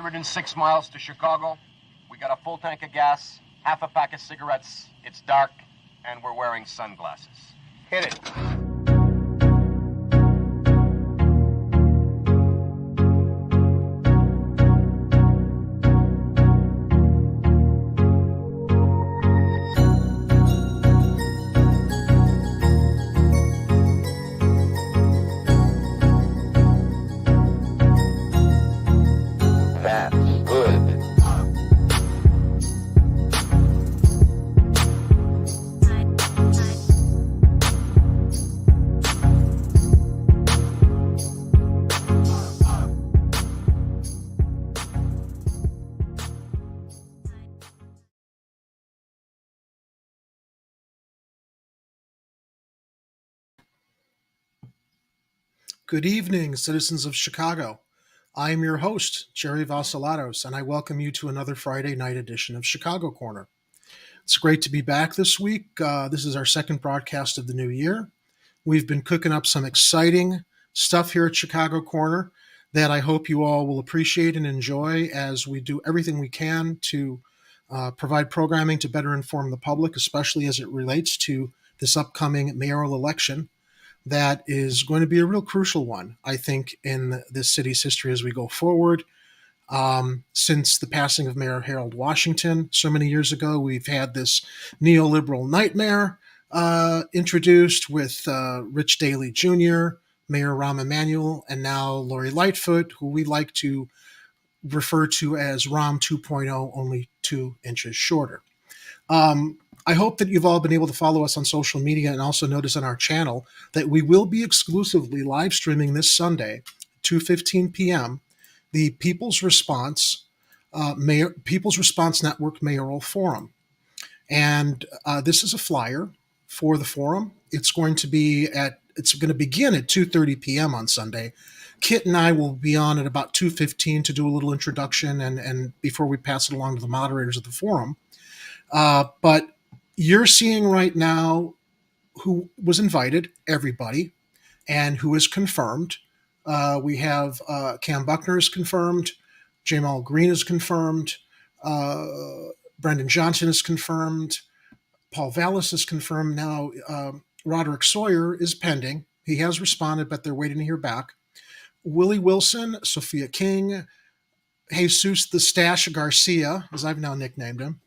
106 miles to Chicago. We got a full tank of gas, half a pack of cigarettes. It's dark, and we're wearing sunglasses. Hit it. Good evening, citizens of Chicago. I am your host, Jerry Vasilatos, and I welcome you to another Friday night edition of Chicago Corner. It's great to be back this week. This is our second broadcast of the new year. We've been cooking up some exciting stuff here at Chicago Corner that I hope you all will appreciate and enjoy as we do everything we can to provide programming to better inform the public, especially as it relates to this upcoming mayoral election. That is going to be a real crucial one, I think, in this city's history as we go forward. Since the passing of Mayor Harold Washington so many years ago, we've had this neoliberal nightmare introduced with Rich Daley Jr., Mayor Rahm Emanuel, and now Lori Lightfoot, who we like to refer to as Rahm 2.0, only 2 inches shorter. I hope that you've all been able to follow us on social media and also notice on our channel that we will be exclusively live streaming this Sunday, 2:15 p.m., the People's Response Network Mayoral Forum. And this is a flyer for the forum. It's going to begin at 2:30 p.m. on Sunday. Kit and I will be on at about 2:15 to do a little introduction and before we pass it along to the moderators of the forum. But you're seeing right now who was invited, everybody, and who is confirmed. We have Cam Buckner is confirmed, Jamal Green is confirmed, Brendan Johnson is confirmed, Paul Vallis is confirmed. Now, Roderick Sawyer is pending. He has responded, but they're waiting to hear back. Willie Wilson, Sophia King, Jesus the Stash Garcia, as I've now nicknamed him,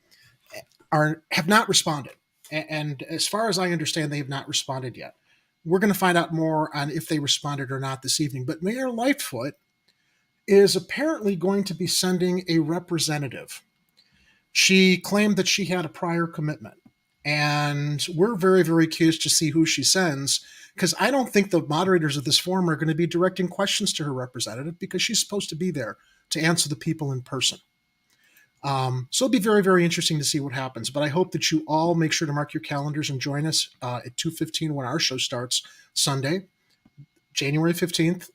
have not responded. And as far as I understand, they have not responded yet. We're going to find out more on if they responded or not this evening. But Mayor Lightfoot is apparently going to be sending a representative. She claimed that she had a prior commitment. And we're very, very curious to see who she sends, because I don't think the moderators of this forum are going to be directing questions to her representative because she's supposed to be there to answer the people in person. So it'll be very, very interesting to see what happens. But I hope that you all make sure to mark your calendars and join us at 2:15 when our show starts Sunday, January 15th.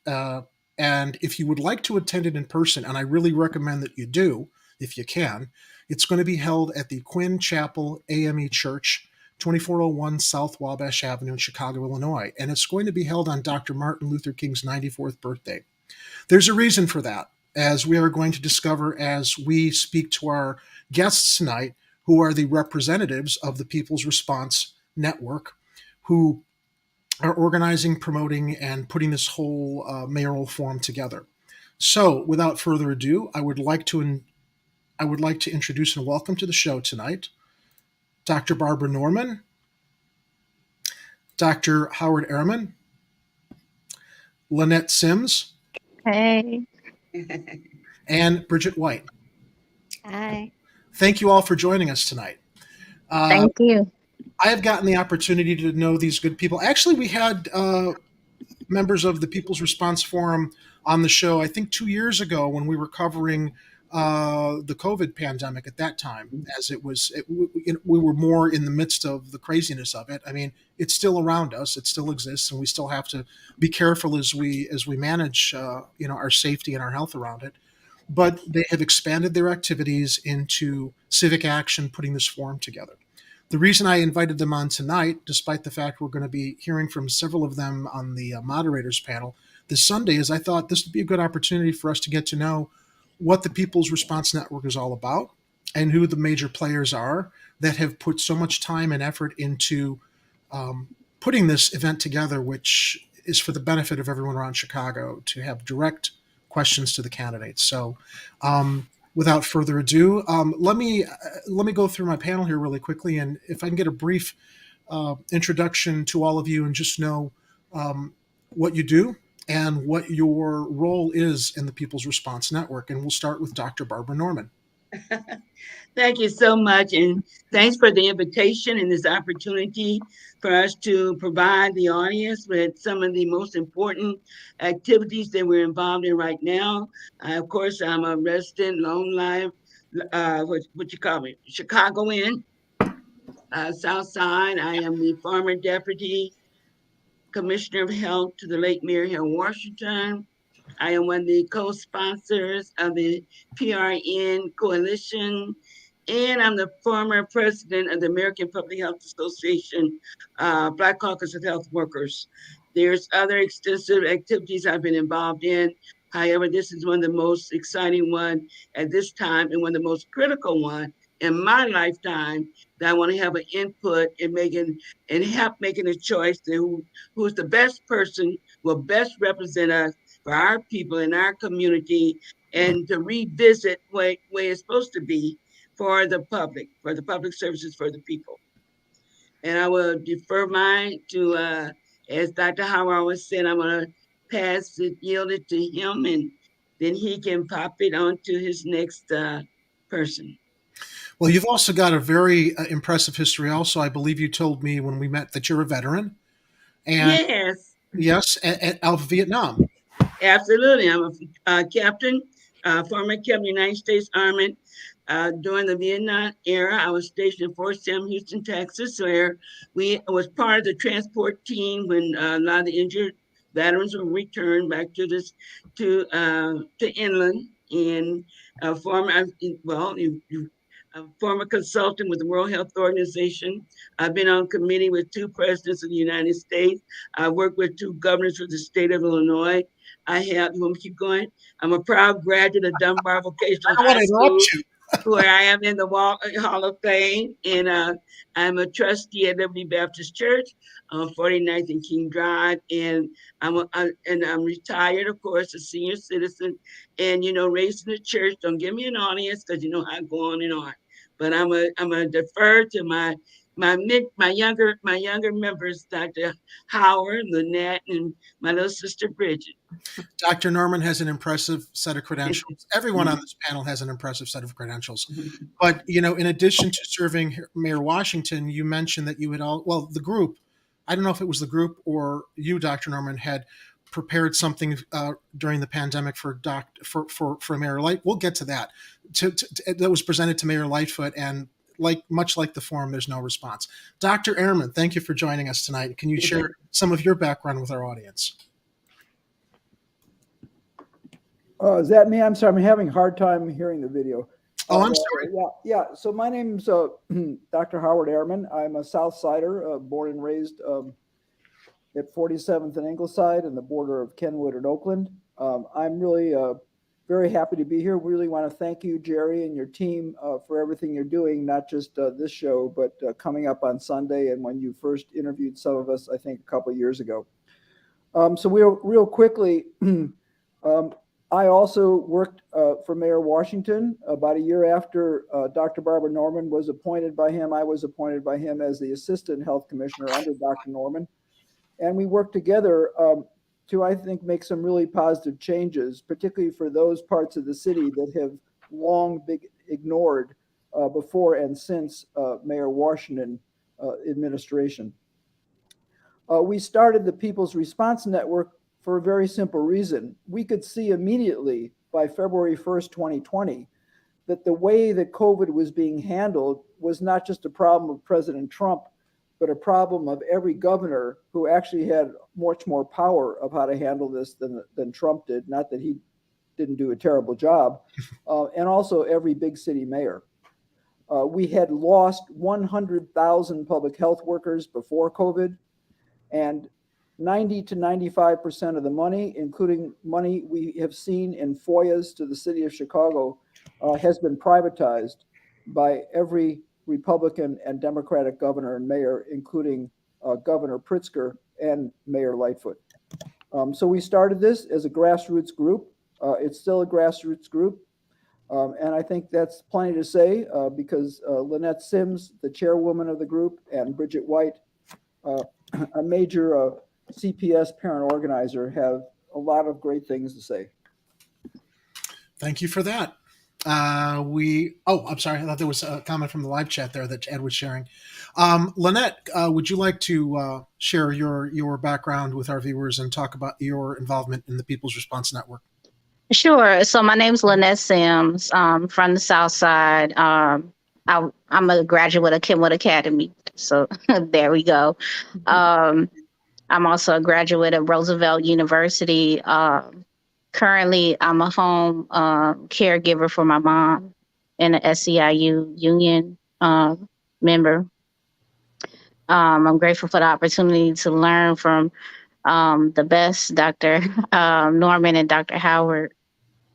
And if you would like to attend it in person, and I really recommend that you do, if you can, it's going to be held at the Quinn Chapel AME Church, 2401 South Wabash Avenue in Chicago, Illinois. And it's going to be held on Dr. Martin Luther King's 94th birthday. There's a reason for that, as we are going to discover as we speak to our guests tonight, who are the representatives of the People's Response Network, who are organizing, promoting, and putting this whole mayoral forum together. So, without further ado, I would like to introduce and welcome to the show tonight Dr. Barbara Norman, Dr. Howard Ehrman, Lynette Sims, Hey. and Bridget White. Hi. Thank you all for joining us tonight. Thank you. I have gotten the opportunity to know these good people. Actually, we had members of the People's Response Forum on the show, I think 2 years ago, when we were covering the COVID pandemic at that time, as we were more in the midst of the craziness of it. I mean, it's still around us, it still exists, and we still have to be careful as we manage our safety and our health around it. But they have expanded their activities into civic action, putting this forum together. The reason I invited them on tonight, despite the fact we're going to be hearing from several of them on the moderators panel this Sunday, is I thought this would be a good opportunity for us to get to know what the People's Response Network is all about and who the major players are that have put so much time and effort into putting this event together, which is for the benefit of everyone around Chicago to have direct questions to the candidates. So, without further ado, let me go through my panel here really quickly, and if I can get a brief introduction to all of you and just know what you do and what your role is in the People's Response Network. And we'll start with Dr. Barbara Norman. Thank you so much. And thanks for the invitation and this opportunity for us to provide the audience with some of the most important activities that we're involved in right now. Of course, I'm a resident, long life, what you call me, Chicagoan, South Side. I am the former deputy commissioner of health to the late Mayor here in Washington. I am one of the co-sponsors of the PRN Coalition, and I'm the former president of the American Public Health Association, Black Caucus of Health Workers. There's other extensive activities I've been involved in. However, this is one of the most exciting one at this time and one of the most critical one in my lifetime that I want to have an input in making and help making a choice to who's the best person will best represent us for our people in our community and to revisit way it's supposed to be for the public services for the people. And I will defer mine to, as Dr. Howard was saying, I'm going to yield it to him, and then he can pop it on to his next person. Well, you've also got a very impressive history also. I believe you told me when we met that you're a veteran. And yes, of Vietnam. Absolutely. I'm a captain, former captain of the United States Army. During the Vietnam era, I was stationed in Fort Sam, Houston, Texas, where we was part of the transport team when a lot of the injured veterans were returned back to inland. And former consultant with the World Health Organization. I've been on committee with 2 presidents of the United States. I worked with 2 governors of the state of Illinois. You want me to keep going? I'm a proud graduate of Dunbar Vocational High School, where I am in the Hall of Fame, and I'm a trustee at Liberty Baptist Church on 49th and King Drive, and I'm retired, of course, a senior citizen, and raised in the church. Don't give me an audience because you know how I go on and on. But I'm a defer to my younger members, Dr. Howard, Lynette, and my little sister Bridget. Dr. Norman has an impressive set of credentials. Everyone on this panel has an impressive set of credentials. But, in addition to serving Mayor Washington, you mentioned that you had the group, I don't know if it was the group or you, Dr. Norman, had prepared something during the pandemic for Mayor Light. We'll get to that. That was presented to Mayor Lightfoot, and much like the forum, there's no response. Dr. Ehrman, thank you for joining us tonight. Can you share some of your background with our audience? Is that me? I'm sorry, I'm having a hard time hearing the video. Oh, I'm sorry. Yeah. So my name's Dr. Howard Ehrman. I'm a South Sider, born and raised at 47th and Ingleside and the border of Kenwood and Oakland. I'm really very happy to be here. We really want to thank you, Jerry, and your team for everything you're doing, not just this show, but coming up on Sunday and when you first interviewed some of us, I think, a couple of years ago. So real quickly, I also worked for Mayor Washington about a year after Dr. Barbara Norman was appointed by him. I was appointed by him as the Assistant Health Commissioner under Dr. Norman. And we worked together to, I think, make some really positive changes, particularly for those parts of the city that have long been ignored before and since Mayor Washington administration. We started the People's Response Network for a very simple reason. We could see immediately by February 1st, 2020, that the way that COVID was being handled was not just a problem of President Trump, but a problem of every governor who actually had much more power of how to handle this than Trump did. Not that he didn't do a terrible job, and also every big city mayor. We had lost 100,000 public health workers before COVID, and 90 to 95% of the money, including money we have seen in FOIAs to the city of Chicago, has been privatized by every Republican and Democratic governor and mayor, including Governor Pritzker and Mayor Lightfoot. So we started this as a grassroots group. It's still a grassroots group. And I think that's plenty to say because Lynette Sims, the chairwoman of the group, and Bridget White, a major CPS parent organizer, have a lot of great things to say. Thank you for that. I'm sorry. I thought there was a comment from the live chat there that Ed was sharing. Lynette, would you like to share your background with our viewers and talk about your involvement in the People's Response Network? Sure. So my name's Lynette Sims, from the South Side. I'm a graduate of Kenwood Academy. So there we go. I'm also a graduate of Roosevelt University. Currently, I'm a home caregiver for my mom and an SEIU union member. I'm grateful for the opportunity to learn from the best, Dr. Norman and Dr. Howard,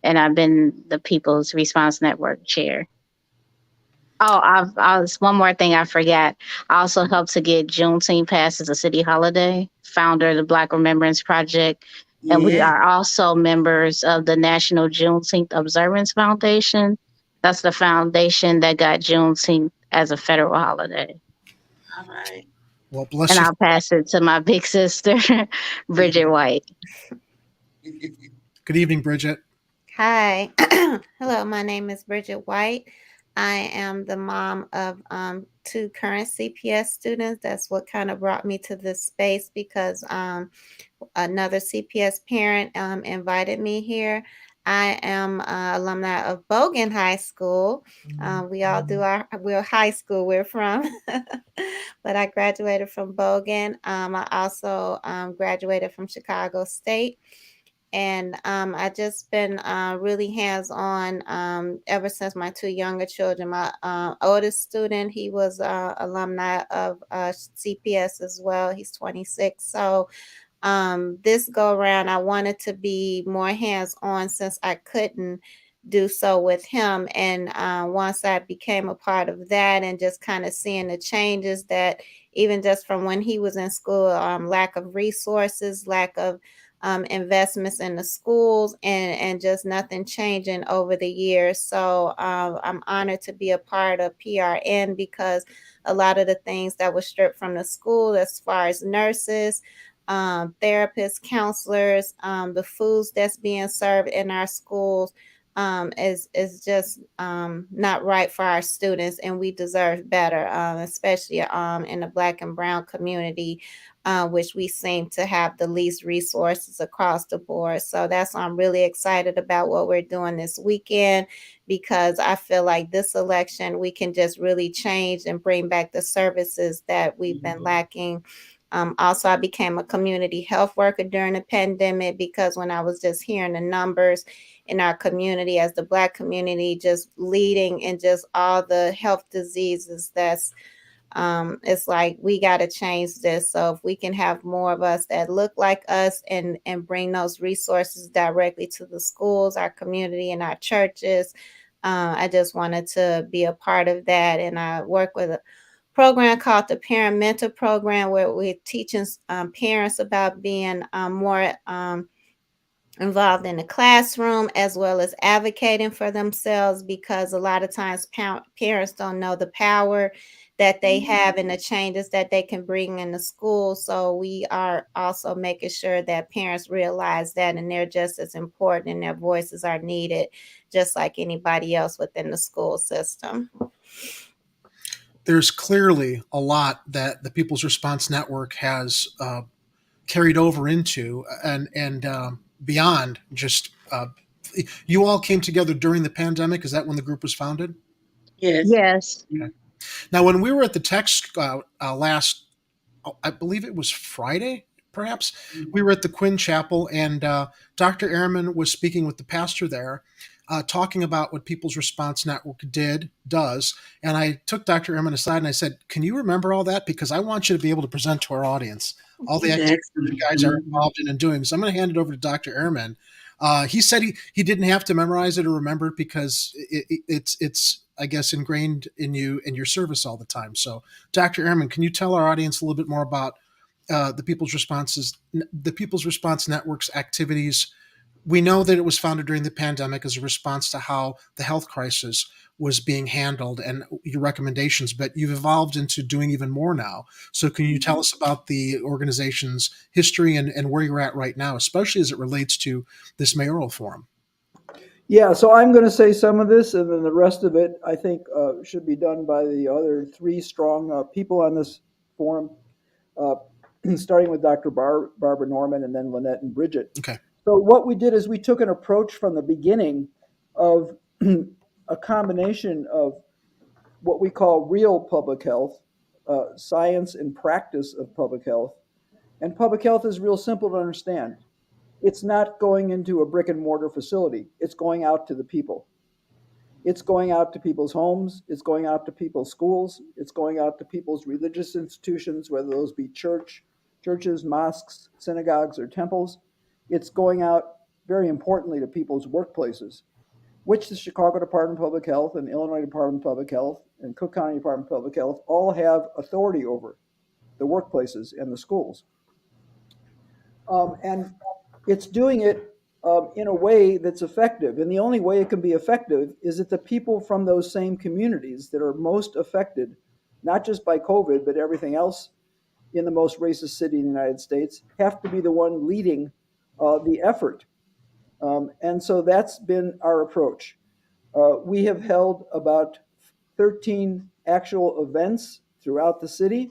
and I've been the People's Response Network chair. Oh, one more thing I forgot. I also helped to get Juneteenth passed as a city holiday, founder of the Black Remembrance Project. And we are also members of the National Juneteenth Observance Foundation. That's the foundation that got Juneteenth as a federal holiday. All right. Well, bless and you. I'll pass it to my big sister, Bridget White. Good evening, Bridget. Hi. Hello, my name is Bridget White. I am the mom of two current CPS students. That's what kind of brought me to this space because another CPS parent invited me here. I am alumni of Bogan High School. We all do we're high school we're from, but I graduated from Bogan. I also graduated from Chicago State. And I just been really hands-on ever since my two younger children. My oldest student, he was alumni of CPS as well. He's 26. So this go around, I wanted to be more hands-on since I couldn't do so with him. And once I became a part of that and just kind of seeing the changes that even just from when he was in school, lack of resources, lack of investments in the schools and just nothing changing over the years. So I'm honored to be a part of PRN because a lot of the things that were stripped from the school as far as nurses, therapists, counselors, the foods that's being served in our schools is just not right for our students, and we deserve better, especially in the Black and Brown community, which we seem to have the least resources across the board. So that's why I'm really excited about what we're doing this weekend, because I feel like this election, we can just really change and bring back the services that we've been lacking. Also, I became a community health worker during the pandemic because when I was just hearing the numbers in our community as the Black community, just leading in just all the health diseases that's it's like we got to change this. So if we can have more of us that look like us and bring those resources directly to the schools, our community, and our churches, I just wanted to be a part of that. And I work with a program called the Parent Mentor Program, where we're teaching parents about being more involved in the classroom, as well as advocating for themselves, because a lot of times parents don't know the power that they have and the changes that they can bring in the school. So we are also making sure that parents realize that, and they're just as important and their voices are needed, just like anybody else within the school system. There's clearly a lot that the People's Response Network has carried over into and beyond just you all came together during the pandemic. Is that when the group was founded? Yes. Okay. Now, when we were at the Tech Scout last, I believe it was Friday, perhaps, we were at the Quinn Chapel, and Dr. Ehrman was speaking with the pastor there. talking about what People's Response Network does. And I took Dr. Ehrman aside and I said, can you remember all that? Because I want you to be able to present to our audience all the activities you guys are involved in and doing. So I'm going to hand it over to Dr. Ehrman. He said he didn't have to memorize it or remember it because it's I guess ingrained in you and your service all the time. So Dr. Ehrman, can you tell our audience a little bit more about the People's Response Network's activities? We know that it was founded during the pandemic as a response to how the health crisis was being handled and your recommendations, but you've evolved into doing even more now. So can you tell us about the organization's history and where you're at right now, especially as it relates to this mayoral forum? Yeah, so I'm going to say some of this, and then the rest of it, I think, should be done by the other three strong people on this forum, starting with Dr. Barbara Norman, and then Lynette and Bridget. Okay. So what we did is we took an approach from the beginning of a combination of what we call real public health, science and practice of public health. And public health is real simple to understand. It's not going into a brick and mortar facility. It's going out to the people. It's going out to people's homes. It's going out to people's schools. It's going out to people's religious institutions, whether those be churches, mosques, synagogues, or temples. It's going out, very importantly, to people's workplaces, which the Chicago Department of Public Health and Illinois Department of Public Health and Cook County Department of Public Health all have authority over, the workplaces and the schools. And it's doing it in a way that's effective. And the only way it can be effective is that the people from those same communities that are most affected, not just by COVID, but everything else in the most racist city in the United States, have to be the one leading the effort. And so that's been our approach. We have held about 13 actual events throughout the city.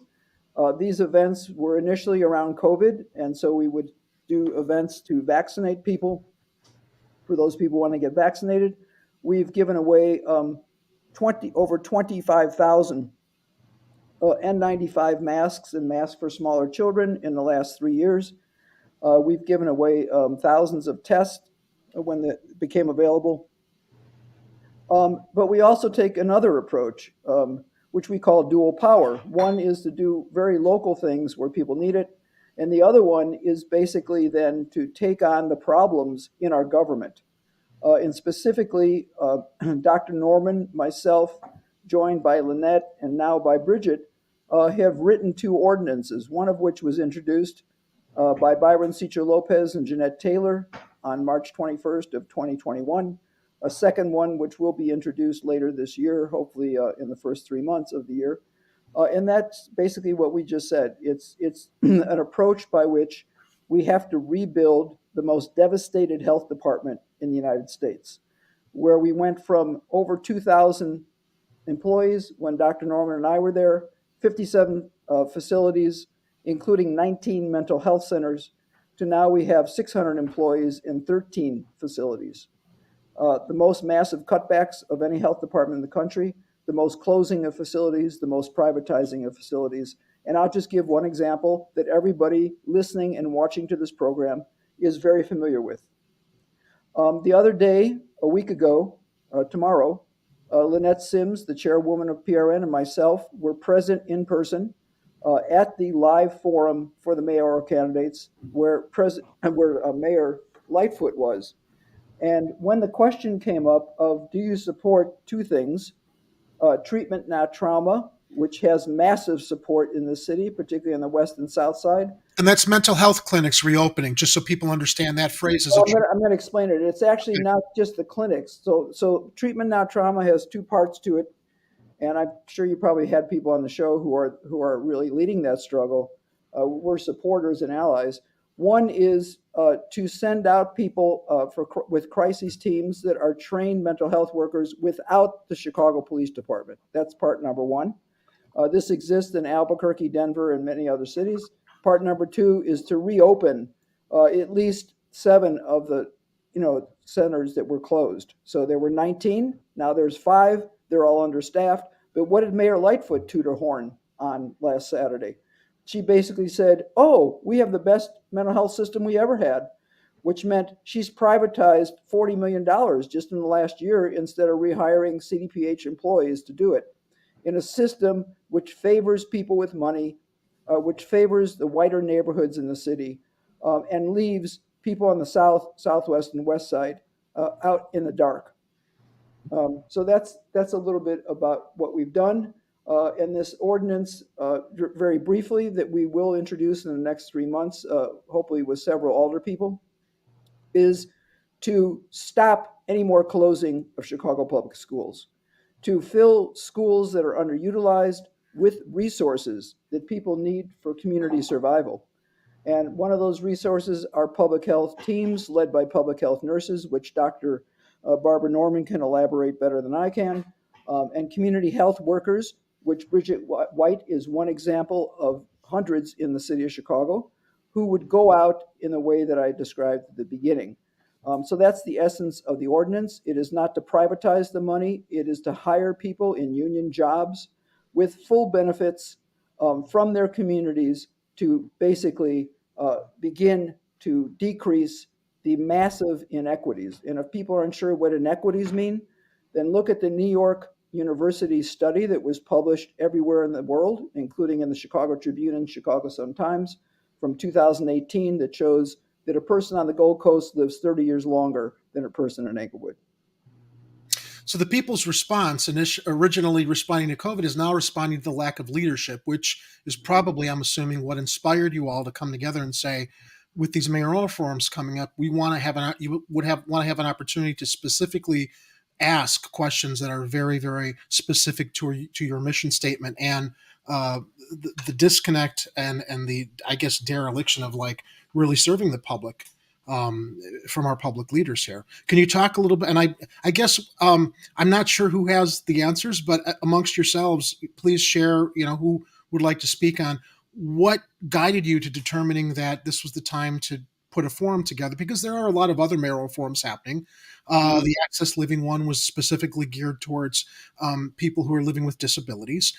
These events were initially around COVID, and so we would do events to vaccinate people. For those people who want to get vaccinated, we've given away over 25,000 N95 masks and masks for smaller children in the last 3 years. We've given away thousands of tests when they became available. But we also take another approach, which we call dual power. One is to do very local things where people need it. And the other one is basically then to take on the problems in our government. And specifically, Dr. Norman, myself, joined by Lynette, and now by Bridget, have written 2 ordinances, one of which was introduced by Byron Seacher Lopez and Jeanette Taylor on March 21st of 2021. A second one, which will be introduced later this year, hopefully in the first 3 months of the year. And that's basically what we just said. It's an approach by which we have to rebuild the most devastated health department in the United States, where we went from over 2,000 employees when Dr. Norman and I were there, 57 facilities, including 19 mental health centers, to now we have 600 employees in 13 facilities. The most massive cutbacks of any health department in the country, the most closing of facilities, the most privatizing of facilities. And I'll just give one example that everybody listening and watching to this program is very familiar with. The other day, a week ago, tomorrow, Lynette Sims, the chairwoman of PRN, and myself were present in person at the live forum for the mayoral candidates where Mayor Lightfoot was. And when the question came up of, do you support 2 things, treatment, not trauma, which has massive support in the city, particularly on the west and south side. And that's mental health clinics reopening, just so people understand that phrase. I'm going to explain it. It's actually not just the clinics. So treatment, not trauma has 2 parts to it. And I'm sure you probably had people on the show who are really leading that struggle. We're supporters and allies. One is to send out people with crises teams that are trained mental health workers without the Chicago Police Department. That's part number 1. This exists in Albuquerque, Denver, and many other cities. Part number 2 is to reopen at least 7 of the centers that were closed. So there were 19. Now there's 5. They're all understaffed. But what did Mayor Lightfoot toot her horn on last Saturday? She basically said, oh, we have the best mental health system we ever had. which meant she's privatized $40 million just in the last year instead of rehiring CDPH employees to do it, in a system which favors people with money, which favors the whiter neighborhoods in the city, and leaves people on the south, southwest, and west side out in the dark. So that's a little bit about what we've done. And this ordinance, very briefly, that we will introduce in the next 3 months, hopefully with several alder people, is to stop any more closing of Chicago public schools, to fill schools that are underutilized with resources that people need for community survival. And one of those resources are public health teams led by public health nurses, which Dr. Barbara Norman can elaborate better than I can, and community health workers, which Bridget White is one example of hundreds in the city of Chicago, who would go out in the way that I described at the beginning. So that's the essence of the ordinance. It is not to privatize the money. It is to hire people in union jobs with full benefits from their communities to basically begin to decrease the massive inequities. And if people are unsure what inequities mean, then look at the New York University study that was published everywhere in the world, including in the Chicago Tribune and Chicago Sun-Times from 2018, that shows that a person on the Gold Coast lives 30 years longer than a person in Englewood. So the people's response, originally responding to COVID, is now responding to the lack of leadership, which is probably, I'm assuming, what inspired you all to come together and say, with these mayoral forums coming up, we want to have an opportunity to specifically ask questions that are very, very specific to your mission statement, and the disconnect and the, I guess, dereliction of like really serving the public from our public leaders here. Can you talk a little bit? And I guess I'm not sure who has the answers, but amongst yourselves, please share, who would like to speak on what guided you to determining that this was the time to put a forum together, because there are a lot of other mayoral forums happening. The Access Living one was specifically geared towards people who are living with disabilities.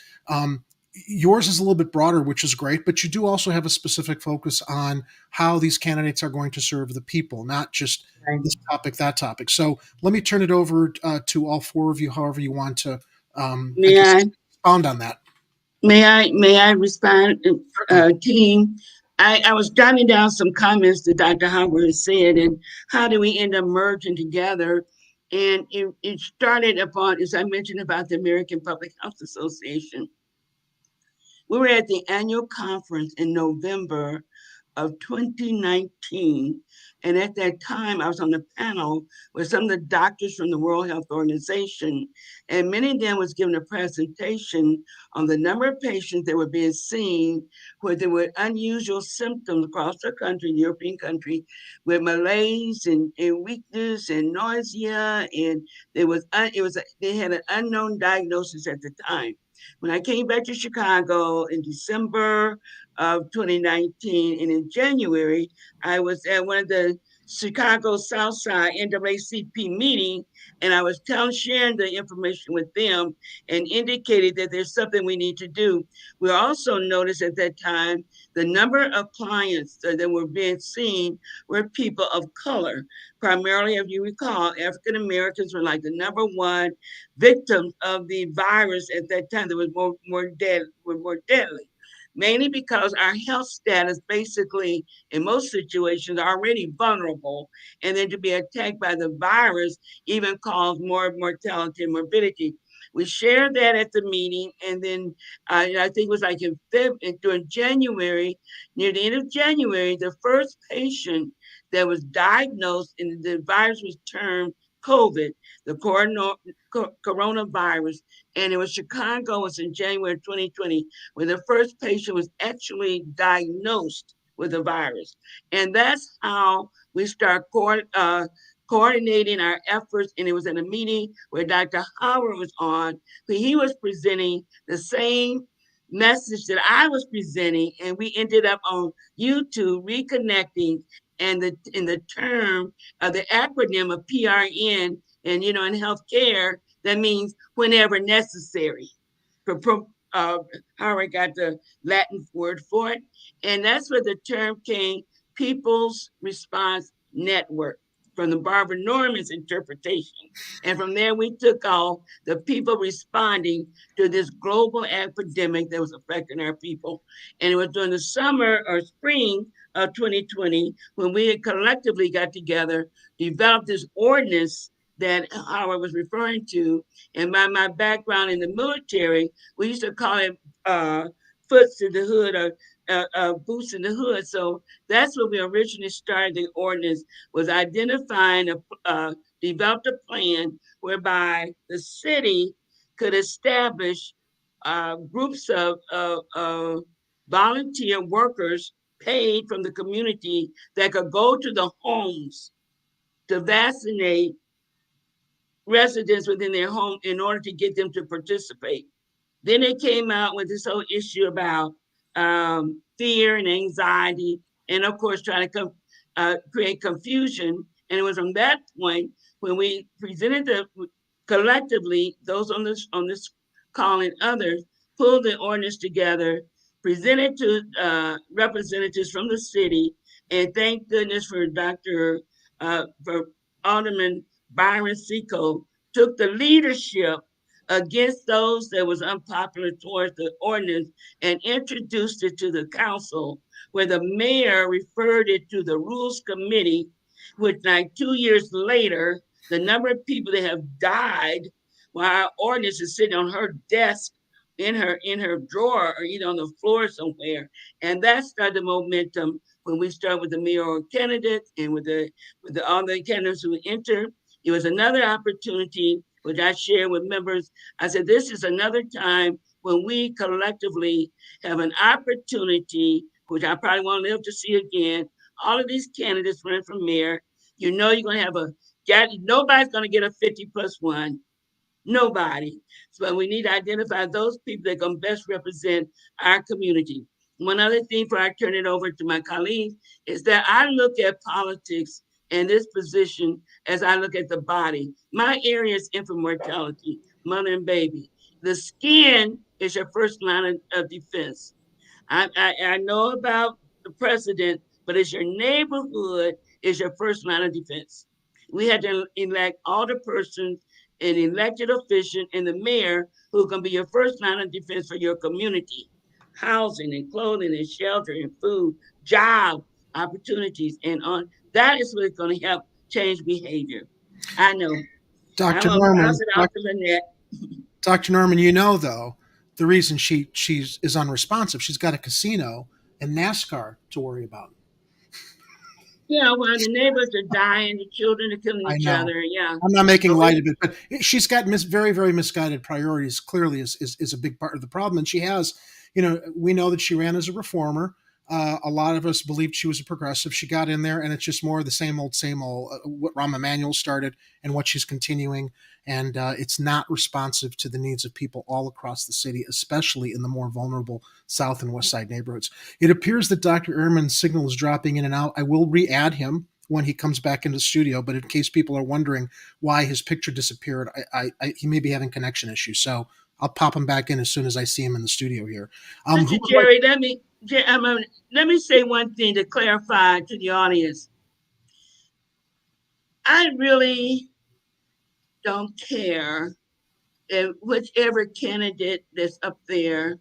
Yours is a little bit broader, which is great, but you do also have a specific focus on how these candidates are going to serve the people, not just this topic, that topic. So let me turn it over to all four of you, however you want to expound on that. May I respond, team? I was jotting down some comments that Dr. Howard has said, and how do we end up merging together? And it started upon, as I mentioned, about the American Public Health Association. We were at the annual conference in November of 2019. And at that time, I was on the panel with some of the doctors from the World Health Organization. And many of them was given a presentation on the number of patients that were being seen where there were unusual symptoms across the country, European country, with malaise and weakness and nausea. And they had an unknown diagnosis at the time. When I came back to Chicago in December of 2019, and in January, I was at one of the Chicago Southside NAACP meeting, and I was sharing the information with them and indicated that there's something we need to do. We also noticed at that time the number of clients that were being seen were people of color. Primarily, if you recall, African Americans were like the number one victims of the virus at that time. That was more deadly. Mainly because our health status basically, in most situations, are already vulnerable. And then to be attacked by the virus even caused more mortality and morbidity. We shared that at the meeting. And then I think it was like during January, near the end of January, the first patient that was diagnosed and the virus was termed COVID, the coronavirus, and it was Chicago, was in January 2020, where the first patient was actually diagnosed with the virus. And that's how we start coordinating our efforts. And it was in a meeting where Dr. Howard was on, but he was presenting the same message that I was presenting, and we ended up on YouTube reconnecting. And the term, the acronym of PRN, and in healthcare, that means whenever necessary. Howard got the Latin word for it, and that's where the term came: people's response network from the Barbara Norman's interpretation. And from there, we took all the people responding to this global epidemic that was affecting our people. And it was during the summer or spring of 2020 when we had collectively got together, developed this ordinance that Howard was referring to. And by my background in the military, we used to call it foots in the hood or boots in the hood. So that's when we originally started the ordinance, was identifying developed a plan whereby the city could establish groups of volunteer workers paid from the community that could go to the homes to vaccinate residents within their home in order to get them to participate. Then they came out with this whole issue about fear and anxiety, and of course, trying to create confusion. And it was from that point when we presented collectively, those on this call and others, pulled the ordinance together, presented to representatives from the city, and thank goodness for for Alderman Byron Seco, took the leadership against those that was unpopular towards the ordinance and introduced it to the council, where the mayor referred it to the rules committee, which like 2 years later, the number of people that have died while our ordinance is sitting on her desk in her drawer or either on the floor somewhere. And that started the momentum when we started with the mayoral candidate and with all the candidates who entered. It was another opportunity which I shared with members. I said, this is another time when we collectively have an opportunity, which I probably won't live to see again. All of these candidates running for mayor, you know you're going to have nobody's going to get a 50+1. Nobody. So we need to identify those people that can best represent our community. One other thing before I turn it over to my colleagues is that I look at politics in this position as I look at the body. My area is infant mortality, mother and baby. The skin is your first line of defense. I know about the president, but it's your neighborhood is your first line of defense. We had to elect all the persons, an elected official, and the mayor who can be your first line of defense for your community. Housing and clothing and shelter and food, job opportunities, and on. That is what's going to help change behavior. I know. Dr. I'm Norman, pass it out to Lynette. Dr. Norman, you know, though, the reason she is unresponsive, she's got a casino and NASCAR to worry about. Yeah, well, the neighbors are dying, the children are killing each other. Yeah, I'm not making light of it, but she's got very, very misguided priorities. Clearly, is a big part of the problem. And she has, we know that she ran as a reformer. A lot of us believed she was a progressive. She got in there, and it's just more of the same old, what Rahm Emanuel started and what she's continuing. And it's not responsive to the needs of people all across the city, especially in the more vulnerable South and West Side neighborhoods. It appears that Dr. Ehrman's signal is dropping in and out. I will re-add him when he comes back into the studio, but in case people are wondering why his picture disappeared, he may be having connection issues. So I'll pop him back in as soon as I see him in the studio here. Mr. Jerry, let me say one thing to clarify to the audience. I really don't care if whichever candidate that's up there.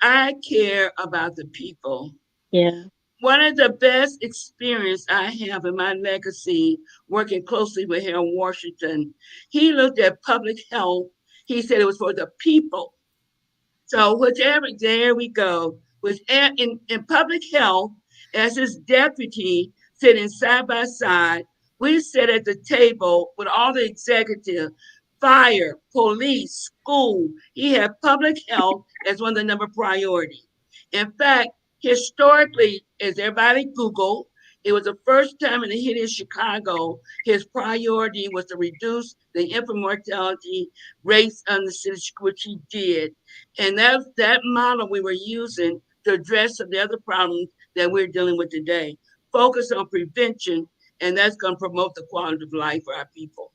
I care about the people. Yeah. One of the best experience I have in my legacy working closely with Harold Washington, he looked at public health. He said it was for the people. So there we go. Which in public health, as his deputy sitting side by side, we sat at the table with all the executives, fire, police, school. He had public health as one of the number priority. In fact, historically, as everybody Google, it was the first time in the history of Chicago, his priority was to reduce the infant mortality rates on the city, which he did. And that model we were using to address some of the other problems that we're dealing with today. Focus on prevention, and that's going to promote the quality of life for our people.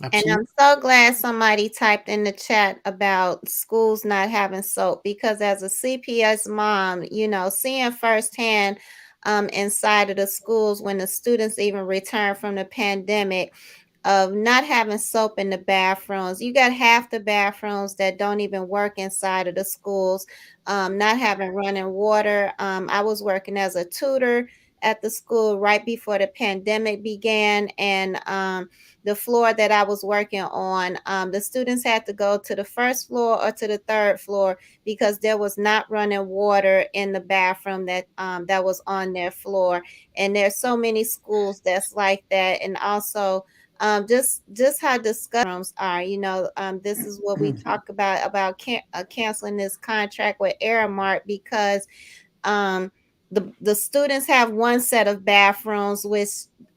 Absolutely. And I'm so glad somebody typed in the chat about schools not having soap, because as a CPS mom, seeing firsthand inside of the schools when the students even return from the pandemic, of not having soap in the bathrooms. You got half the bathrooms that don't even work inside of the schools, not having running water. I was working as a tutor at the school right before the pandemic began, and the floor that I was working on, the students had to go to the first floor or to the third floor because there was not running water in the bathroom that was on their floor. And there's so many schools that's like that. And also just how discussions are, this is what we talk about canceling this contract with Aramark, because the students have one set of bathrooms which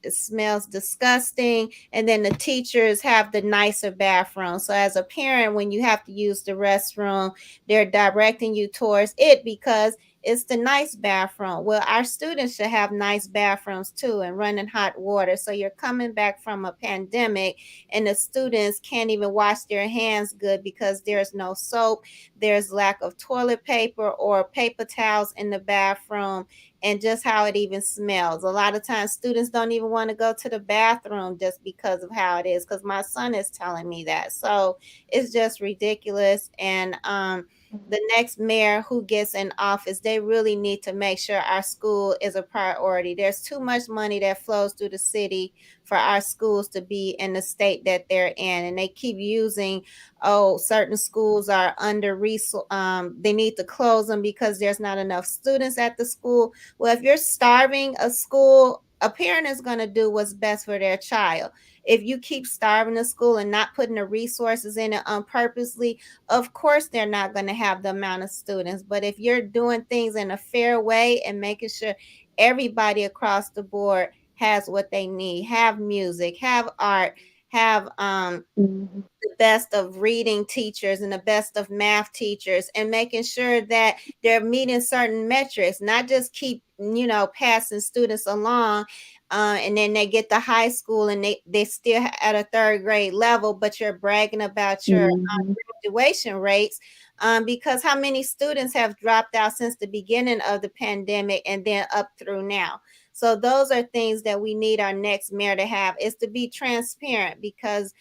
smells disgusting, and then the teachers have the nicer bathroom. So as a parent, when you have to use the restroom, they're directing you towards it because it's the nice bathroom. Well, our students should have nice bathrooms too, and running hot water. So you're coming back from a pandemic and the students can't even wash their hands good because there's no soap, there's lack of toilet paper or paper towels in the bathroom, and just how it even smells. A lot of times students don't even want to go to the bathroom just because of how it is, because my son is telling me that. So it's just ridiculous. And the next mayor who gets in office, they really need to make sure our school is a priority. There's too much money that flows through the city for our schools to be in the state that they're in. And they keep using, certain schools are under they need to close them because there's not enough students at the school. Well, if you're starving a school, a parent is going to do what's best for their child. If you keep starving the school and not putting the resources in it purposely, of course they're not going to have the amount of students. But if you're doing things in a fair way and making sure everybody across the board has what they need, have music, have art, have the best of reading teachers and the best of math teachers, and making sure that they're meeting certain metrics, not just keep passing students along, and then they get to high school and they still at a third grade level, but you're bragging about your graduation rates, because how many students have dropped out since the beginning of the pandemic and then up through now. So those are things that we need our next mayor to have, is to be transparent, because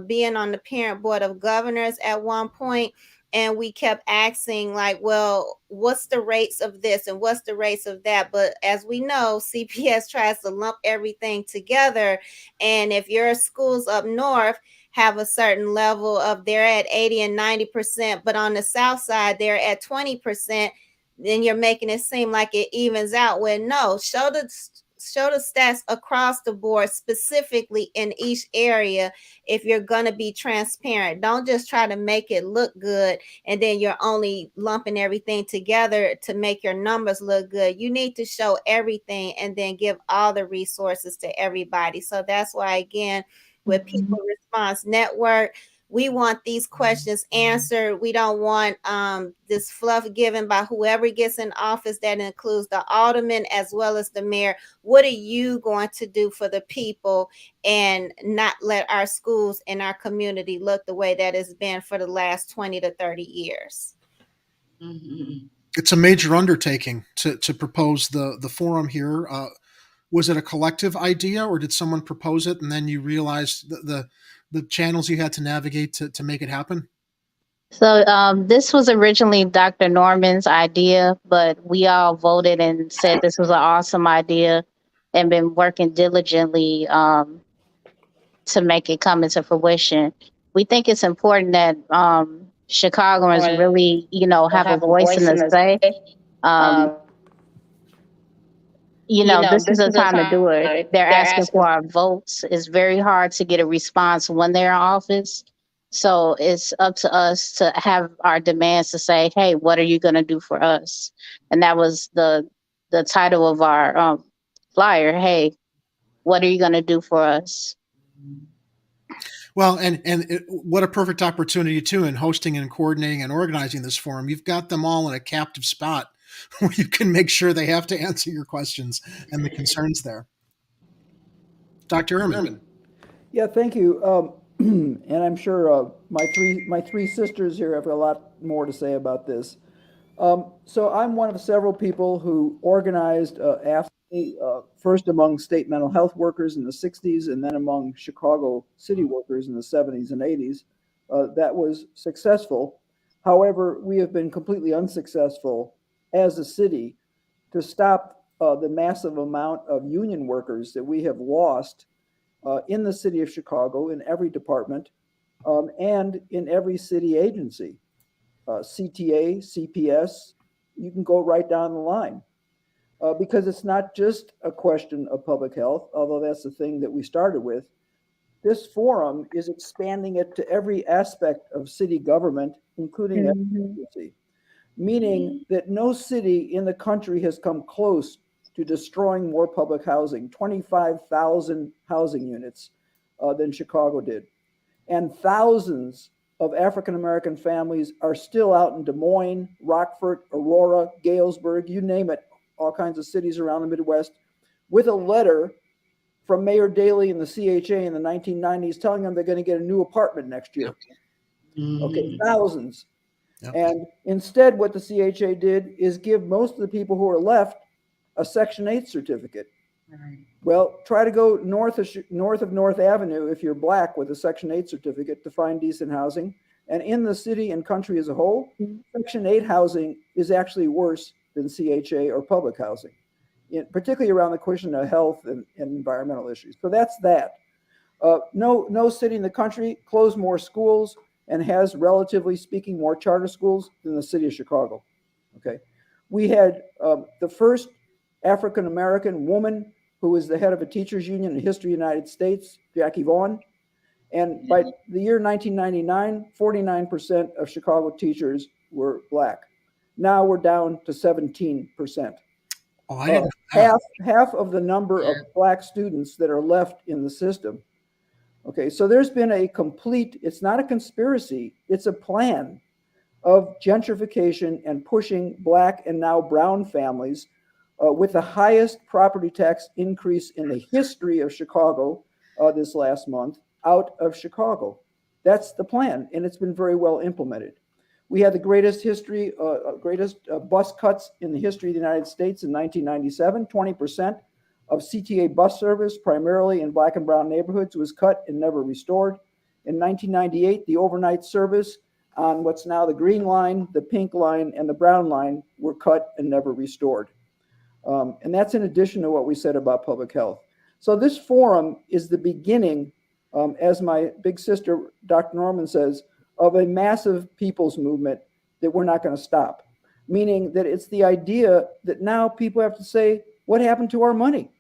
being on the parent board of governors at one point, and we kept asking, like, well, what's the rates of this and what's the rates of that? But as we know, CPS tries to lump everything together. And if your schools up north have a certain level of, they're at 80 and 90%, but on the south side, they're at 20%, then you're making it seem like it evens out. When no, show the stats across the board, specifically in each area, if you're going to be transparent. Don't just try to make it look good and then you're only lumping everything together to make your numbers look good. You need to show everything and then give all the resources to everybody. So that's why, again, with People Response Network, we want these questions answered. We don't want this fluff given by whoever gets in office. That includes the alderman as well as the mayor. What are you going to do for the people, and not let our schools and our community look the way that it's been for the last 20 to 30 years? It's a major undertaking to propose the forum here. Was it a collective idea, or did someone propose it and then you realized the channels you had to navigate to make it happen? So this was originally Dr. Norman's idea, but we all voted and said this was an awesome idea, and been working diligently to make it come into fruition. We think it's important that Chicagoans really, have a voice in the say. This is a time to do it. They're asking for our votes. It's very hard to get a response when they're in office. So it's up to us to have our demands to say, hey, what are you going to do for us? And that was the title of our flyer. Hey, what are you going to do for us? Well, what a perfect opportunity too, in hosting and coordinating and organizing this forum. You've got them all in a captive spot where you can make sure they have to answer your questions and the concerns there. Dr. Ehrman. Yeah, thank you. And I'm sure my three sisters here have a lot more to say about this. So I'm one of several people who organized first among state mental health workers in the 60s and then among Chicago city workers in the 70s and 80s. That was successful. However, we have been completely unsuccessful as a city to stop the massive amount of union workers that we have lost in the city of Chicago in every department and in every city agency. CTA, CPS, you can go right down the line. Because it's not just a question of public health, although that's the thing that we started with. This forum is expanding it to every aspect of city government, including agency, meaning that no city in the country has come close to destroying more public housing, 25,000 housing units than Chicago did. And thousands of African-American families are still out in Des Moines, Rockford, Aurora, Galesburg, you name it, all kinds of cities around the Midwest, with a letter from Mayor Daley and the CHA in the 1990s telling them they're going to get a new apartment next year. Yep. Okay, thousands. Yep. And instead, what the CHA did is give most of the people who are left a Section 8 certificate. Right. Well, try to go north of North Avenue if you're Black with a Section 8 certificate to find decent housing. And in the city and country as a whole, Section 8 housing is actually worse than CHA or public housing, particularly around the question of health and environmental issues. So that's that. No city in the country closed more schools and has, relatively speaking, more charter schools than the city of Chicago. Okay, we had the first African-American woman who was the head of a teachers union in the history of the United States, Jackie Vaughn. And by the year 1999, 49% of Chicago teachers were Black. Now we're down to 17%. Oh, I didn't know. Half of the number of Black students that are left in the system. Okay, so there's been a complete, it's not a conspiracy, it's a plan of gentrification and pushing Black and now brown families with the highest property tax increase in the history of Chicago this last month out of Chicago. That's the plan, and it's been very well implemented. We had the greatest bus cuts in the history of the United States in 1997. 20% of CTA bus service, primarily in Black and brown neighborhoods, was cut and never restored. In 1998, the overnight service on what's now the green line, the pink line, and the brown line were cut and never restored. And that's in addition to what we said about public health. So this forum is the beginning, as my big sister, Dr. Norman, says, of a massive people's movement that we're not going to stop. Meaning that it's the idea that now people have to say, what happened to our money?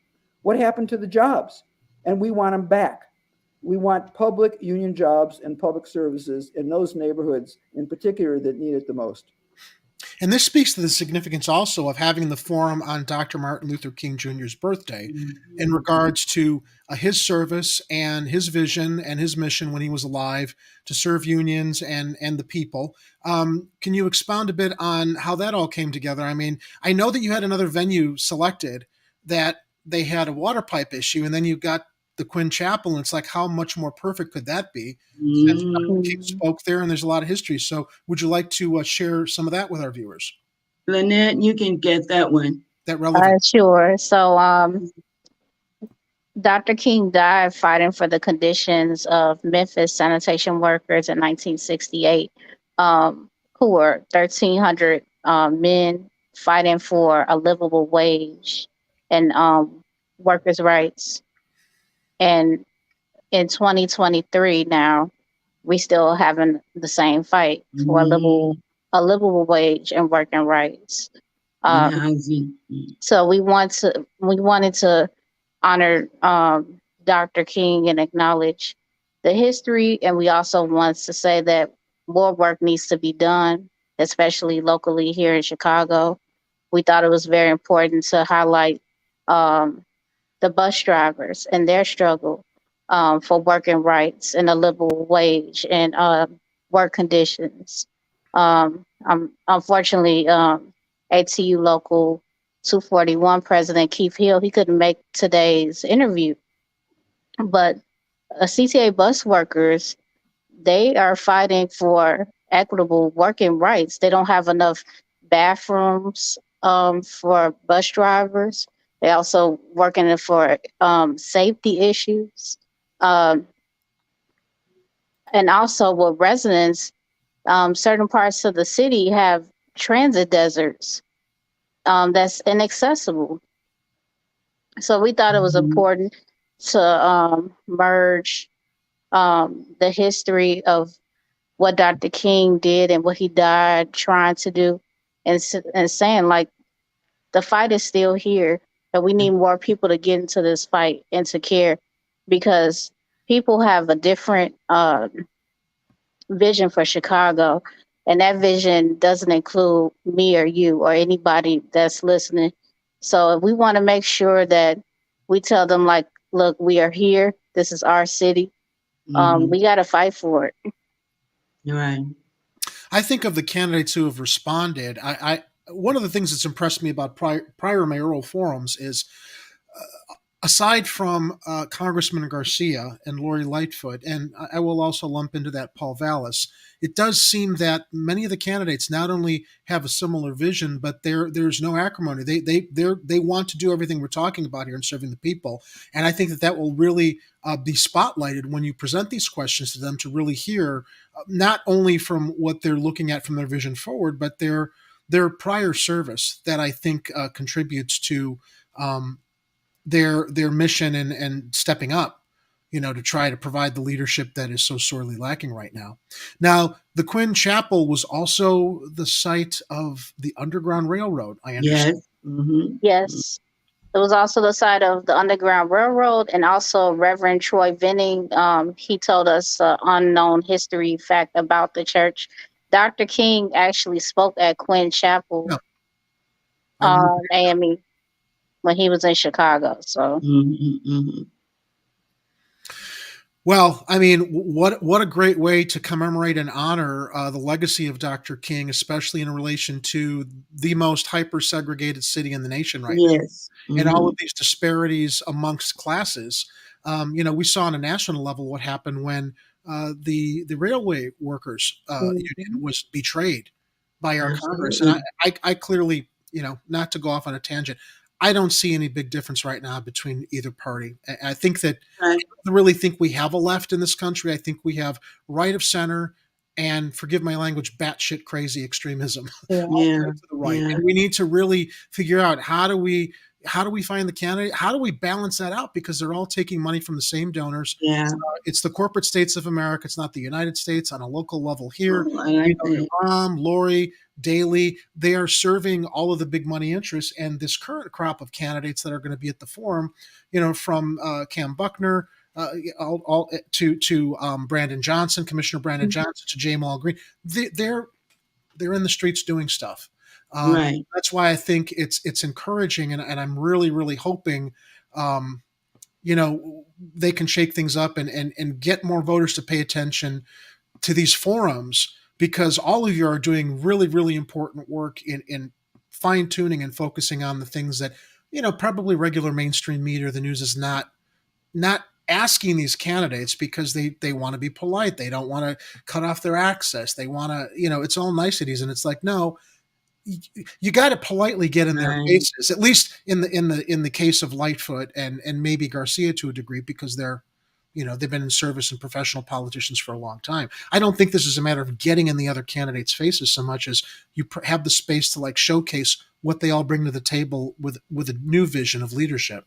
What happened to the jobs? And we want them back. We want public union jobs and public services in those neighborhoods in particular that need it the most. And this speaks to the significance also of having the forum on Dr. Martin Luther King Jr.'s birthday in regards to his service and his vision and his mission when he was alive to serve unions and the people. Can you expound a bit on how that all came together? I mean, I know that you had another venue selected that they had a water pipe issue, and then you got the Quinn Chapel, and it's like, how much more perfect could that be? Since Dr. King spoke there, and there's a lot of history. So would you like to share some of that with our viewers? Lynette, you can get that one. That relevant. Sure. So Dr. King died fighting for the conditions of Memphis sanitation workers in 1968, who were 1,300 men fighting for a livable wage and workers' rights. And in 2023 now, we still having the same fight for a livable wage and working rights. So we wanted to honor Dr. King and acknowledge the history, and we also want to say that more work needs to be done, especially locally here in Chicago. We thought it was very important to highlight the bus drivers and their struggle for working rights and a livable wage and work conditions. Unfortunately, ATU Local 241 President Keith Hill, he couldn't make today's interview. But CTA bus workers, they are fighting for equitable working rights. They don't have enough bathrooms for bus drivers. They also working for safety issues. Um, and also with residents, certain parts of the city have transit deserts that's inaccessible. So we thought it was important to merge the history of what Dr. King did and what he died trying to do, and saying like the fight is still here, and we need more people to get into this fight and to care, because people have a different vision for Chicago, and that vision doesn't include me or you or anybody that's listening. So we want to make sure that we tell them like, look, we are here. This is our city. We got to fight for it. Right. I think of the candidates who have responded. One of the things that's impressed me about prior mayoral forums is, aside from Congressman Garcia and Lori Lightfoot, and I will also lump into that Paul Vallis, it does seem that many of the candidates not only have a similar vision, but there's no acrimony. They want to do everything we're talking about here and serving the people. And I think that will really be spotlighted when you present these questions to them, to really hear not only from what they're looking at from their vision forward, but their prior service that I think contributes to their mission and stepping up, to try to provide the leadership that is so sorely lacking right now. Now, the Quinn Chapel was also the site of the Underground Railroad, I understand. Yes. Yes. It was also the site of the Underground Railroad, and also Reverend Troy Venning. He told us an unknown history fact about the church. Dr. King actually spoke at Quinn Chapel, AME, when he was in Chicago. So, well, I mean, what a great way to commemorate and honor the legacy of Dr. King, especially in relation to the most hyper-segregated city in the nation right now. And all of these disparities amongst classes. We saw on a national level what happened when the railway workers union was betrayed by our Congress. And I clearly, not to go off on a tangent, I don't see any big difference right now between either party. I think that I really think we have a left in this country. I think we have right of center and, forgive my language, batshit crazy extremism to the right. And we need to really figure out how do we find the candidate? How do we balance that out? Because they're all taking money from the same donors. It's the corporate states of America. It's not the United States. On a local level here, Lori, Daley, they are serving all of the big money interests. And this current crop of candidates that are going to be at the forum, from Cam Buckner to Brandon Johnson, Commissioner Brandon Johnson, to Jamal Green, they're in the streets doing stuff. That's why I think it's encouraging, and I'm really, really hoping, they can shake things up and get more voters to pay attention to these forums, because all of you are doing really, really important work in fine tuning and focusing on the things that, probably regular mainstream media, the news is not asking these candidates, because they want to be polite. They don't want to cut off their access. They want to, it's all niceties. And it's like, no, you got to politely get in their faces, at least in the case of Lightfoot and maybe Garcia to a degree, because they're, they've been in service and professional politicians for a long time. I don't think this is a matter of getting in the other candidates' faces so much as you have the space to like showcase what they all bring to the table with a new vision of leadership.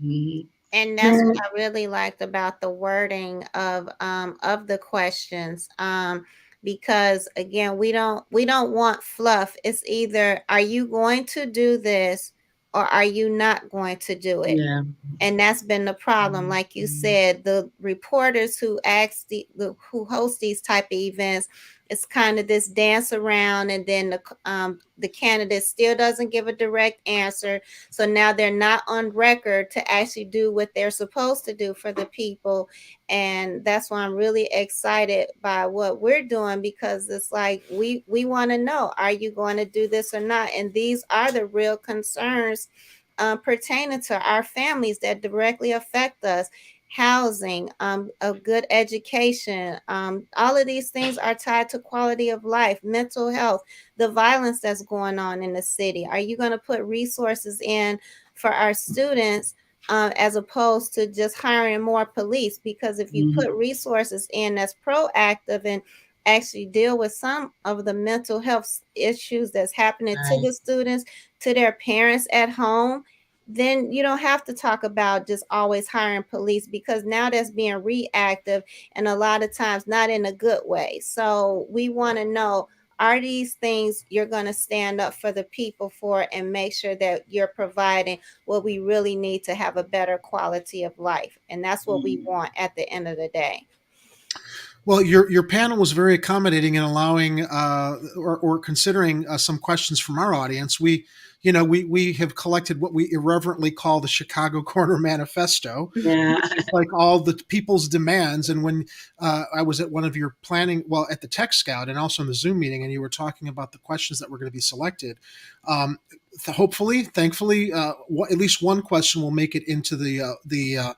And that's what I really liked about the wording of the questions. Because again, we don't want fluff. It's either, are you going to do this or are you not going to do it? And that's been the problem. Like you said, the reporters who who host these type of events, it's kind of this dance around, and then the candidate still doesn't give a direct answer. So now they're not on record to actually do what they're supposed to do for the people. And that's why I'm really excited by what we're doing, because it's like we want to know, are you going to do this or not? And these are the real concerns pertaining to our families that directly affect us. housing, a good education. All of these things are tied to quality of life, mental health, the violence that's going on in the city. Are you going to put resources in for our students as opposed to just hiring more police? Because if you put resources in that's proactive and actually deal with some of the mental health issues that's happening to the students, to their parents at home, then you don't have to talk about just always hiring police, because now that's being reactive and a lot of times not in a good way. So we want to know, are these things you're going to stand up for the people for and make sure that you're providing what we really need to have a better quality of life? And that's what we want at the end of the day. Well, your panel was very accommodating in allowing or considering some questions from our audience. We have collected what we irreverently call the Chicago Corner Manifesto. Yeah. It's like all the people's demands. And when I was at one of your planning, well, at the Tech Scout and also in the Zoom meeting, and you were talking about the questions that were going to be selected, hopefully, thankfully, at least one question will make it into the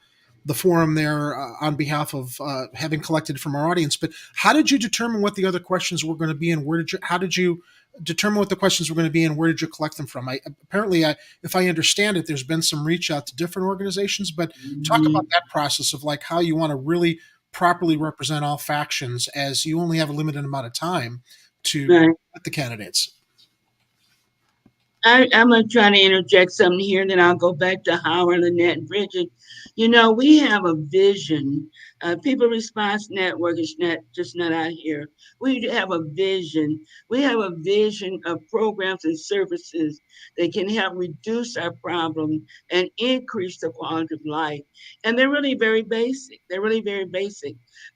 forum there on behalf of having collected from our audience. But how did you determine what the other questions were going to be, and how did you determine what the questions were going to be, and where did you collect them from? If I understand it, there's been some reach out to different organizations, but talk about that process of like how you want to really properly represent all factions, as you only have a limited amount of time to get the candidates. I'm going to try to interject something here, and then I'll go back to Howard, Lynette, and Bridget. We have a vision. People Response Network is not out here. We have a vision. We have a vision of programs and services that can help reduce our problem and increase the quality of life. And they're really very basic.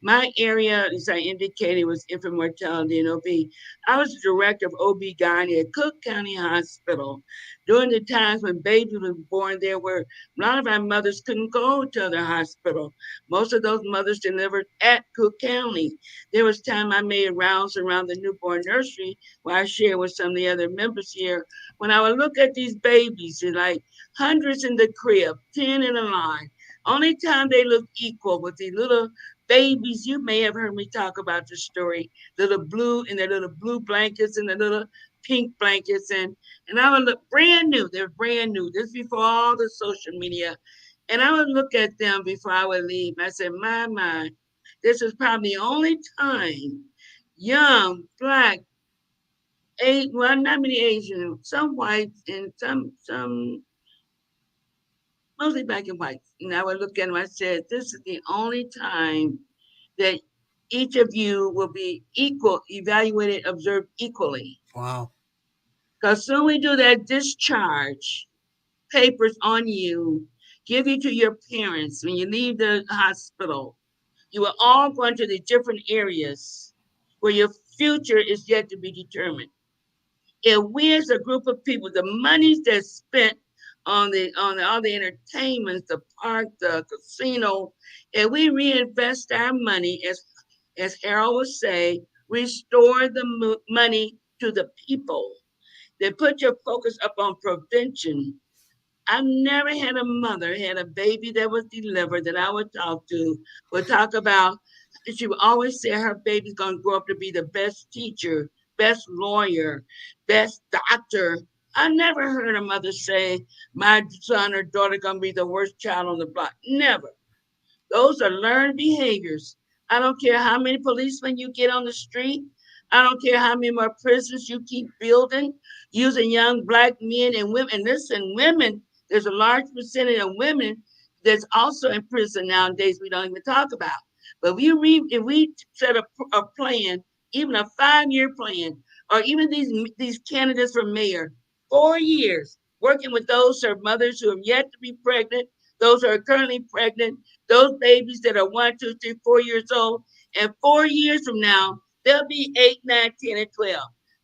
My area, as I indicated, was infant mortality and OB. I was the director of OB-GYN at Cook County Hospital during the times when babies were born there, where a lot of our mothers couldn't go to the hospital. Most of those mothers delivered at Cook County. There was time I made rounds around the newborn nursery where I shared with some of the other members here. When I would look at these babies, they're like hundreds in the crib, 10 in a line. Only time they look equal with these little babies. You may have heard me talk about the story, little blue in their little blue blankets and the little pink blankets, and I would look brand new. They're brand new. This before all the social media. And I would look at them before I would leave. I said, my, this is probably the only time young, black, not many Asian, some whites and some mostly black and white. And I would look at them, I said, this is the only time that each of you will be evaluated, observed equally. Wow. Because soon we do that discharge papers on you, give you to your parents when you leave the hospital. You are all going to the different areas where your future is yet to be determined. If we as a group of people, the monies that's spent on all the entertainments, the park, the casino, if we reinvest our money, as Harold would say, restore the money to the people. They put your focus up on prevention. I've never had a mother had a baby that was delivered that I would talk about. She would always say her baby's gonna grow up to be the best teacher, best lawyer, best doctor. I never heard a mother say my son or daughter gonna be the worst child on the block. Never. Those are learned behaviors. I don't care how many policemen you get on the street. I don't care how many more prisons you keep building, using young black men and women. And listen, women, there's a large percentage of women that's also in prison nowadays we don't even talk about. But if we set a plan, even a 5-year plan, or even these candidates for mayor, 4 years, working with those who are mothers who have yet to be pregnant, those who are currently pregnant, those babies that are 1, 2, 3, 4 years old, and 4 years from now, they'll be 8, 9, 10, and 12.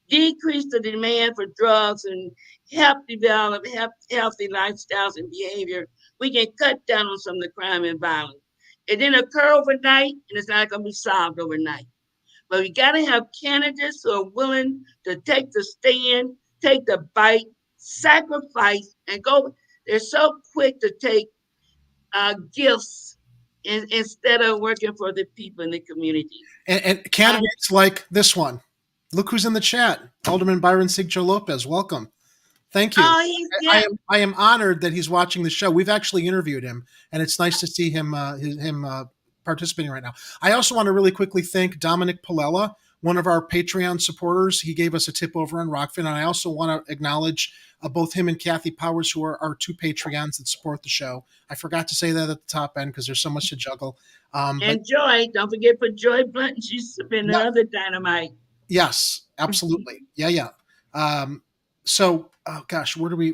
Decrease the demand for drugs and help develop healthy lifestyles and behavior. We can cut down on some of the crime and violence. It didn't occur overnight, and it's not going to be solved overnight. But we got to have candidates who are willing to take the stand, take the bite, sacrifice, and go. They're so quick to take gifts instead of working for the people in the community. And candidates like this one. Look who's in the chat. Alderman Byron Sigcho Lopez. Welcome. Thank you. Oh, I am honored that he's watching the show. We've actually interviewed him, and it's nice to see him participating right now. I also want to really quickly thank Dominic Palella, one of our Patreon supporters. He gave us a tip over in Rockfin, and I also want to acknowledge both him and Kathy Powers, who are our two Patreons that support the show. I forgot to say that at the top end because there's so much to juggle. And Joy, don't forget for Joy Blunt. She's been another dynamite. Yes, absolutely. Yeah. So, oh gosh, where do we?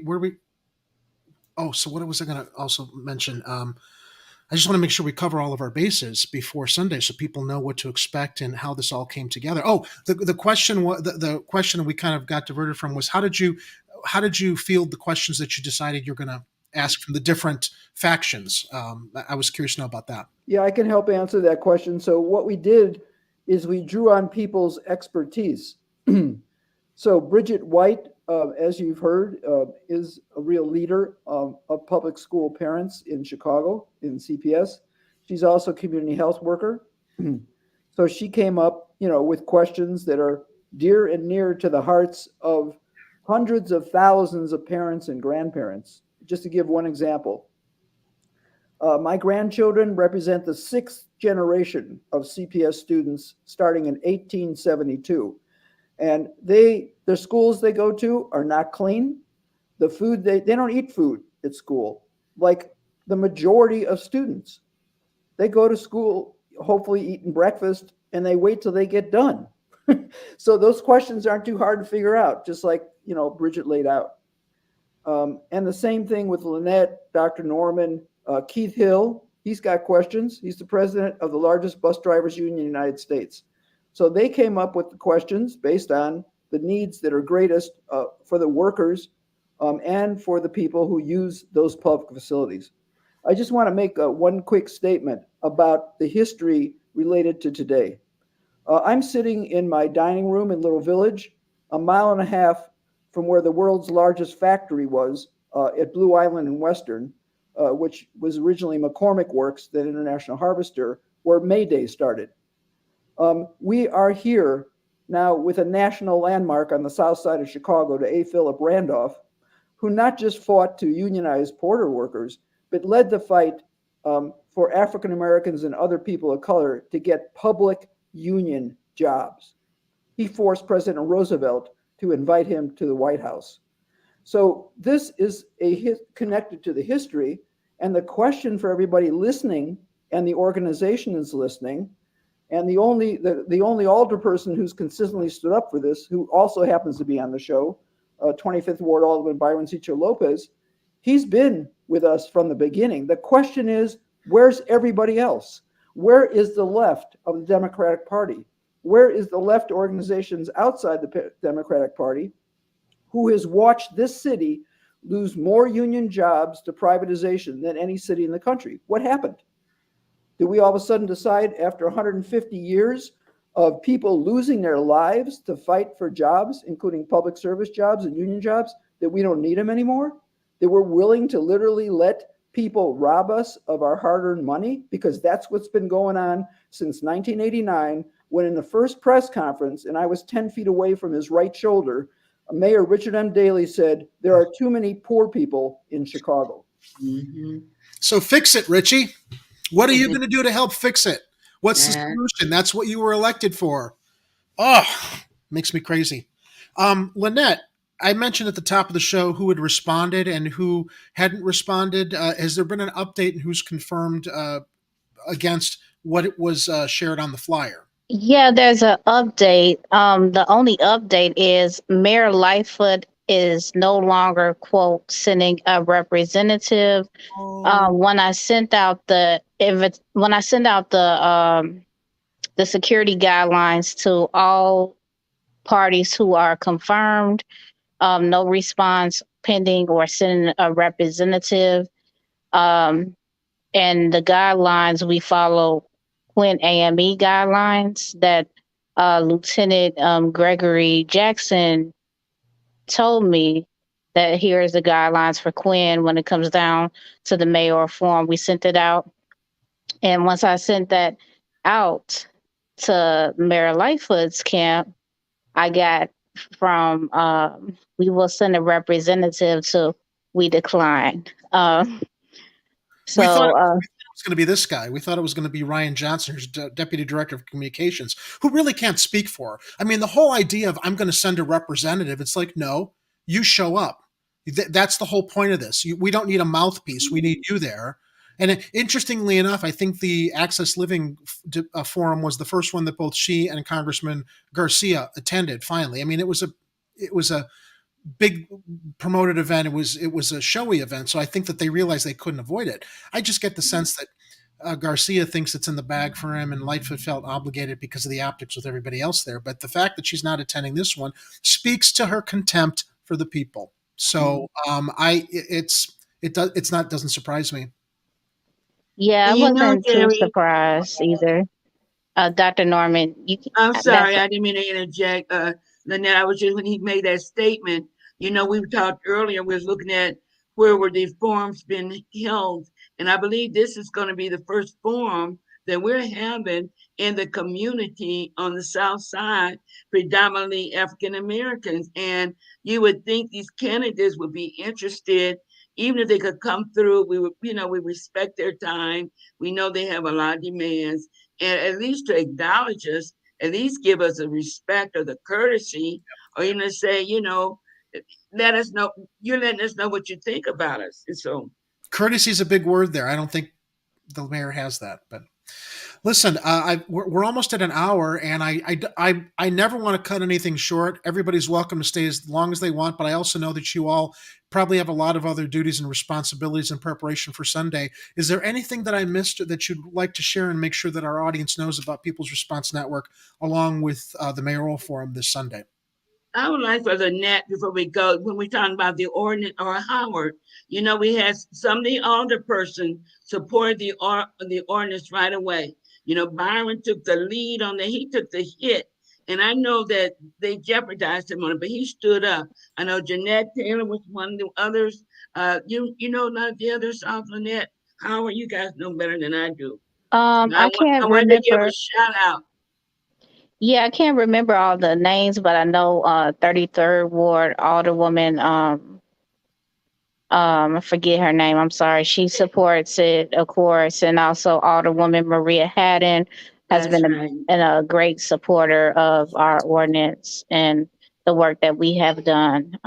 Oh, so what was I going to also mention? I just want to make sure we cover all of our bases before Sunday, so people know what to expect and how this all came together. Oh, the question we kind of got diverted from was how did you field the questions that you decided you're going to ask from the different factions? I was curious to know about that. Yeah, I can help answer that question. So what we did is we drew on people's expertise. So Bridget White, as you've heard, is a real leader of public school parents in Chicago in CPS. She's also a community health worker. So she came up, with questions that are dear and near to the hearts of hundreds of thousands of parents and grandparents. Just to give one example, my grandchildren represent the 6th generation of CPS students starting in 1872. And the schools they go to are not clean. The food, they don't eat food at school, like the majority of students. They go to school, hopefully eating breakfast, and they wait till they get done. So those questions aren't too hard to figure out, just like, Bridget laid out. And the same thing with Lynette, Dr. Norman, Keith Hill, he's got questions. He's the president of the largest bus drivers union in the United States. So they came up with the questions based on the needs that are greatest for the workers and for the people who use those public facilities. I just want to make one quick statement about the history related to today. I'm sitting in my dining room in Little Village, a mile and a half from where the world's largest factory was at Blue Island in Western, which was originally McCormick Works, that International Harvester, where May Day started. We are here now with a national landmark on the south side of Chicago to A. Philip Randolph, who not just fought to unionize porter workers, but led the fight for African Americans and other people of color to get public union jobs. He forced President Roosevelt to invite him to the White House. So this is connected to the history, and the question for everybody listening, and the organization is listening, and the only alderperson who's consistently stood up for this, who also happens to be on the show, 25th Ward Alderman Byron Sigcho Lopez, he's been with us from the beginning. The question is, where's everybody else? Where is the left of the Democratic Party? Where is the left organizations outside the Democratic Party who has watched this city lose more union jobs to privatization than any city in the country? What happened? Did we all of a sudden decide after 150 years of people losing their lives to fight for jobs, including public service jobs and union jobs, that we don't need them anymore? That we're willing to literally let people rob us of our hard-earned money? Because that's what's been going on since 1989, when in the first press conference, and I was 10 feet away from his right shoulder, Mayor Richard M. Daley said, there are too many poor people in Chicago. Mm-hmm. So fix it, Richie. What are you going to do to help fix it? What's the solution? That's what you were elected for. Oh, makes me crazy. Lynette, I mentioned at the top of the show who had responded and who hadn't responded. Has there been an update and who's confirmed against what it was shared on the flyer? Yeah, there's an update. The only update is Mayor Lightfoot is no longer, quote, sending a representative. When I sent out the security guidelines to all parties who are confirmed, no response pending or sending a representative. And the guidelines, we follow Quinn AME guidelines that Lieutenant Gregory Jackson told me that here's the guidelines for Quinn when it comes down to the mayoral forum. We sent it out. And once I sent that out to Mayor Lightfoot's camp, I got from we will send a representative to we declined. We thought So it was going to be this guy. We thought it was going to be Ryan Johnson, who's deputy director of communications, who really can't speak for her. I mean, the whole idea of I'm going to send a representative, it's like, no, you show up. That's the whole point of this. We don't need a mouthpiece. We need you there. And interestingly enough, I think the Access Living Forum was the first one that both she and Congressman Garcia attended. Finally, I mean, it was a big promoted event. It was a showy event. So I think that they realized they couldn't avoid it. I just get the sense that Garcia thinks it's in the bag for him, and Lightfoot felt obligated because of the optics with everybody else there. But the fact that she's not attending this one speaks to her contempt for the people. So doesn't surprise me. yeah, I And wasn't too Jerry, surprised either. Dr. Norman, I'm sorry, that's I didn't mean to interject. Lynette, I was just, when he made that statement, we talked earlier, we was looking at where were these forums been held. And I believe this is going to be the first forum that we're having in the community on the South Side, predominantly African Americans. And you would think these candidates would be interested, even if they could come through. We would, we respect their time. We know they have a lot of demands, and at least to acknowledge us, at least give us a respect or the courtesy, or even to say, let us know, you're letting us know what you think about us. And so courtesy is a big word there. I don't think the mayor has that, but listen, we're almost at an hour, and I never want to cut anything short. Everybody's welcome to stay as long as they want, but I also know that you all probably have a lot of other duties and responsibilities in preparation for Sunday. Is there anything that I missed that you'd like to share and make sure that our audience knows about People's Response Network along with the mayoral forum this Sunday? I would like for Lynette, before we go, when we're talking about the ordinance, or Howard, we had some of the older person support the ordinance right away. Byron took the lead on he took the hit. And I know that they jeopardized him on it, but he stood up. I know Jeanette Taylor was one of the others. None of the others, Lynette, Howard, you guys know better than I do. I can't I wanted to give remember. a shout out. Yeah, I can't remember all the names, but I know 33rd Ward Alderwoman, I forget her name, I'm sorry. She supports it, of course, and also Alderwoman Maria Haddon has That's been right. a great supporter of our ordinance and the work that we have done.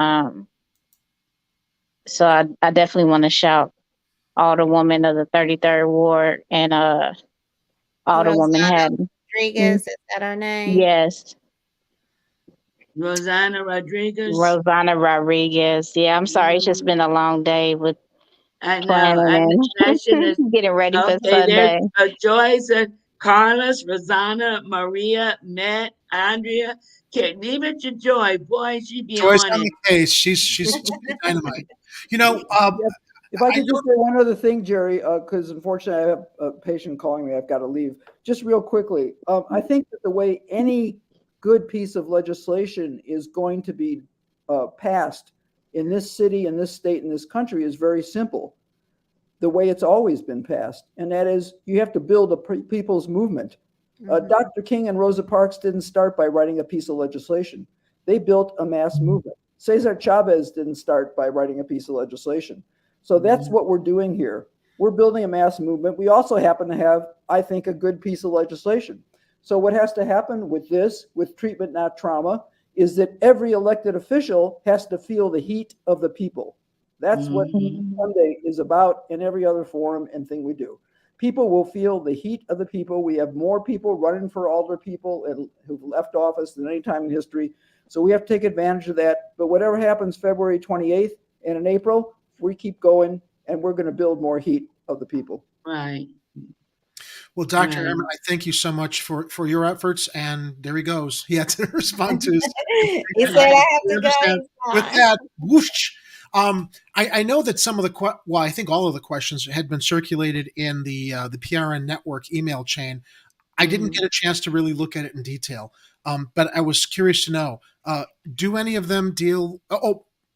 So I definitely want to shout Alderwoman of the 33rd Ward and Alderwoman Rosanna Haddon. Rodriguez, is that her name? Yes. Rosanna Rodriguez. Rosanna Rodriguez. Yeah, I'm sorry. It's just been a long day with I know. planning I should have. and getting ready for Okay, there's Sunday. Joyce, Carlos, Rosanna, Maria, Matt, Andrea. Okay, leave it to Joy. Boy, she be Joy's on on it. the case. She's dynamite. If I could just say one other thing, Jerry, because unfortunately I have a patient calling me. I've got to leave. Just real quickly, I think that the way any good piece of legislation is going to be passed in this city, in this state, in this country is very simple. The way it's always been passed, and that is you have to build a people's movement. Dr. King and Rosa Parks didn't start by writing a piece of legislation. They built a mass movement. Cesar Chavez didn't start by writing a piece of legislation. So that's what we're doing here. We're building a mass movement. We also happen to have, I think, a good piece of legislation. So what has to happen with this, with treatment, not trauma, is that every elected official has to feel the heat of the people. That's what Sunday is about, in every other forum and thing we do. People will feel the heat of the people. We have more people running for alder people who've left office than any time in history. So we have to take advantage of that. But whatever happens February 28th and in April, we keep going, and we're going to build more heat of the people. Right. Well, Dr. Herman, I thank you so much for your efforts. And there he goes. He had to respond to his. He said I have to go. With that, whoosh. I know that some of the I think all of the questions had been circulated in the PRN network email chain. I didn't get a chance to really look at it in detail, but I was curious to know: do any of them deal?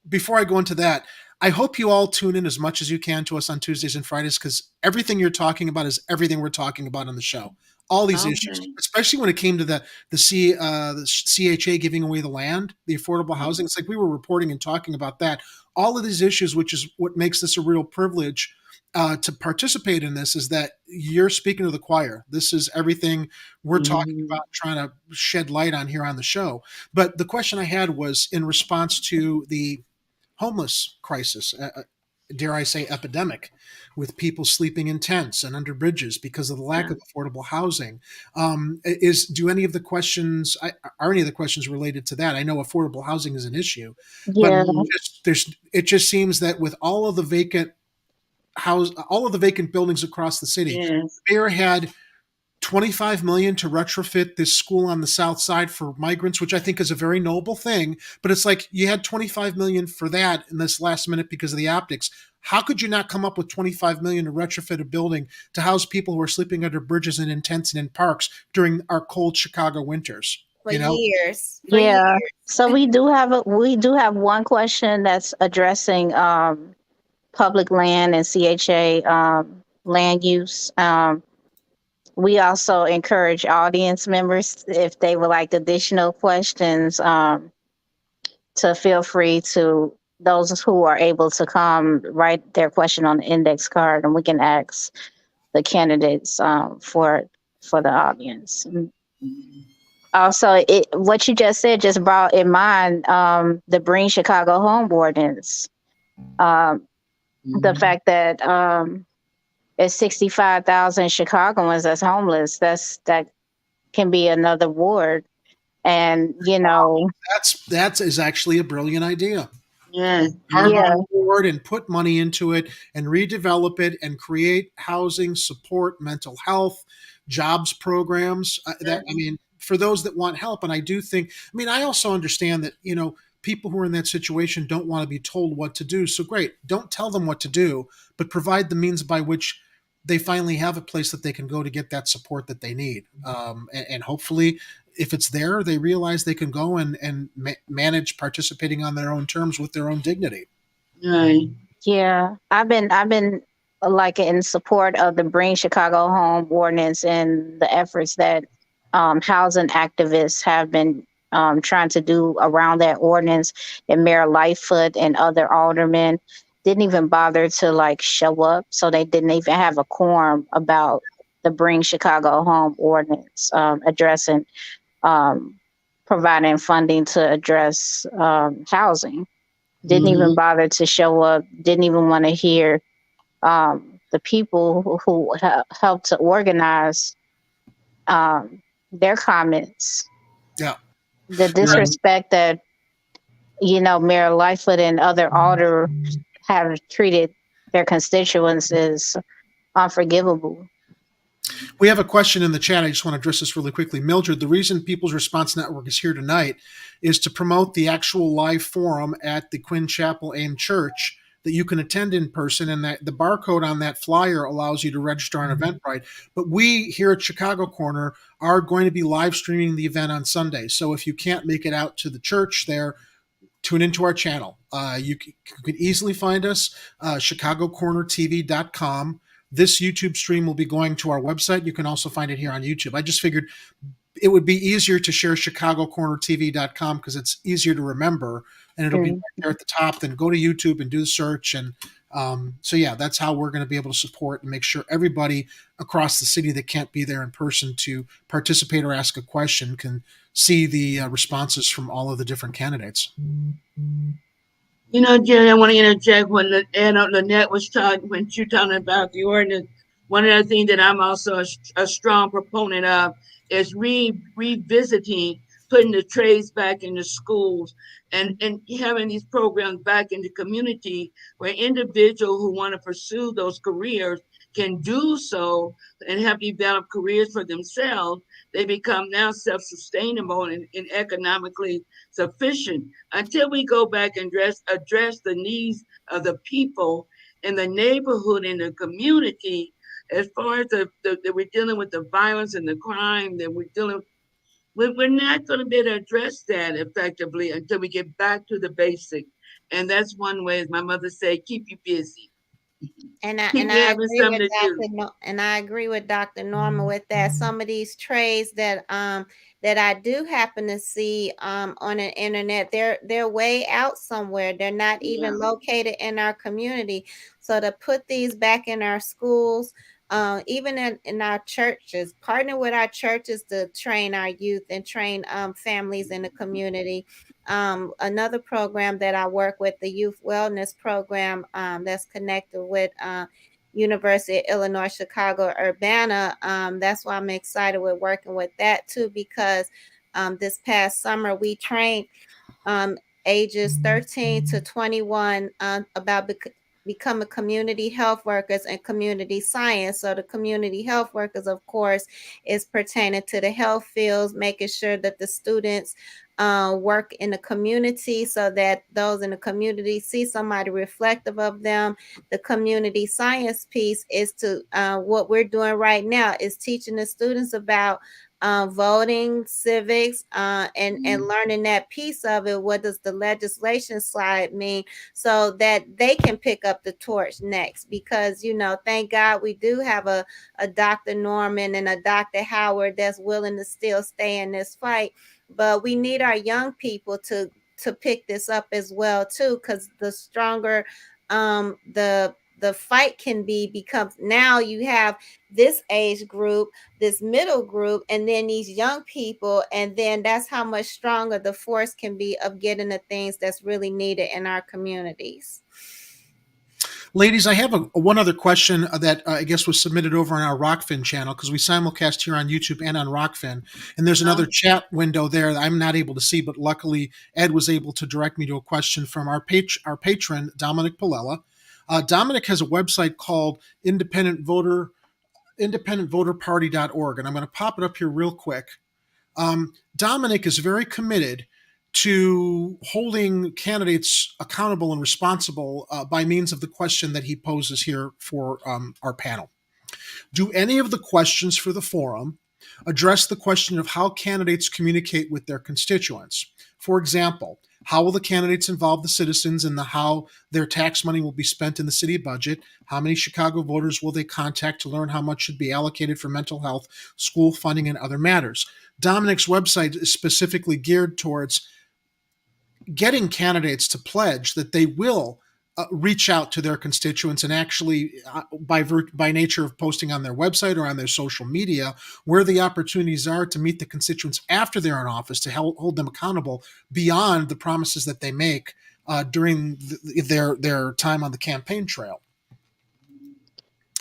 Before I go into that, I hope you all tune in as much as you can to us on Tuesdays and Fridays, because everything you're talking about is everything we're talking about on the show. All these issues, Okay. especially when it came to the CHA giving away the land, the affordable housing. It's like we were reporting and talking about that. All of these issues, which is what makes this a real privilege to participate in this, is that you're speaking to the choir. This is everything we're talking about, trying to shed light on here on the show. But the question I had was in response to the homeless crisis, dare I say epidemic, with people sleeping in tents and under bridges because of the lack of affordable housing. Do any of the questions, are any of the questions related to that? I know affordable housing is an issue, but Yeah. it just seems that with all of the vacant buildings across the city, Yes. Mayor had $25 million to retrofit this school on the south side for migrants, which I think is a very noble thing. But it's like you had $25 million for that in this last minute because of the optics. How could you not come up with $25 million to retrofit a building to house people who are sleeping under bridges and in tents and in parks during our cold Chicago winters? For You know, years. Yeah. So we do have one question that's addressing public land and CHA land use. We also encourage audience members, if they would like additional questions, to feel free to, those who are able to come, write their question on the index card, and we can ask the candidates for the audience. Also, what you just said just brought in mind the Bring Chicago Home Ordinance. The fact that it's 65,000 Chicagoans that's homeless. That can be another ward, and that is actually a brilliant idea. Yes. Carve Yeah. on board and put money into it and redevelop it and create housing, support mental health, jobs programs. For those that want help. And I do think, I also understand that, people who are in that situation don't want to be told what to do. So great. Don't tell them what to do, but provide the means by which they finally have a place that they can go to get that support that they need. And hopefully, if it's there, they realize they can go and manage participating on their own terms with their own dignity. Right. Yeah, I've been like in support of the Bring Chicago Home Ordinance and the efforts that housing activists have been trying to do around that ordinance. And Mayor Lightfoot and other aldermen didn't even bother to show up, so they didn't even have a quorum about the Bring Chicago Home Ordinance addressing providing funding to address housing. Didn't even bother to show up, didn't even want to hear the people who helped to organize their comments. Yeah. The disrespect that, Mayor Lightfoot and other alder have treated their constituents is unforgivable. We have a question in the chat. I just want to address this really quickly. Mildred, the reason People's Response Network is here tonight is to promote the actual live forum at the Quinn Chapel AIM Church that you can attend in person, and that the barcode on that flyer allows you to register on Eventbrite. But we here at Chicago Corner are going to be live streaming the event on Sunday. So if you can't make it out to the church there, tune into our channel. You can easily find us, chicagocornertv.com. This YouTube stream will be going to our website. You can also find it here on YouTube. I just figured it would be easier to share chicagocornertv.com because it's easier to remember, and it'll be right there at the top. Then go to YouTube and do the search. And that's how we're going to be able to support and make sure everybody across the city that can't be there in person to participate or ask a question can see the responses from all of the different candidates. Jerry, I want to interject when Lynette was talking, when you're talking about the ordinance. One of the things that I'm also a strong proponent of is revisiting, putting the trades back in the schools and having these programs back in the community where individuals who want to pursue those careers can do so and have developed careers for themselves. They become now self-sustainable and economically sufficient. Until we go back and address the needs of the people in the neighborhood, in the community, as far as we're dealing with the violence and the crime that we're not going to be able to address that effectively until we get back to the basics. And that's one way, as my mother said, keep you busy. And I Keep and you I having agree something with to do. and I agree with Dr. Norma with that. Some of these trades that I do happen to see on the internet, they're way out somewhere. They're not even Yeah. located in our community. So to put these back in our schools, even in our churches, partner with our churches to train our youth and train families in the community. Another program that I work with, the Youth Wellness Program, that's connected with University of Illinois Chicago Urbana. That's why I'm excited with working with that too, because this past summer we trained ages 13 to 21 about becoming community health workers and community science. So the community health workers, of course, is pertaining to the health fields, making sure that the students work in the community so that those in the community see somebody reflective of them. The community science piece is to what we're doing right now is teaching the students about voting, civics, and learning that piece of it. What does the legislation side mean, so that they can pick up the torch next? Because thank God we do have a Dr. Norman and a Dr. Howard that's willing to still stay in this fight. But we need our young people to pick this up as well too, because the stronger the fight can be, becomes now you have this age group, this middle group, and then these young people, and then that's how much stronger the force can be of getting the things that's really needed in our communities. Ladies, I have one other question that I guess was submitted over on our Rockfin channel, because we simulcast here on YouTube and on Rockfin. And there's another chat window there that I'm not able to see, but luckily Ed was able to direct me to a question from our patron, Dominic Palella. Dominic has a website called independentvoterparty.org, and I'm going to pop it up here real quick. Dominic is very committed to holding candidates accountable and responsible by means of the question that he poses here for our panel. Do any of the questions for the forum address the question of how candidates communicate with their constituents? For example, how will the candidates involve the citizens in how their tax money will be spent in the city budget? How many Chicago voters will they contact to learn how much should be allocated for mental health, school funding, and other matters? Dominic's website is specifically geared towards getting candidates to pledge that they will reach out to their constituents and actually, by nature of posting on their website or on their social media, where the opportunities are to meet the constituents after they're in office, to hold them accountable beyond the promises that they make during their time on the campaign trail.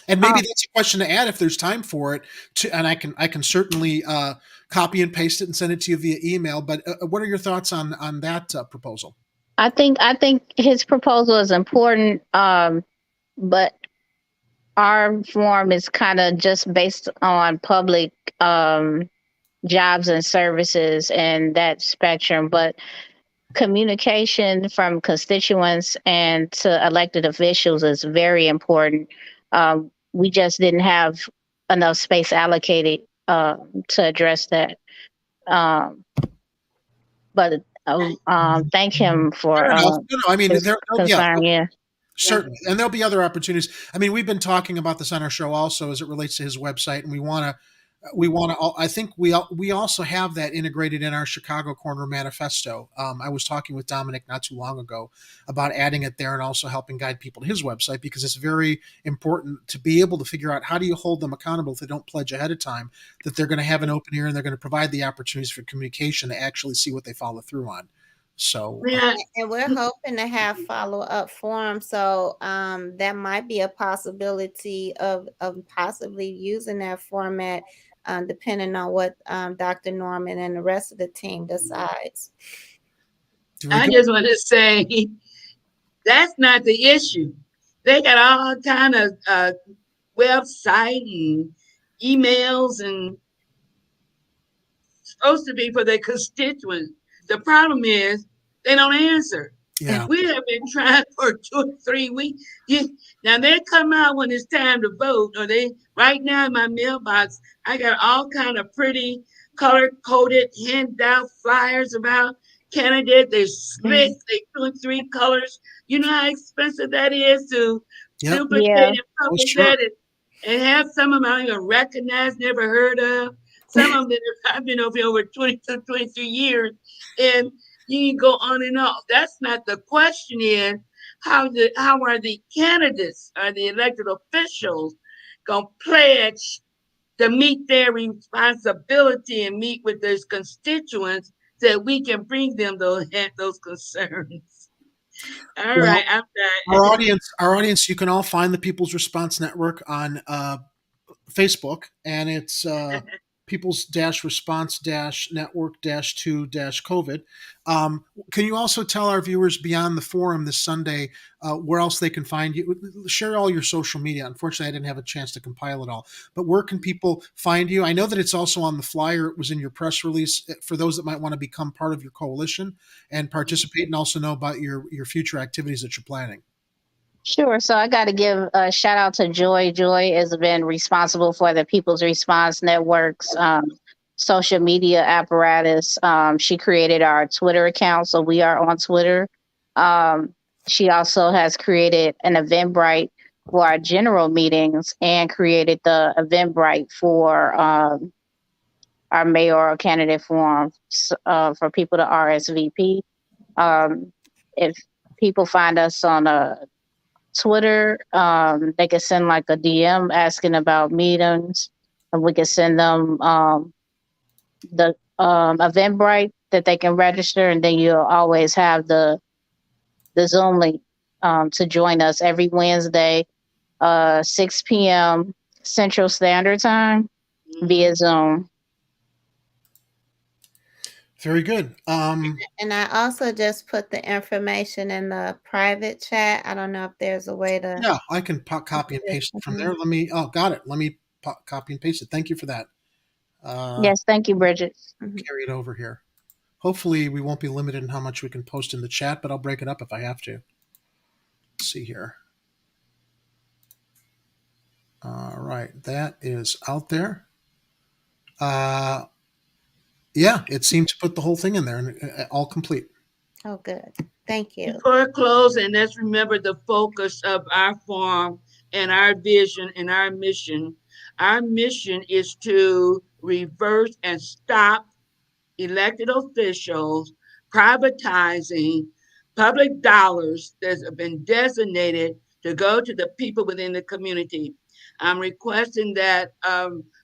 And maybe that's a question to add if there's time for it. And I can certainly copy and paste it and send it to you via email. But what are your thoughts on that proposal? I think his proposal is important, but our forum is kind of just based on public jobs and services and that spectrum. But communication from constituents and to elected officials is very important. We just didn't have enough space allocated to address that. But thank him for his concern. Yeah. Certainly. And there'll be other opportunities. I mean, we've been talking about this on our show also as it relates to his website, and we want to, I think we also have that integrated in our Chicago Corner manifesto. I was talking with Dominic not too long ago about adding it there and also helping guide people to his website, because it's very important to be able to figure out how do you hold them accountable if they don't pledge ahead of time that they're going to have an open ear and they're going to provide the opportunities for communication to actually see what they follow through on. So, and we're hoping to have follow-up forums. So that might be a possibility of possibly using that format, depending on what Dr. Norman and the rest of the team decides. I just want to say that's not the issue. They got all kind of website and emails and supposed to be for their constituents. The problem is they don't answer. Yeah. And we have been trying for 2 or 3 weeks. Now they come out when it's time to vote, or they right now in my mailbox, I got all kind of pretty color-coded handout flyers about candidate. They're slick. They 2 and 3 colors. You know how expensive that is to Yep. duplicate Yeah. and Oh, publish sure. that, and have some of them I don't even recognize, never heard of. Some of them I've been over here over 22, 23 years, and you can go on and on. That's not the question. Is how are the candidates, are the elected officials gonna pledge to meet their responsibility and meet with those constituents so that we can bring them those concerns. All Well, right, I'm done. our audience, you can all find the People's Response Network on Facebook, and it's People's Response Network 2 COVID. Can you also tell our viewers beyond the forum this Sunday where else they can find you? Share all your social media. Unfortunately, I didn't have a chance to compile it all, but where can people find you? I know that it's also on the flyer. It was in your press release for those that might want to become part of your coalition and participate, and also know about your future activities that you're planning. Sure. So I got to give a shout out to Joy. Joy has been responsible for the People's Response Network's social media apparatus. She created our Twitter account, so we are on Twitter. She also has created an Eventbrite for our general meetings and created the Eventbrite for our mayoral candidate forum for people to RSVP. If people find us on Twitter, they can send like a DM asking about meetings, and we can send them the Eventbrite that they can register, and then you'll always have the Zoom link to join us every Wednesday, 6 p.m. Central Standard Time via Zoom. Very good. And I also just put the information in the private chat. I don't know if there's a way to. Yeah, I can copy and paste it from there. Got it. Let me copy and paste it. Thank you for that. Yes, thank you, Bridget. Carry it over here. Hopefully we won't be limited in how much we can post in the chat, but I'll break it up if I have to. Let's see here. All right, that is out there. Yeah, it seemed to put the whole thing in there and all complete. Oh, good. Thank you. Before closing, let's remember the focus of our forum and our vision and our mission. Our mission is to reverse and stop elected officials privatizing public dollars that have been designated to go to the people within the community. I'm requesting that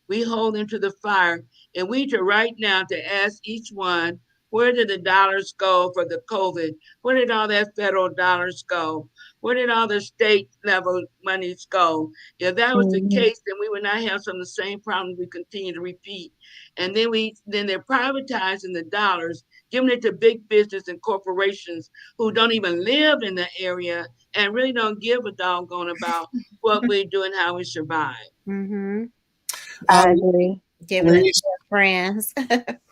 we hold them to the fire, and we to right now to ask each one, where did the dollars go for the COVID? Where did all that federal dollars go? Where did all the state level monies go? If that was the case, then we would not have some of the same problems we continue to repeat. And then they're privatizing the dollars, giving it to big business and corporations who don't even live in the area and really don't give a doggone about what we do and how we survive. Mm-hmm. I agree. Giving it to their friends.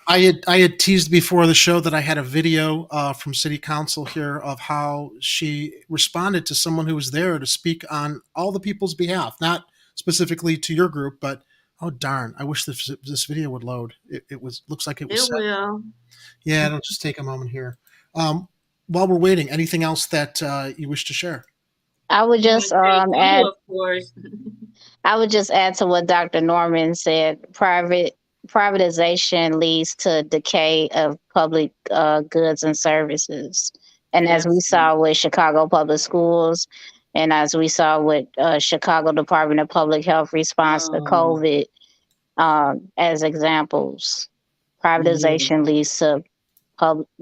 I had teased before the show that I had a video from City Council here of how she responded to someone who was there to speak on all the people's behalf, not specifically to your group, but oh darn! I wish this video would load. It looks like it was. It will. Yeah, it'll just take a moment here. While we're waiting, anything else that you wish to share? I would just add. Of course. I would just add to what Dr. Norman said. Privatization leads to decay of public goods and services. And as we saw with Chicago Public Schools, and as we saw with Chicago Department of Public Health response to COVID, as examples, privatization leads to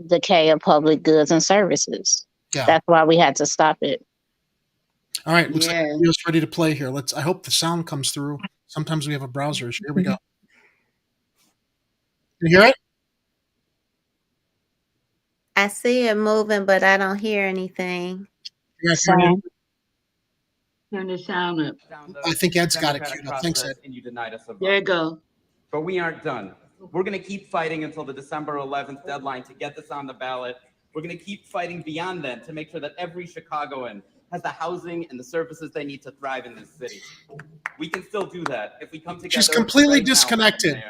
decay of public goods and services. Yeah. That's why we had to stop it. All right, looks like the video's ready to play here. I hope the sound comes through. Sometimes we have a browser issue. Here we go. You hear it? I see it moving, but I don't hear anything. Turn the sound up. I think Ed's got it queued up. Thanks, Ed. And you denied us a vote. There you go. But we aren't done. We're going to keep fighting until the December 11th deadline to get this on the ballot. We're going to keep fighting beyond then to make sure that every Chicagoan has the housing and the services they need to thrive in this city. We can still do that if we come together. She's completely disconnected.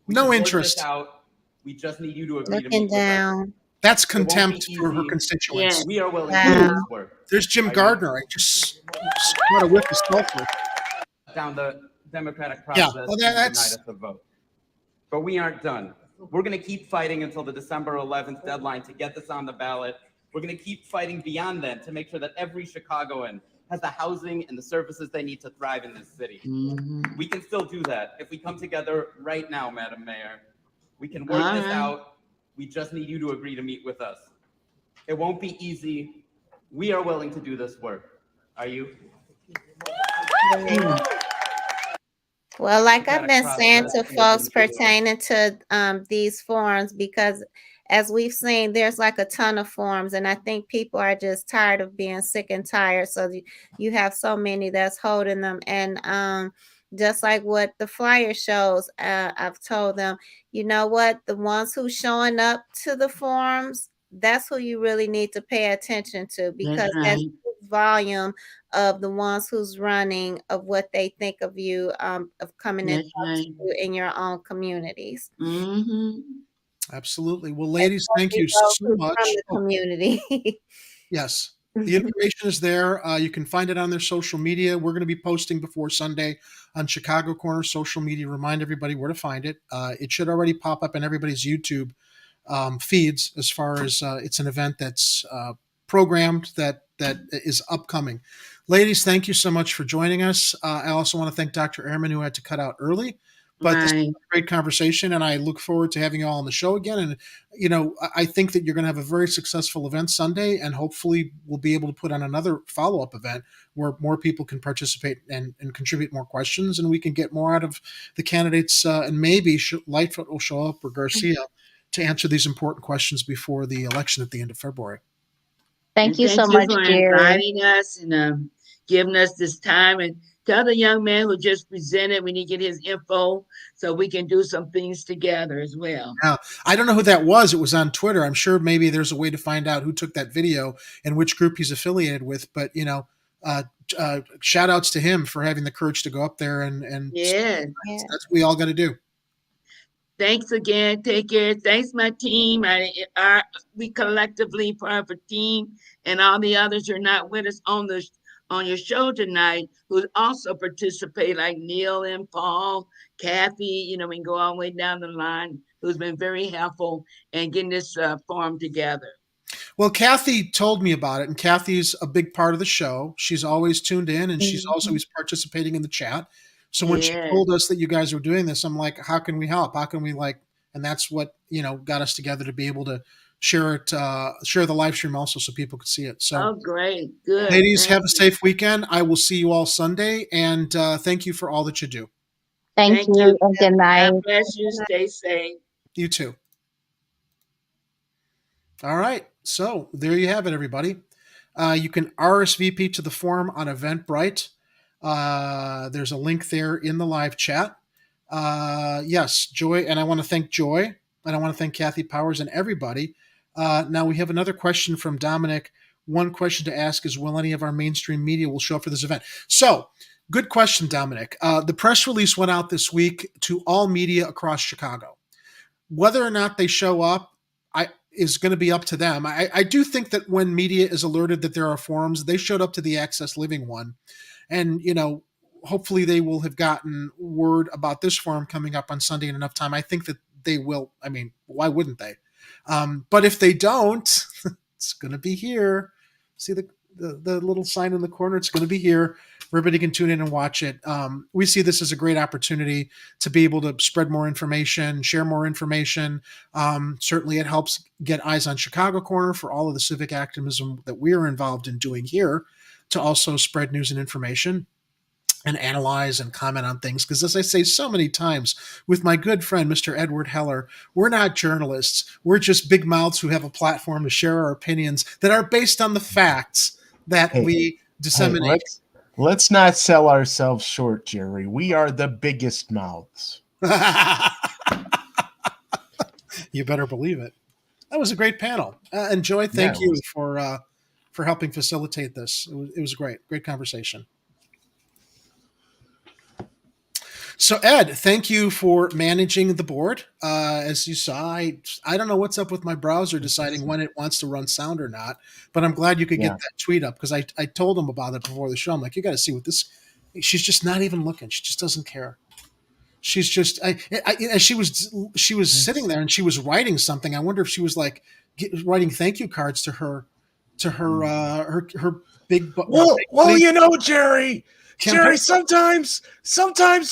No interest. We just need you to agree to Looking meet with us. down. That's It won't be contempt for her easy. constituents. Yeah. We are willing to Wow. do this work. There's Jim Are you? Gardner. I just got a whiff of sulfur. Down the democratic Yeah, process well, and denied that's us a vote. But we aren't done. We're going to keep fighting until the December 11th deadline to get this on the ballot. We're going to keep fighting beyond then to make sure that every Chicagoan has the housing and the services they need to thrive in this city. Mhm. We can still do that if we come together right now, Madam Mayor. We can work All this right. out. We just need you to agree to meet with us. It won't be easy. We are willing to do this work. Are you? Well, like I've been Democratic saying process to is folks important. pertaining to these forums, because as we've seen, there's like a ton of forums, and I think people are just tired of being sick and tired. So you have so many that's holding them, and just like what the flyer shows, I've told them, you know what, the ones who showing up to the forums, that's who you really need to pay attention to, because That's that's right. volume of the ones who's running, of what they think of you, of coming in That's right. in your own communities. Mm-hmm. absolutely. Well, ladies, thank you Those so who's much. from the community. Yes. The information is there. You can find it on their social media. We're going to be posting before Sunday on Chicago Corner social media. Remind everybody where to find it. It should already pop up in everybody's YouTube feeds, as far as it's an event that's programmed that is upcoming. Ladies, thank you so much for joining us. I also want to thank Dr. Ehrman, who had to cut out early. But this Right. was a great conversation, and I look forward to having you all on the show again. And, you know, I think that you're going to have a very successful event Sunday, and hopefully we'll be able to put on another follow-up event where more people can participate and contribute more questions, and we can get more out of the candidates, and maybe Lightfoot will show up, or Garcia, to answer these important questions before the election at the end of February. Thank And you thank so you much, for Jerry. inviting us and giving us this time. And tell the young man who just presented, we need to get his info so we can do some things together as well. Now, I don't know who that was. It was on Twitter. I'm sure maybe there's a way to find out who took that video and which group he's affiliated with. But, you know, shout outs to him for having the courage to go up there and Yeah. Yeah. that's what we all got to do. Thanks again. Take care. Thanks, my team. We collectively part of a team, and all the others who are not with us on your show tonight, who also participate, like Neil and Paul, Kathy. You know, we can go all the way down the line, who's been very helpful in getting this forum together. Well, Kathy told me about it, and Kathy's a big part of the show. She's always tuned in, and she's also always participating in the chat. So when she Yeah. told us that you guys were doing this, I'm like, how can we help? How can we and that's what, you know, got us together to be able to share it, share the live stream also so people could see it. So Oh, great. Good. ladies, Thank have a you. safe weekend. I will see you all Sunday, and thank you for all that you do. Thank Thank you, you. and good night. God bless you. Stay safe. You too. All right. So there you have it, everybody. You can RSVP to the forum on Eventbrite. There's a link there in the live chat. Yes, Joy, and I want to thank Joy, and I want to thank Kathy Powers and everybody. Now we have another question from Dominic. One question to ask is, will any of our mainstream media will show up for this event? So, good question, Dominic. The press release went out this week to all media across Chicago. Whether or not they show up is going to be up to them. I do think that when media is alerted that there are forums, they showed up to the Access Living one. And, you know, hopefully they will have gotten word about this forum coming up on Sunday in enough time. I think that they will. I mean, why wouldn't they? But if they don't, it's going to be here. See the little sign in the corner? It's going to be here. Everybody can tune in and watch it. We see this as a great opportunity to be able to spread more information, share more information. Certainly it helps get eyes on Chicago Corner for all of the civic activism that we are involved in doing here, to also spread news and information and analyze and comment on things. Because as I say so many times with my good friend, Mr. Edward Heller, we're not journalists. We're just big mouths who have a platform to share our opinions that are based on the facts that we disseminate. Let's not sell ourselves short, Jerry. We are the biggest mouths. You better believe it. That was a great panel. And Joy, thank you for helping facilitate this. It was great conversation. So Ed, thank you for managing the board. As you saw, I don't know what's up with my browser deciding when it wants to run sound or not, but I'm glad you could get that tweet up because I told him about it before the show. I'm like, you got to see what this. She's just not even looking. She just doesn't care. She's just she was sitting there and she was writing something. I wonder if she was like writing thank you cards to her her big. Well, you know, Jerry. Jerry, sometimes,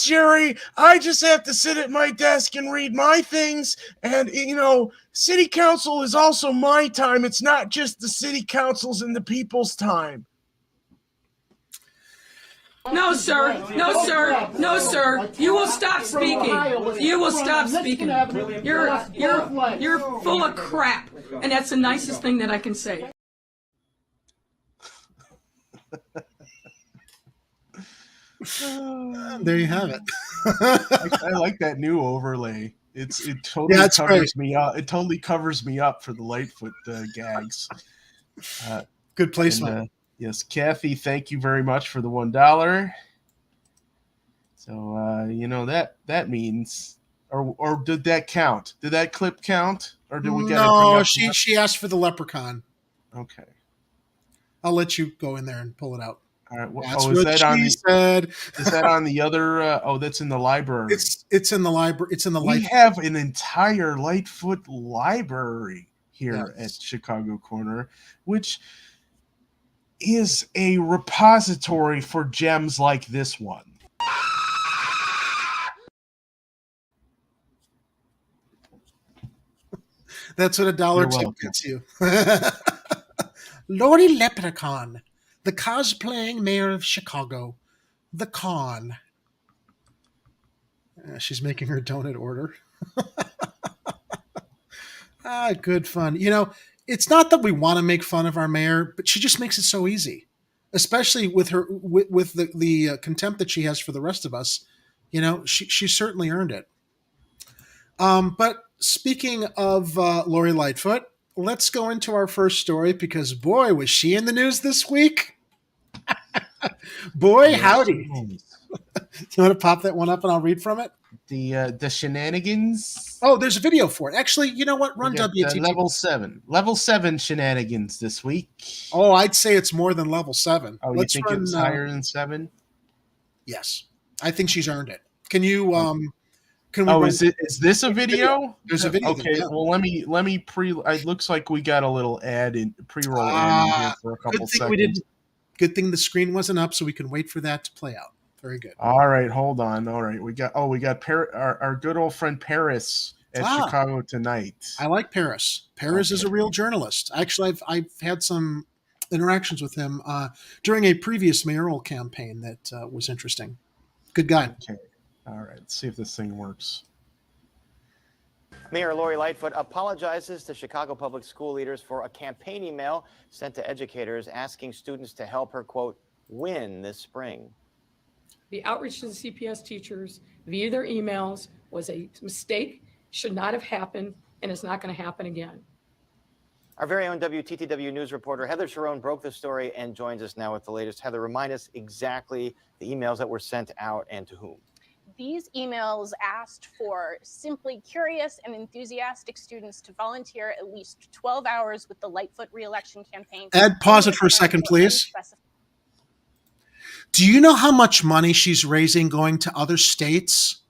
Jerry, I just have to sit at my desk and read my things. And, you know, city council is also my time. It's not just the city council's and the people's time. No, sir. No, sir. No, sir. You will stop speaking. You will stop speaking. You're full of crap. And that's the nicest thing that I can say. There you have it. I like that new overlay. It totally covers me up. It totally covers me up for the Lightfoot gags. Good placement. Yes, Kathy, thank you very much for the $1. So you know that means, or did that count? Did that clip count, or did we get it? No, she asked for the leprechaun. Okay, I'll let you go in there and pull it out. All right. Well, that's what she said. Is that on the other? That's in the library. It's in the library. It's in the library. We have an entire Lightfoot library here at Chicago Corner, which is a repository for gems like this one. That's what $1 tip gets you. Lori Leprechaun, the cosplaying mayor of Chicago, the con. She's making her donut order. Good fun. You know, it's not that we want to make fun of our mayor, but she just makes it so easy, especially with her with the contempt that she has for the rest of us. You know, she certainly earned it. But speaking of Lori Lightfoot, let's go into our first story because boy, was she in the news this week. Boy, howdy. You want to pop that one up and I'll read from it? The shenanigans. Oh, there's a video for it. Actually, you know what? Run WTT. Level 7 shenanigans this week. Oh, I'd say it's more than level 7. Oh, you think it's higher than 7? Yes. I think she's earned it. Can you can we is this a video? There's a video. Okay, well let me it looks like we got a little ad in pre-roll ad in here for a couple seconds. Good thing the screen wasn't up so we can wait for that to play out. Very good. All right, hold on. All right, we got our good old friend Paris at Chicago Tonight. I like Paris. Paris is a real journalist. Actually, I've had some interactions with him during a previous mayoral campaign that was interesting. Good guy. Okay. All right, let's see if this thing works. Mayor Lori Lightfoot apologizes to Chicago public school leaders for a campaign email sent to educators asking students to help her, quote, win this spring. The outreach to the CPS teachers via their emails was a mistake, should not have happened, and it's not going to happen again. Our very own WTTW News reporter Heather Sharon broke the story and joins us now with the latest. Heather, remind us exactly the emails that were sent out and to whom. These emails asked for simply curious and enthusiastic students to volunteer at least 12 hours with the Lightfoot re-election campaign. Ed, pause it for a second, please. Do you know how much money she's raising going to other states?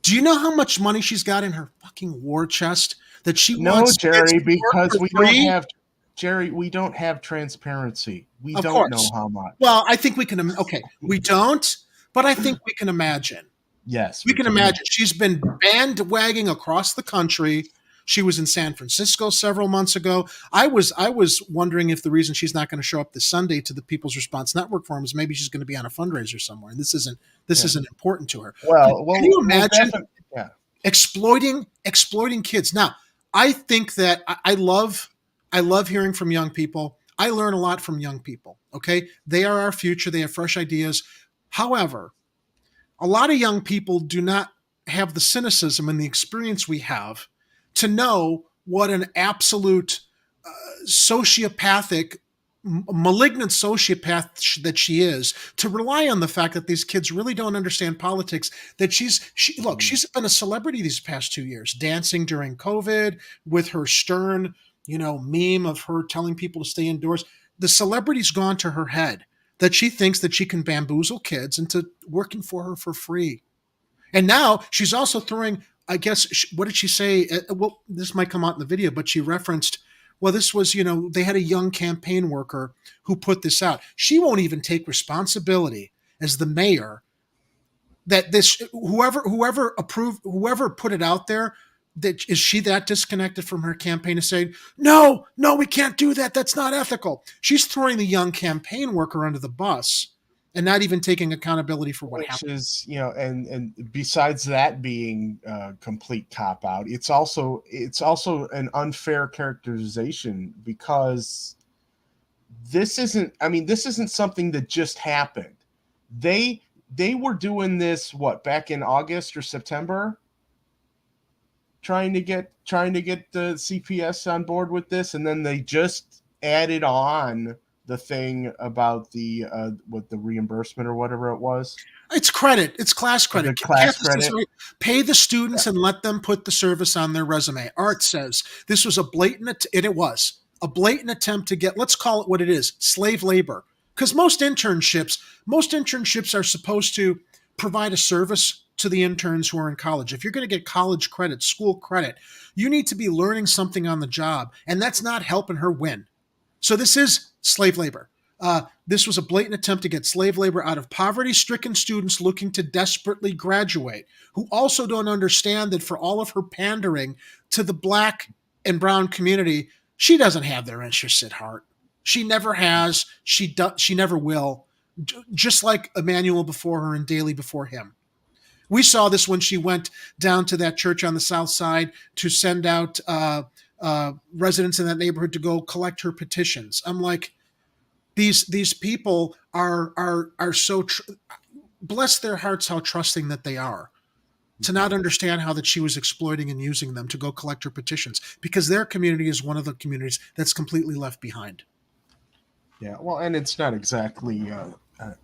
Do you know how much money she's got in her fucking war chest that she wants? No, Jerry, because we don't have transparency. We don't know how much. Well, I think we can. Okay, we don't, but I think we can imagine. Yes, we can imagine. She's been bandwagging across the country. She was in San Francisco several months ago. I was wondering if the reason she's not going to show up this Sunday to the People's Response Network forum is maybe she's going to be on a fundraiser somewhere, and this isn't important to her. Well, can you imagine exploiting kids? Now, I think that I love hearing from young people. I learn a lot from young people. Okay, they are our future. They have fresh ideas. However, a lot of young people do not have the cynicism and the experience we have to know what an absolute sociopathic malignant sociopath that she is, to rely on the fact that these kids really don't understand politics, that she's been a celebrity these past 2 years, dancing during COVID with her stern, meme of her telling people to stay indoors. The celebrity's gone to her head, that she thinks that she can bamboozle kids into working for her for free. And now she's also throwing, I guess, what did she say? Well, this might come out in the video, but she referenced, well, this was, they had a young campaign worker who put this out. She won't even take responsibility as the mayor that this, whoever put it out there, that is she that disconnected from her campaign to say, no, we can't do that. That's not ethical. She's throwing the young campaign worker under the bus and not even taking accountability for what happened. Which is, and besides that being a complete cop out, it's also an unfair characterization, because this isn't something that just happened. They were doing this back in August or September, trying to get the CPS on board with this, and then they just added on the thing about the reimbursement or whatever it was. It's credit. It's class credit. Class credit. Pay the students and let them put the service on their resume. Art says this was a blatant, and it was a blatant attempt to get, let's call it what it is, slave labor. Because most internships are supposed to provide a service to the interns who are in college. If you're going to get college credit, school credit, you need to be learning something on the job, and that's not helping her win. So this is slave labor. This was a blatant attempt to get slave labor out of poverty-stricken students looking to desperately graduate, who also don't understand that for all of her pandering to the Black and brown community, she doesn't have their interests at heart. She never has. She never will. Just like Emmanuel before her and Daley before him. We saw this when she went down to that church on the south side to send out residents in that neighborhood to go collect her petitions. I'm like, these people are so bless their hearts how trusting that they are, to not understand how that she was exploiting and using them to go collect her petitions, because their community is one of the communities that's completely left behind. Yeah, well, and it's not exactly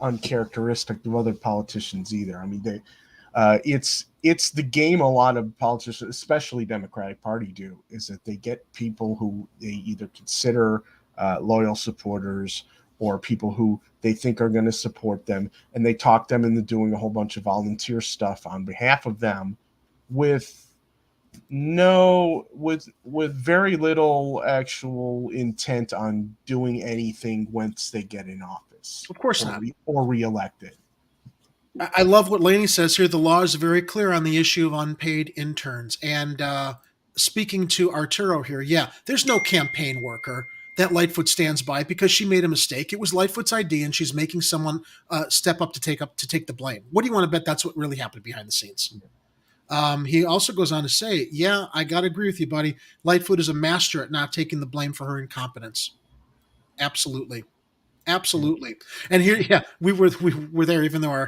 uncharacteristic of other politicians either. I mean, it's the game a lot of politicians, especially Democratic Party, do, is that they get people who they either consider loyal supporters or people who they think are going to support them, and they talk them into doing a whole bunch of volunteer stuff on behalf of them with very little actual intent on doing anything once they get in office. Of course not. Or reelected. I love what Lainey says here. The law is very clear on the issue of unpaid interns. And speaking to Arturo here, yeah, there's no campaign worker that Lightfoot stands by because she made a mistake. It was Lightfoot's idea, and she's making someone step up to take the blame. What do you want to bet that's what really happened behind the scenes? He also goes on to say, yeah, I got to agree with you, buddy. Lightfoot is a master at not taking the blame for her incompetence. Absolutely. And here, yeah, we were there, even though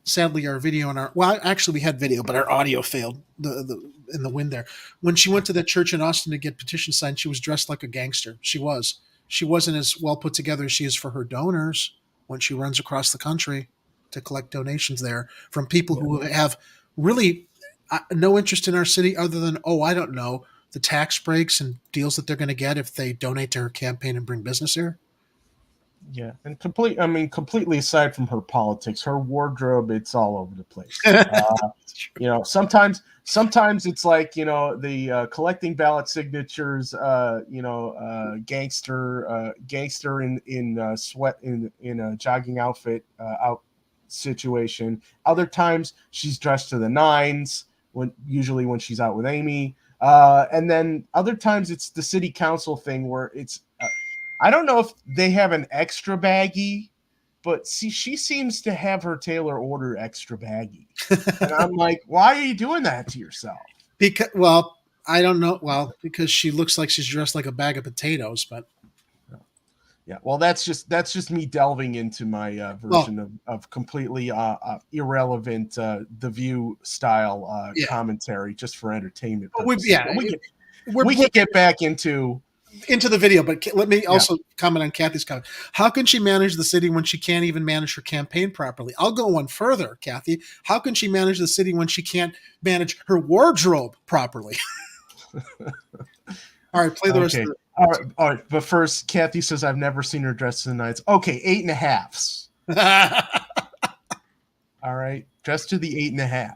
sadly our video and actually we had video, but our audio failed in the wind there. When she went to that church in Austin to get petition signed, she was dressed like a gangster. She wasn't as well put together as she is for her donors when she runs across the country to collect donations there from people who have really no interest in our city other than, I don't know, the tax breaks and deals that they're going to get if they donate to her campaign and bring business here. Yeah, and completely aside from her politics, her wardrobe, it's all over the place. Sometimes it's like, the collecting ballot signatures, gangster in sweat in a jogging outfit out situation. Other times she's dressed to the nines usually when she's out with Amy. And then other times it's the city council thing where it's I don't know if they have an extra baggie, but see, she seems to have her tailor order extra baggie. And I'm like, why are you doing that to yourself? I don't know. Well, because she looks like she's dressed like a bag of potatoes, but yeah. Well, that's just me delving into my version of completely irrelevant The View style commentary just for entertainment purposes. We can get back into into the video, but let me also comment on Kathy's comment. How can she manage the city when she can't even manage her campaign properly? I'll go one further, Kathy. How can she manage the city when she can't manage her wardrobe properly? All right, play the rest of it. All right. But first, Kathy says, I've never seen her dressed in the nights. Okay, 8.5s. All right, dressed to the 8.5s.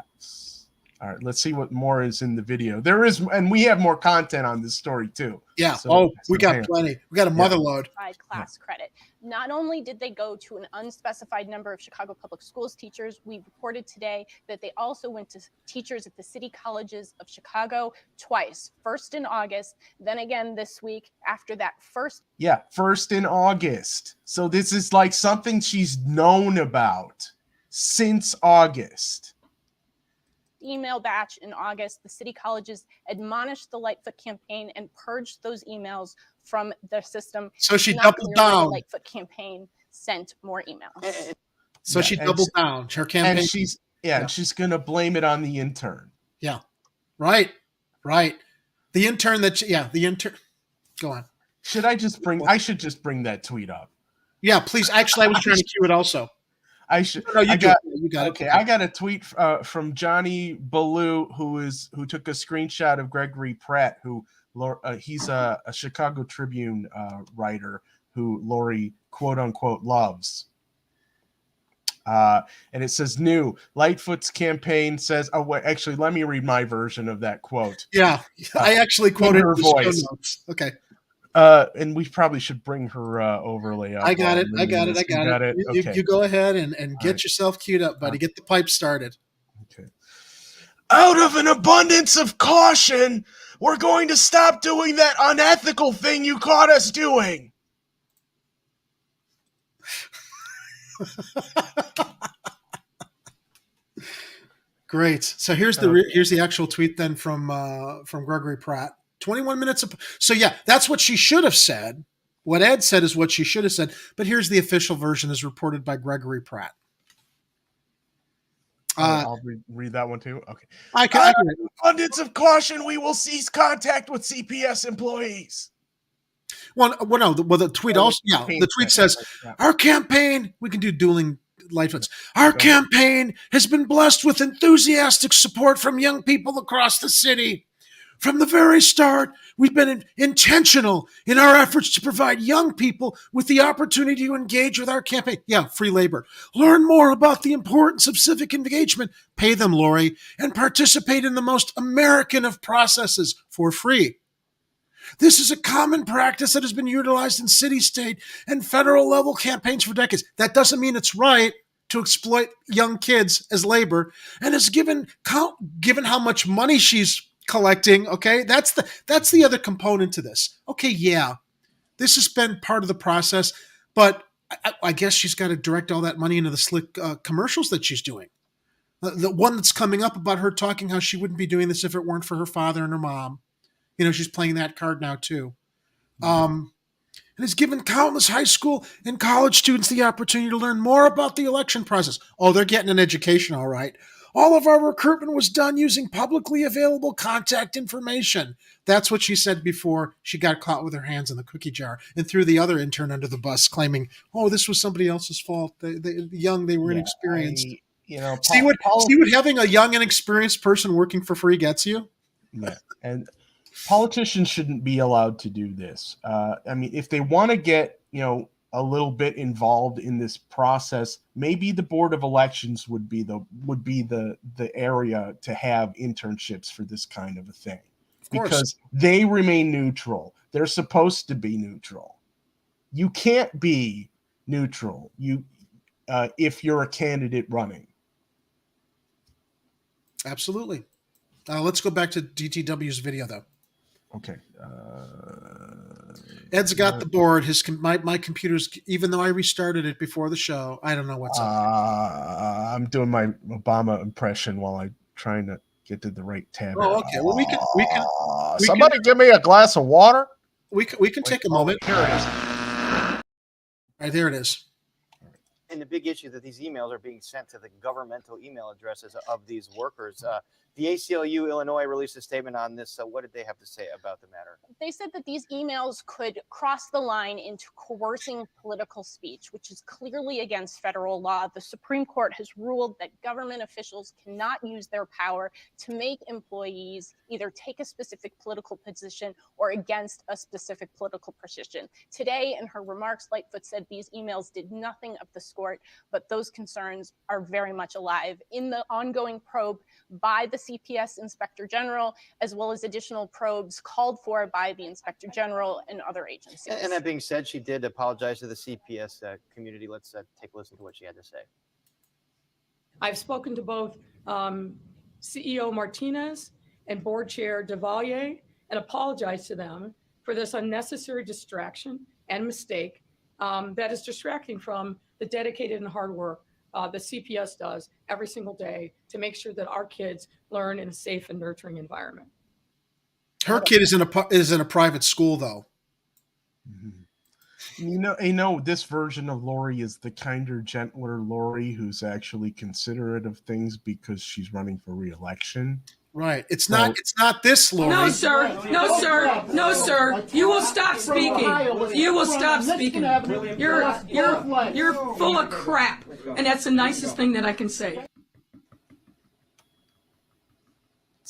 All right, let's see what more is in the video. There is, and we have more content on this story too. Yeah. So, we got plenty. We got a mother load. Class credit. Not only did they go to an unspecified number of Chicago Public Schools teachers, we reported today that they also went to teachers at the city colleges of Chicago twice. First in August, then again this week. After that first. Yeah, first in August. So this is like something she's known about since August. Email batch in August, the city colleges admonished the Lightfoot campaign and purged those emails from their system. So she doubled down. The Lightfoot campaign sent more emails. So she doubled down. Her campaign. And she's going to blame it on the intern. Yeah. Right. The intern the intern. Go on. I should just bring that tweet up. Yeah, please. Actually, I was trying to cue it also. I should. No, you got it. Okay, I got a tweet from Johnny Ballou, who took a screenshot of Gregory Pratt, he's a Chicago Tribune writer who Lori quote unquote loves. And it says new Lightfoot's campaign says. Oh wait, actually, let me read my version of that quote. Yeah, I actually quoted her voice. Okay. And we probably should bring her overlay up. I got it. Okay. You go ahead and get yourself queued up, buddy. Get the pipe started. Okay. Out of an abundance of caution, we're going to stop doing that unethical thing you caught us doing. Great. So here's the actual tweet then from Gregory Pratt. 21 minutes. So yeah, that's what she should have said. What Ed said is what she should have said. But here's the official version as reported by Gregory Pratt. I'll read that one too. Okay. I can abundance of caution, we will cease contact with CPS employees. The tweet also. Yeah, the tweet says, "Our campaign." We can do dueling Lightfoots. Our campaign has been blessed with enthusiastic support from young people across the city. From the very start, we've been intentional in our efforts to provide young people with the opportunity to engage with our campaign. Yeah, free labor. Learn more about the importance of civic engagement, pay them, Lori, and participate in the most American of processes for free. This is a common practice that has been utilized in city, state, and federal level campaigns for decades. That doesn't mean it's right to exploit young kids as labor, and is given how much money she's collecting. Okay, that's the other component to this. Okay, yeah, this has been part of the process, but I guess she's got to direct all that money into the slick commercials that she's doing. The one that's coming up about her talking how she wouldn't be doing this if it weren't for her father and her mom. You know, she's playing that card now too. And has given countless high school and college students the opportunity to learn more about the election process. Oh, they're getting an education, all right. All of our recruitment was done using publicly available contact information. That's what she said before she got caught with her hands in the cookie jar and threw the other intern under the bus, claiming, "Oh, this was somebody else's fault. They were inexperienced." See what having a young and experienced person working for free gets you. Yeah, and politicians shouldn't be allowed to do this. I mean, if they want to get a little bit involved in this process, maybe the Board of Elections would be the area to have internships for this kind of a thing, because they remain neutral. They're supposed to be neutral. You can't be neutral if you're a candidate running. Absolutely. Let's go back to DTW's video though. Okay. Ed's got the board. My computer's, even though I restarted it before the show, I don't know what's up. I'm doing my Obama impression while I'm trying to get to the right tab. Oh, okay. Well, we can. Somebody give me a glass of water. We can take a moment. Here it is. All right, there it is. And the big issue that these emails are being sent to the governmental email addresses of these workers. The ACLU Illinois released a statement on this. So what did they have to say about the matter? They said that these emails could cross the line into coercing political speech, which is clearly against federal law. The Supreme Court has ruled that government officials cannot use their power to make employees either take a specific political position or against a specific political position. Today, in her remarks, Lightfoot said these emails did nothing of the sort, but those concerns are very much alive. In the ongoing probe by the CPS Inspector General, as well as additional probes called for by the Inspector General and other agencies. And that being said, she did apologize to the CPS community. Let's take a listen to what she had to say. I've spoken to both CEO Martinez and Board Chair DeValier and apologized to them for this unnecessary distraction and mistake that is distracting from the dedicated and hard work the CPS does every single day to make sure that our kids learn in a safe and nurturing environment. Her kid is in a private school, though. You know, this version of Lori is the kinder, gentler Lori who's actually considerate of things because she's running for re-election. Right. It's not this Lori. No, sir. No, sir. No, sir. You will stop speaking. You will stop speaking. You're full of crap. And that's the nicest thing that I can say.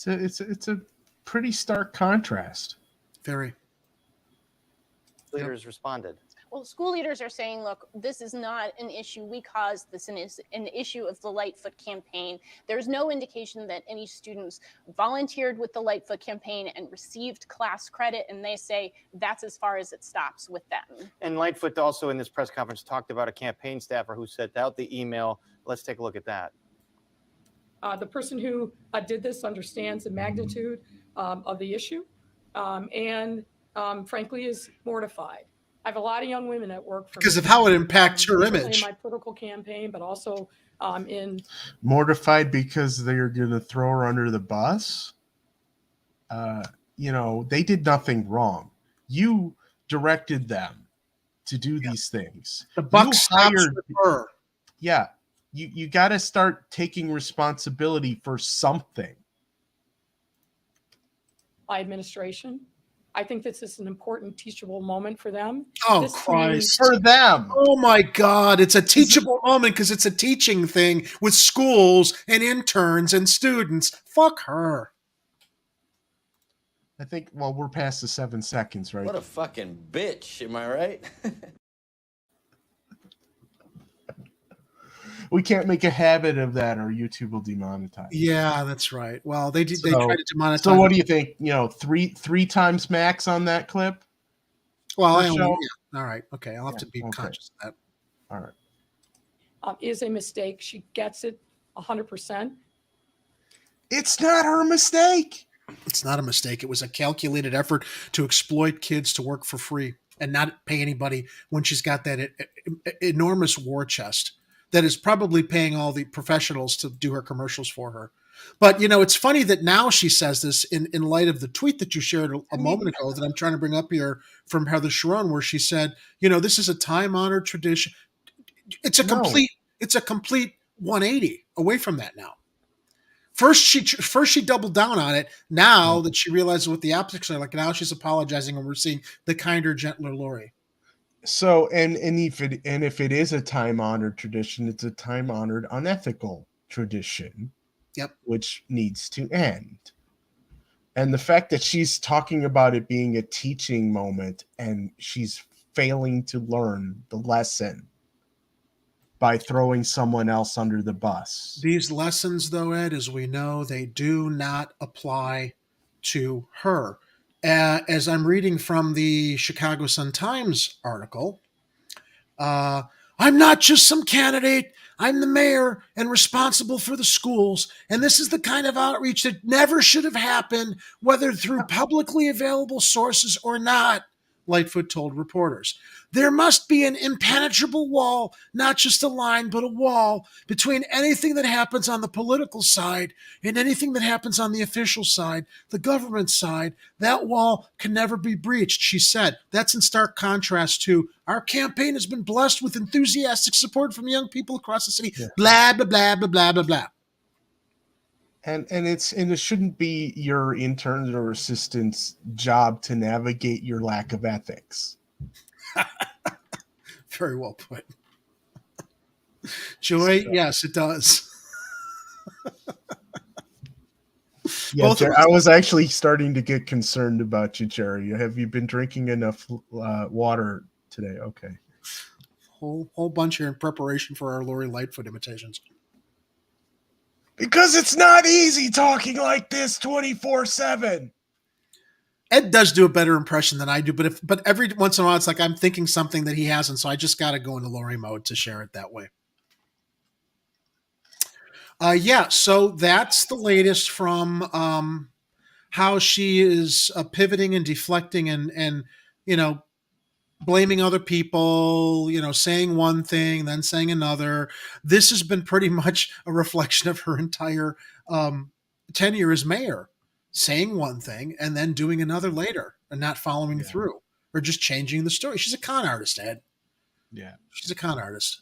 It's a pretty stark contrast. Very. Leaders responded. Well, school leaders are saying, look, this is not an issue we caused. This is an issue of the Lightfoot campaign. There's no indication that any students volunteered with the Lightfoot campaign and received class credit. And they say that's as far as it stops with them. And Lightfoot also in this press conference talked about a campaign staffer who sent out the email. Let's take a look at that. The person who did this understands the magnitude of the issue and frankly is mortified. I have a lot of young women that work for because of how it impacts her in image. my political campaign, but also in mortified because they're going to throw her under the bus. They did nothing wrong. You directed them to do these things. The buck stops with her. Yeah, you got to start taking responsibility for something. my administration. I think this is an important teachable moment for them. Oh, Christ. For them. Oh, my God. It's a teachable moment because it's a teaching thing with schools and interns and students. Fuck her. I think, well, we're past the 7 seconds, right? What a fucking bitch. Am I right? We can't make a habit of that or YouTube will demonetize. Yeah, that's right. Well, they tried to demonetize. So what do you think? Three times max on that clip? Well, all right. Okay. I'll have to be conscious of that. All right. Is a mistake. She gets it 100%. It's not her mistake. It's not a mistake. It was a calculated effort to exploit kids to work for free and not pay anybody when she's got that enormous war chest that is probably paying all the professionals to do her commercials for her. But, it's funny that now she says this in light of the tweet that you shared a moment ago that I'm trying to bring up here from Heather Sharon, where she said, this is a time-honored tradition. It's a complete 180 away from that now. First she doubled down on it. Now that she realizes what the optics are like, now she's apologizing, and we're seeing the kinder, gentler Lori. So, and if it is a time-honored tradition, it's a time-honored unethical tradition. Yep. Which needs to end. And the fact that she's talking about it being a teaching moment and she's failing to learn the lesson by throwing someone else under the bus. These lessons, though, Ed, as we know, they do not apply to her. As I'm reading from the Chicago Sun-Times article, I'm not just some candidate. I'm the mayor and responsible for the schools. And this is the kind of outreach that never should have happened, whether through publicly available sources or not. Lightfoot told reporters. There must be an impenetrable wall, not just a line, but a wall between anything that happens on the political side and anything that happens on the official side, the government side. That wall can never be breached, she said. That's in stark contrast to our campaign has been blessed with enthusiastic support from young people across the city. Yeah. Blah, blah, blah, blah, blah, blah, blah. And it shouldn't be your interns or assistants' job to navigate your lack of ethics. Very well put. Joy, yes, it does. Yeah, Jerry, I was actually starting to get concerned about you, Jerry. Have you been drinking enough water today? Okay. Whole bunch here in preparation for our Lori Lightfoot imitations. Because it's not easy talking like this 24/7. Ed does do a better impression than I do, but every once in a while it's like I'm thinking something that he hasn't, so I just got to go into Lori mode to share it that way. Yeah, so that's the latest from how she is pivoting and deflecting and blaming other people, saying one thing, then saying another. This has been pretty much a reflection of her entire tenure as mayor, saying one thing and then doing another later and not following through or just changing the story. She's a con artist, Ed. Yeah. She's a con artist,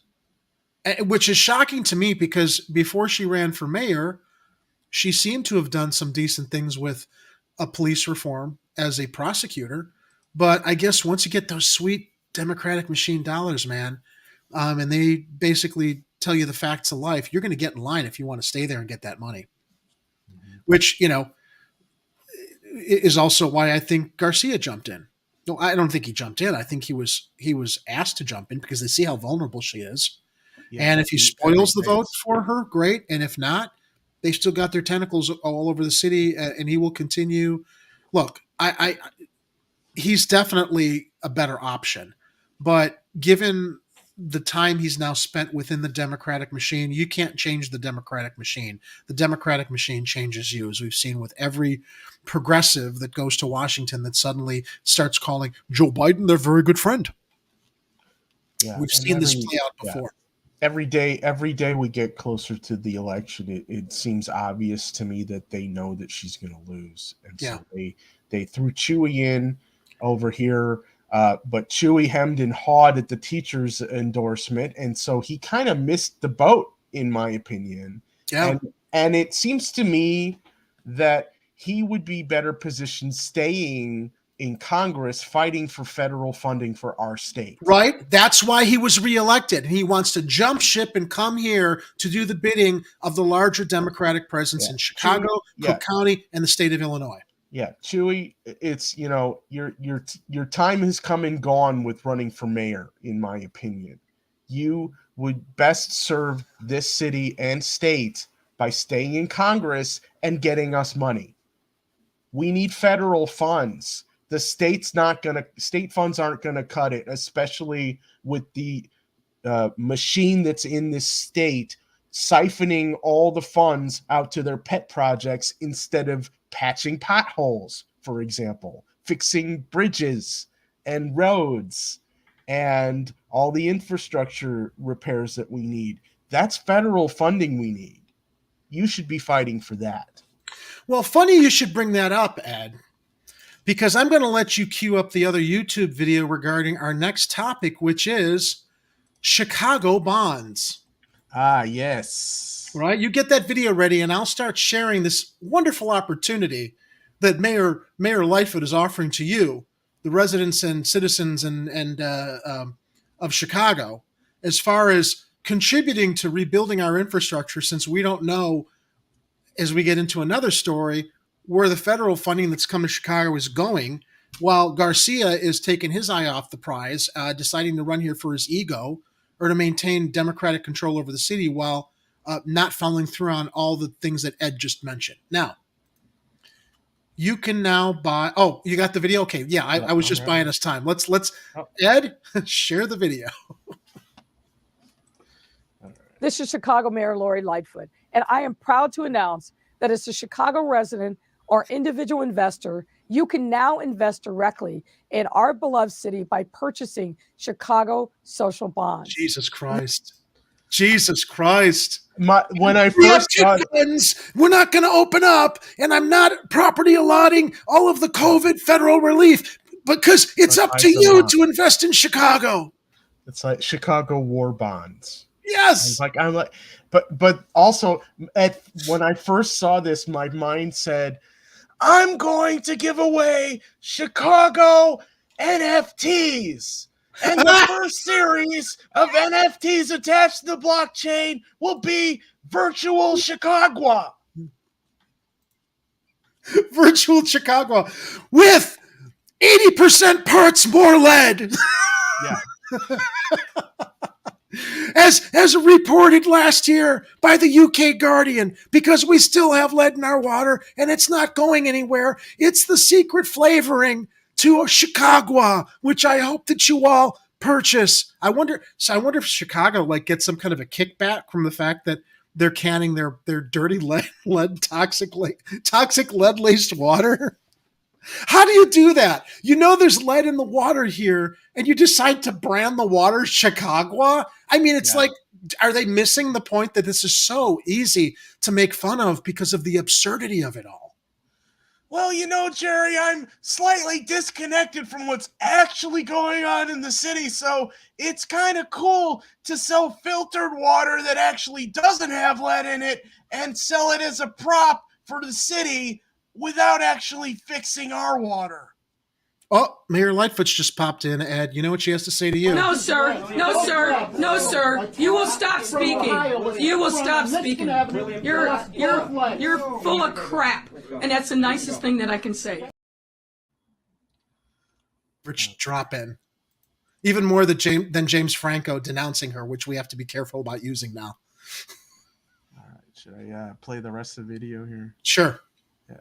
which is shocking to me because before she ran for mayor, she seemed to have done some decent things with a police reform as a prosecutor. But I guess once you get those sweet Democratic machine dollars, man, and they basically tell you the facts of life, you're going to get in line if you want to stay there and get that money, which, is also why I think Garcia jumped in. No, I don't think he jumped in. I think he was asked to jump in because they see how vulnerable she is. Yeah, and if he spoils the vote for her, great. And if not, they still got their tentacles all over the city, and he will continue. Look, he's definitely a better option, but given the time he's now spent within the Democratic machine, you can't change the Democratic machine. The Democratic machine changes you, as we've seen with every progressive that goes to Washington that suddenly starts calling Joe Biden their very good friend. Yeah, we've seen this play out before. Every day we get closer to the election, it seems obvious to me that they know that she's going to lose. And so they threw Chewy in over here, but Chewy hemmed and hawed at the teacher's endorsement, and so he kind of missed the boat, in my opinion. Yeah. And it seems to me that he would be better positioned staying in Congress fighting for federal funding for our state. Right. That's why he was reelected. He wants to jump ship and come here to do the bidding of the larger Democratic presence in Chicago, Cook County, and the state of Illinois. Yeah, Chewy, it's, your time has come and gone with running for mayor, in my opinion. You would best serve this city and state by staying in Congress and getting us money. We need federal funds. The state funds aren't going to cut it, especially with the machine that's in this state siphoning all the funds out to their pet projects instead of patching potholes, for example, fixing bridges and roads and all the infrastructure repairs that we need. That's federal funding we need. You should be fighting for that. Well, funny you should bring that up, Ed, because I'm going to let you cue up the other YouTube video regarding our next topic, which is Chicago bonds. Ah, yes. Right. You get that video ready and I'll start sharing this wonderful opportunity that Mayor Lightfoot is offering to you, the residents and citizens of Chicago, as far as contributing to rebuilding our infrastructure, since we don't know, as we get into another story, where the federal funding that's come to Chicago is going, while Garcia is taking his eye off the prize, deciding to run here for his ego or to maintain Democratic control over the city while not following through on all the things that Ed just mentioned. Now, you can now buy. Oh, you got the video? Okay, yeah, I was just buying us time. Let's Ed, share the video. This is Chicago Mayor Lori Lightfoot, and I am proud to announce that as a Chicago resident or individual investor, You can now invest directly in our beloved city by purchasing Chicago social bonds. Jesus Christ. Jesus Christ. When I We have first got chickens. We're not going to open up, and I'm not property allotting all of the COVID federal relief because it's up to you to invest in Chicago. It's like Chicago war bonds. Yes. But also when I first saw this, my mind said, I'm going to give away Chicago NFTs. And the first series of NFTs attached to the blockchain will be Virtual Chicago. Virtual Chicago with 80% parts more lead. Yeah. As reported last year by the UK Guardian, because we still have lead in our water and it's not going anywhere. It's the secret flavoring to a Chicago, which I hope that you all purchase. I wonder if Chicago gets some kind of a kickback from the fact that they're canning their dirty toxic lead laced water. How do you do that? You know there's lead in the water here, and you decide to brand the water Chicago? I mean, it's like, are they missing the point that this is so easy to make fun of because of the absurdity of it all? Well, Jerry, I'm slightly disconnected from what's actually going on in the city, so it's kind of cool to sell filtered water that actually doesn't have lead in it and sell it as a prop for the city without actually fixing our water. Oh, Mayor Lightfoot's just popped in, Ed. You know what she has to say to you? No, sir. No, sir. No, sir. You will stop speaking. You will stop speaking. You're full of crap, and that's the nicest thing that I can say. Rich drop in. Even more than James Franco denouncing her, which we have to be careful about using now. All right. Should I play the rest of the video here? Sure. Yeah.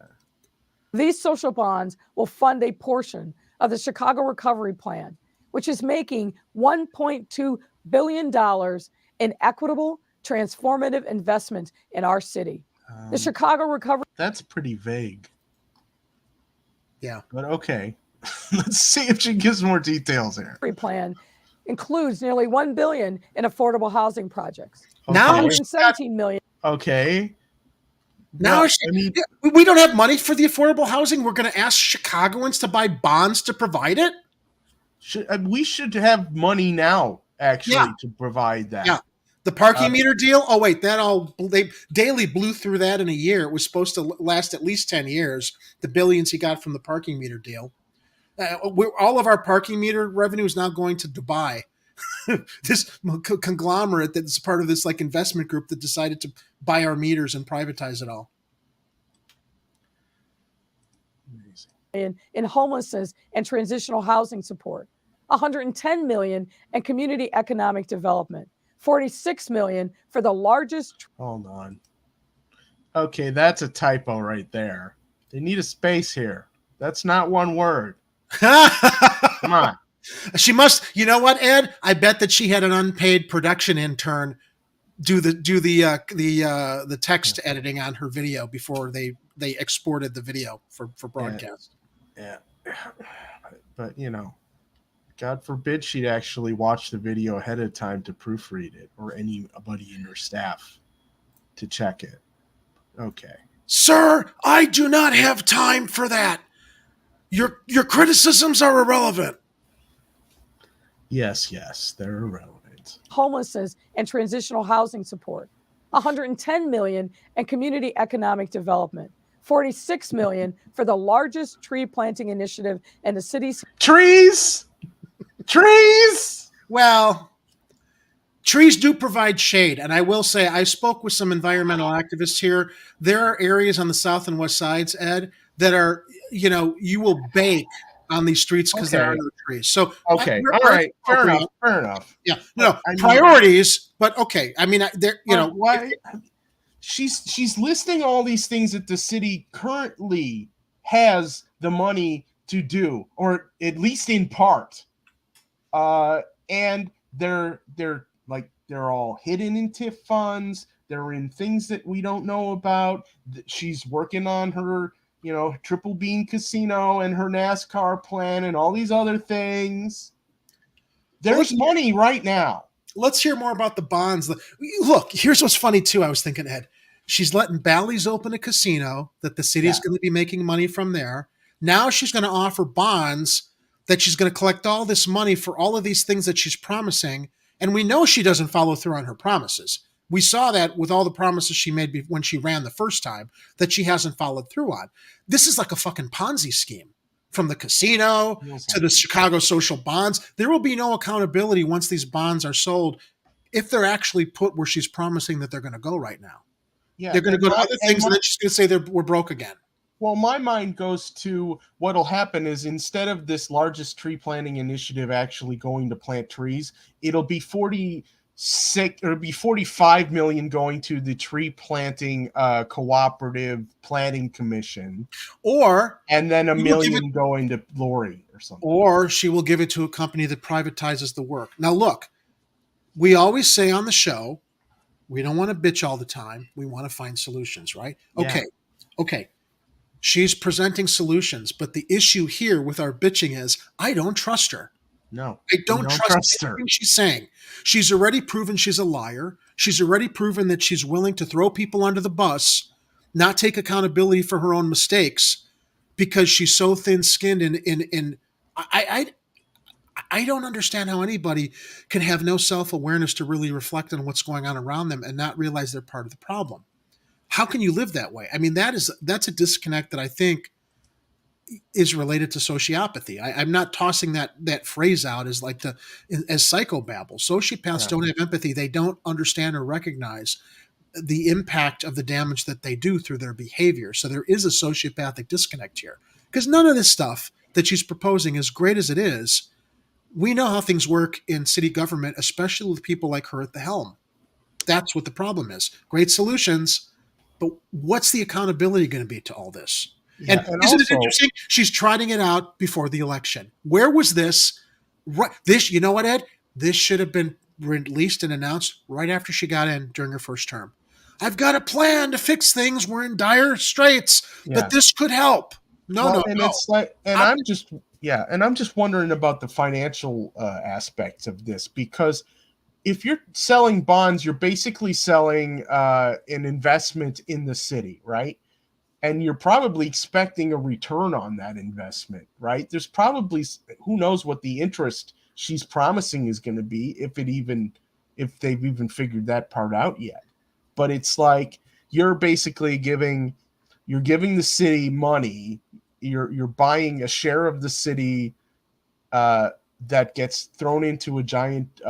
These social bonds will fund a portion of the Chicago Recovery Plan, which is making $1.2 billion in equitable, transformative investment in our city. The Chicago Recovery... That's pretty vague. Yeah. But okay. Let's see if she gives more details here. Plan includes nearly $1 billion in affordable housing projects. Okay. Now $117 million. Okay. Now, we don't have money for the affordable housing. We're going to ask Chicagoans to buy bonds to provide it. We should have money now, actually, to provide that. Yeah. The parking meter deal. Oh wait, Daley blew through that in a year. It was supposed to last at least 10 years. The billions he got from the parking meter deal. All of our parking meter revenue is now going to Dubai. This conglomerate that's part of this investment group that decided to buy our meters and privatize it all. In homelessness and transitional housing support, $110 million in community economic development, $46 million for the largest. Hold on. Okay, that's a typo right there. They need a space here. That's not one word. Come on. She must. You know what, Ed? I bet that she had an unpaid production intern do the text editing on her video before they exported the video for broadcast. Yeah. But God forbid she'd actually watch the video ahead of time to proofread it, or anybody in her staff to check it. Okay. Sir, I do not have time for that. Your criticisms are irrelevant. Yes, they're irrelevant. Homelessness and transitional housing support, $110 million in community economic development, $46 million for the largest tree planting initiative in the city's trees. Well, trees do provide shade, and I will say I spoke with some environmental activists here. There are areas on the south and west sides, Ed, that are you will bake on these streets because there are no trees. So okay, all right, fair enough. Yeah, priorities, but okay. I mean, why she's listing all these things that the city currently has the money to do, or at least in part, and they're all hidden in TIF funds. They're in things that we don't know about. She's working on her Triple Bean Casino and her NASCAR plan and all these other things. There's money right now. Let's hear more about the bonds. Look, here's what's funny too. I was thinking, Ed, she's letting Bally's open a casino that the city is going to be making money from there. Now she's going to offer bonds that she's going to collect all this money for all of these things that she's promising. And we know she doesn't follow through on her promises. We saw that with all the promises she made when she ran the first time that she hasn't followed through on. This is like a fucking Ponzi scheme. From the casino to the Chicago social bonds, there will be no accountability once these bonds are sold if they're actually put where she's promising that they're going to go right now. Yeah, they're going to go to other things and then she's going to say we're broke again. Well, my mind goes to what'll happen is instead of this largest tree planting initiative actually going to plant trees, it'll be 45 million going to the tree planting cooperative planting commission, and then $1 million going to Lori or something. Or she will give it to a company that privatizes the work. Now, look, we always say on the show, we don't want to bitch all the time. We want to find solutions, right? Yeah. Okay. She's presenting solutions, but the issue here with our bitching is I don't trust her. No, I don't trust anything she's saying. She's already proven she's a liar. She's already proven that she's willing to throw people under the bus, not take accountability for her own mistakes because she's so thin-skinned. I don't understand how anybody can have no self-awareness to really reflect on what's going on around them and not realize they're part of the problem. How can you live that way? I mean, that's a disconnect that I think is related to sociopathy. I'm not tossing that phrase out as as psychobabble. Sociopaths don't have empathy. They don't understand or recognize the impact of the damage that they do through their behavior. So there is a sociopathic disconnect here because none of this stuff that she's proposing, as great as it is, we know how things work in city government, especially with people like her at the helm. That's what the problem is. Great solutions, but what's the accountability going to be to all this? Yeah, and isn't it interesting? She's trotting it out before the election. Where was this? This, you know what, Ed? This should have been released and announced right after she got in during her first term. I've got a plan to fix things. We're in dire straits, but this could help. It's like, I'm just wondering about the financial aspects of this because if you're selling bonds, you're basically selling an investment in the city, right? And you're probably expecting a return on that investment, right? There's probably, who knows what the interest she's promising is going to be if they've even figured that part out yet. But it's like you're basically giving the city money. You're buying a share of the city that gets thrown into a giant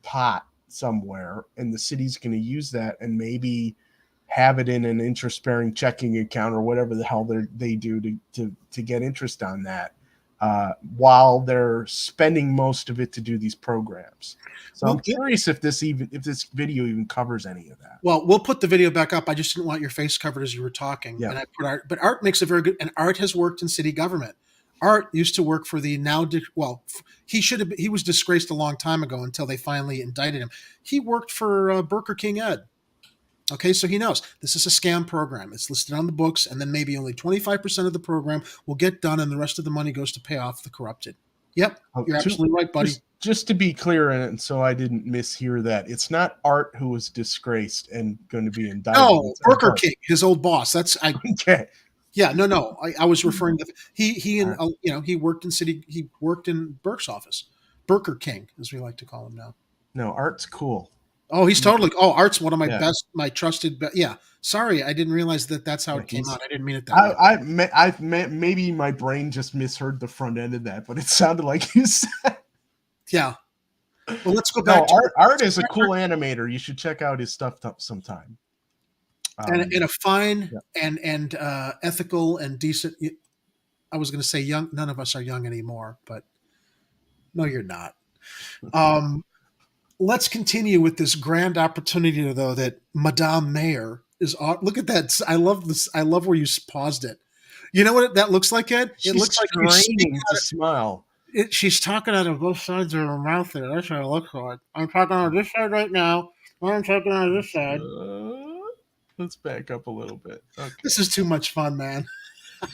pot somewhere, and the city's going to use that and maybe have it in an interest-bearing checking account or whatever the hell they do to get interest on that while they're spending most of it to do these programs. So I'm curious if this video even covers any of that. Well, we'll put the video back up. I just didn't want your face covered as you were talking. Yeah. And I put Art, but Art makes a very good, and Art has worked in city government. Art used to work for the he was disgraced a long time ago until they finally indicted him. He worked for Burger King Ed. Okay, so he knows this is a scam program. It's listed on the books, and then maybe only 25% of the program will get done, and the rest of the money goes to pay off the corrupted. Yep, you're absolutely right, buddy. Just to be clear, and so I didn't mishear that, it's not Art who was disgraced and going to be indicted. No, Burger King, his old boss. Okay. Yeah, no. I was referring to he worked in city. He worked in Burke's office. Burger King, as we like to call him now. No, Art's cool. Oh, he's totally. Oh, Art's one of my best, my trusted. Yeah. Sorry, I didn't realize that's how it came out. I didn't mean it that way. Maybe my brain just misheard the front end of that, but it sounded like you said. Yeah. Well, let's go back. Art is a cool animator. You should check out his stuff sometime. And a fine and ethical and decent. I was going to say young. None of us are young anymore, but no, you're not. Let's continue with this grand opportunity, though, that Madame Mayor is on. Look at that. I love this. I love where you paused it. You know what that looks like, Ed? She's it looks like straining to smile. She's talking out of both sides of her mouth there. That's what it looks like. I'm talking on this side right now. I'm talking on this side. Let's back up a little bit. Okay. This is too much fun, man.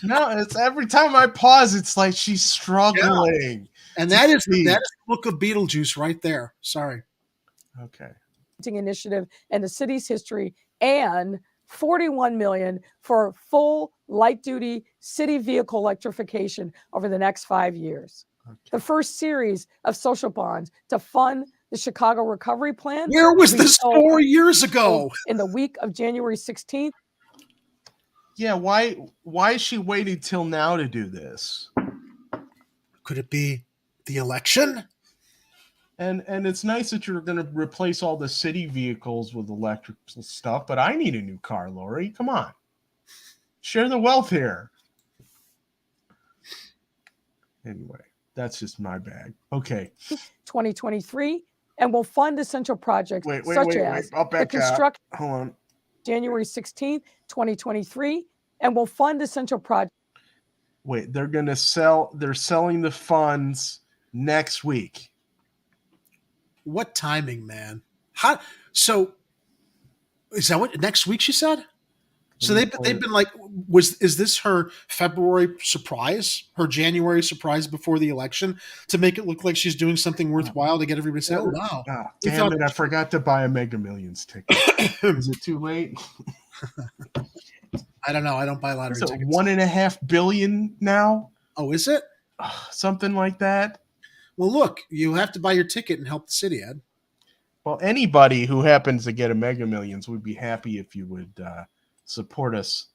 No, it's every time I pause, it's like she's struggling. And that is the look of Beetlejuice right there. Sorry. Okay. Initiative in the city's history, and $41 million for full light-duty city vehicle electrification over the next 5 years. Okay. The first series of social bonds to fund the Chicago Recovery Plan. Where was this 4 years ago? In the week of January 16th. Yeah, why is she waiting till now to do this? Could it be the election? And it's nice that you're going to replace all the city vehicles with electric stuff, but I need a new car, Lori. Come on. Share the wealth here. Anyway, that's just my bag. Okay. 2023, and will fund essential projects such as the construction. Hold on. January 16th, 2023, and will fund essential projects. Wait, they're selling the funds next week. What timing, man? So is that what next week she said? So they've been like, is this her February surprise, her January surprise before the election to make it look like she's doing something worthwhile to get everybody to say, oh, wow. Oh, damn it, I forgot to buy a Mega Millions ticket. Is it too late? I don't know. I don't buy lottery tickets. $1.5 billion now? Oh, is it? Something like that. Well, look, you have to buy your ticket and help the city, Ed. Well, anybody who happens to get a Mega Millions would be happy if you would support us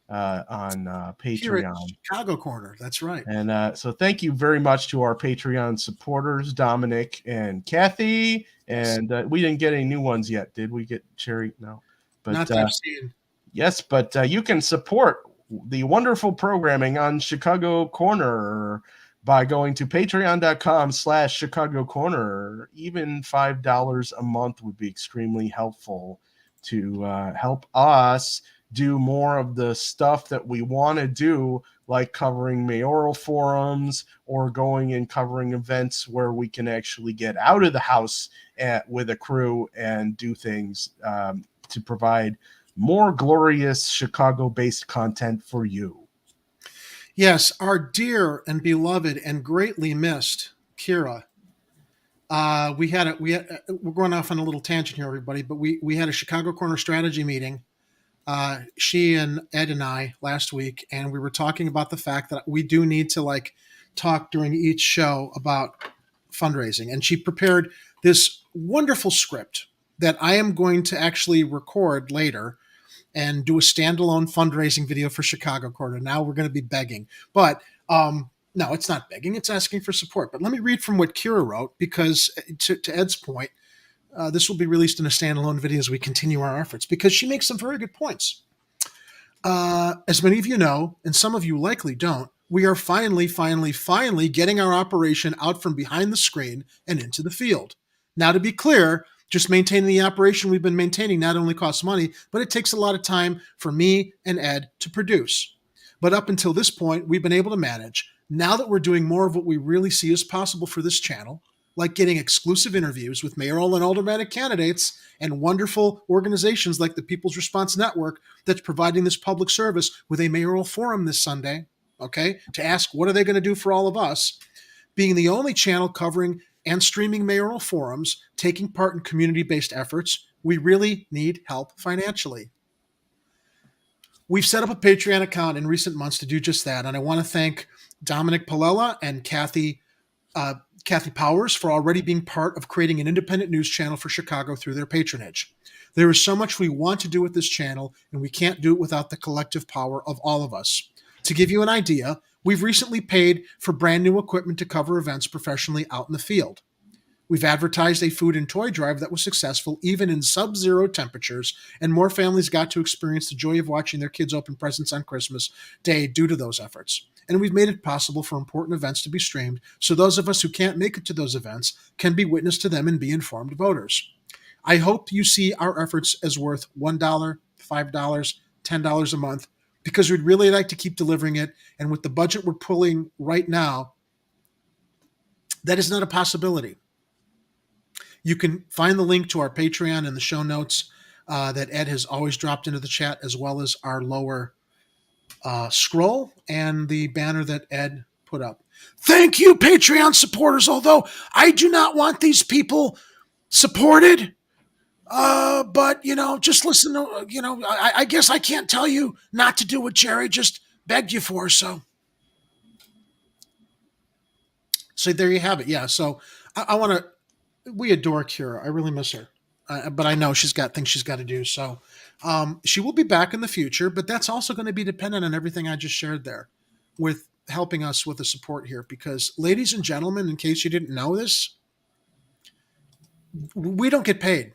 on Patreon. Here at Chicago Corner, that's right. And so thank you very much to our Patreon supporters, Dominic and Kathy. And we didn't get any new ones yet, did we? Get Cherry? No. But, not that I've seen. Yes, but you can support the wonderful programming on Chicago Corner by going to patreon.com/Chicago Corner. Even $5 a month would be extremely helpful to help us do more of the stuff that we want to do, like covering mayoral forums or going and covering events where we can actually get out of the house with a crew and do things to provide more glorious Chicago-based content for you. Yes, our dear and beloved and greatly missed Kira. We're going off on a little tangent here, everybody, but we had a Chicago Corner strategy meeting. She and Ed and I last week, and we were talking about the fact that we do need to talk during each show about fundraising. And she prepared this wonderful script that I am going to actually record later and do a standalone fundraising video for Chicago Corner. Now we're going to be begging, but no, it's not begging. It's asking for support. But let me read from what Kira wrote, because to Ed's point, this will be released in a standalone video as we continue our efforts, because she makes some very good points. As many of you know, and some of you likely don't, we are finally getting our operation out from behind the screen and into the field. Now, to be clear, just maintaining the operation we've been maintaining not only costs money, but it takes a lot of time for me and Ed to produce. But up until this point, we've been able to manage. Now that we're doing more of what we really see as possible for this channel, like getting exclusive interviews with mayoral and aldermanic candidates and wonderful organizations like the People's Response Network that's providing this public service with a mayoral forum this Sunday, okay, to ask what are they going to do for all of us, being the only channel covering and streaming mayoral forums, taking part in community-based efforts, we really need help financially. We've set up a Patreon account in recent months to do just that, and I want to thank Dominic Palella and Kathy Powers for already being part of creating an independent news channel for Chicago through their patronage. There is so much we want to do with this channel, and we can't do it without the collective power of all of us. To give you an idea, we've recently paid for brand new equipment to cover events professionally out in the field. We've advertised a food and toy drive that was successful even in sub-zero temperatures, and more families got to experience the joy of watching their kids open presents on Christmas Day due to those efforts. And we've made it possible for important events to be streamed, so those of us who can't make it to those events can be witness to them and be informed voters. I hope you see our efforts as worth $1, $5, $10 a month, because we'd really like to keep delivering it, and with the budget we're pulling right now, that is not a possibility. You can find the link to our Patreon in the show notes that Ed has always dropped into the chat, as well as our lower scroll and the banner that Ed put up. Thank you, Patreon supporters. Although I do not want these people supported, but just listen to, I guess I can't tell you not to do what Jerry just begged you for. So there you have it. Yeah. So I want to. We adore Kira. I really miss her, but I know she's got things she's got to do. So she will be back in the future, but that's also going to be dependent on everything I just shared there, with helping us with the support here. Because, ladies and gentlemen, in case you didn't know this, we don't get paid.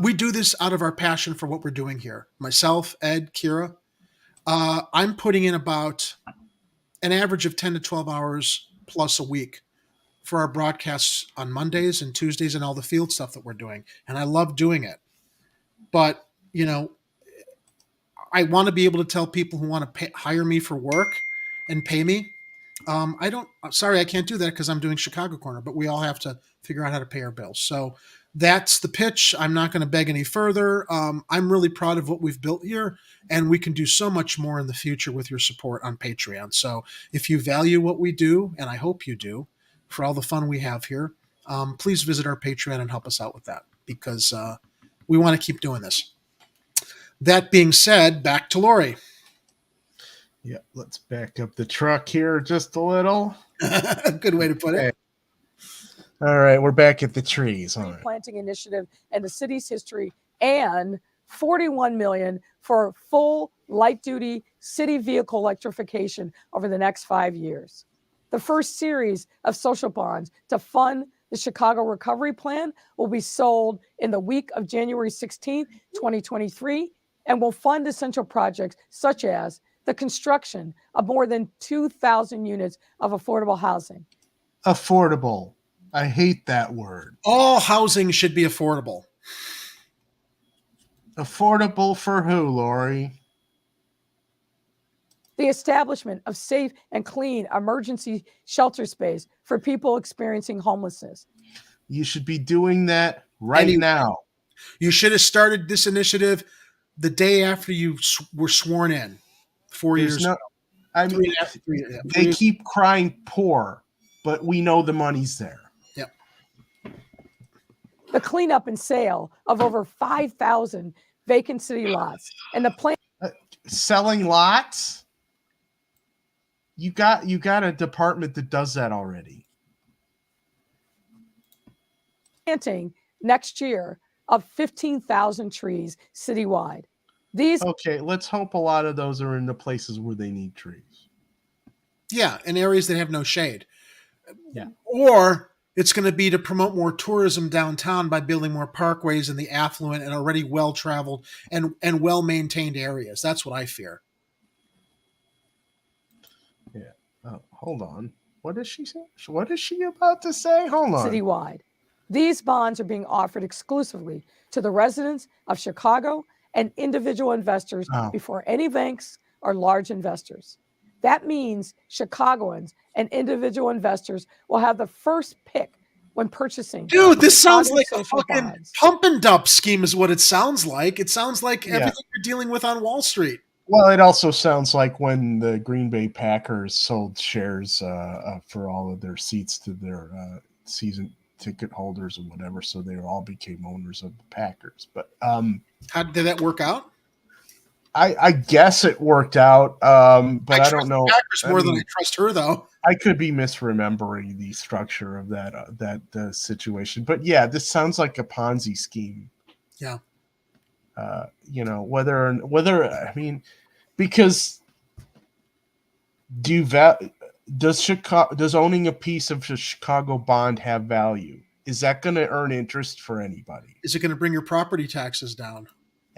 We do this out of our passion for what we're doing here. Myself, Ed, Kira, I'm putting in about an average of 10 to 12 hours plus a week for our broadcasts on Mondays and Tuesdays and all the field stuff that we're doing. And I love doing it. But, I want to be able to tell people who want to hire me for work and pay me. Sorry, I can't do that because I'm doing Chicago Corner, but we all have to figure out how to pay our bills. So that's the pitch. I'm not going to beg any further. I'm really proud of what we've built here, and we can do so much more in the future with your support on Patreon. So if you value what we do, and I hope you do, for all the fun we have here, please visit our Patreon and help us out with that, because we want to keep doing this. That being said, back to Lori. Yeah, let's back up the truck here just a little. Good way to put it. All right, we're back at the trees. All right. Planting initiative and the city's history, and $41 million for full light-duty city vehicle electrification over the next 5 years. The first series of social bonds to fund the Chicago Recovery Plan will be sold in the week of January 16th, 2023, and will fund essential projects such as the construction of more than 2,000 units of affordable housing. Affordable. I hate that word. All housing should be affordable. Affordable for who, Lori? The establishment of safe and clean emergency shelter space for people experiencing homelessness. You should be doing that right now. You should have started this initiative the day after you were sworn in 4 years ago. I mean, they keep crying poor, but we know the money's there. Yep. The cleanup and sale of over 5,000 vacant city lots, and the plan. Selling lots? You got a department that does that already. Planting next year of 15,000 trees citywide. Okay, let's hope a lot of those are in the places where they need trees. Yeah, in areas that have no shade. Yeah. Or it's going to be to promote more tourism downtown by building more parkways in the affluent and already well-traveled and well-maintained areas. That's what I fear. Yeah. Oh, hold on. What is she saying? What is she about to say? Hold on. Citywide. These bonds are being offered exclusively to the residents of Chicago and individual investors before any banks or large investors. That means Chicagoans and individual investors will have the first pick when purchasing. Dude, this sounds like a fucking pump and dump scheme is what it sounds like. It sounds like everything you're dealing with on Wall Street. Well, it also sounds like when the Green Bay Packers sold shares for all of their seats to their season ticket holders or whatever, so they all became owners of the Packers. But how did that work out? I guess it worked out, but I don't know. Packers more than I trust her, though. I could be misremembering the structure of that situation, but yeah, this sounds like a Ponzi scheme. Yeah. Whether I mean, because does owning a piece of a Chicago bond have value? Is that going to earn interest for anybody? Is it going to bring your property taxes down?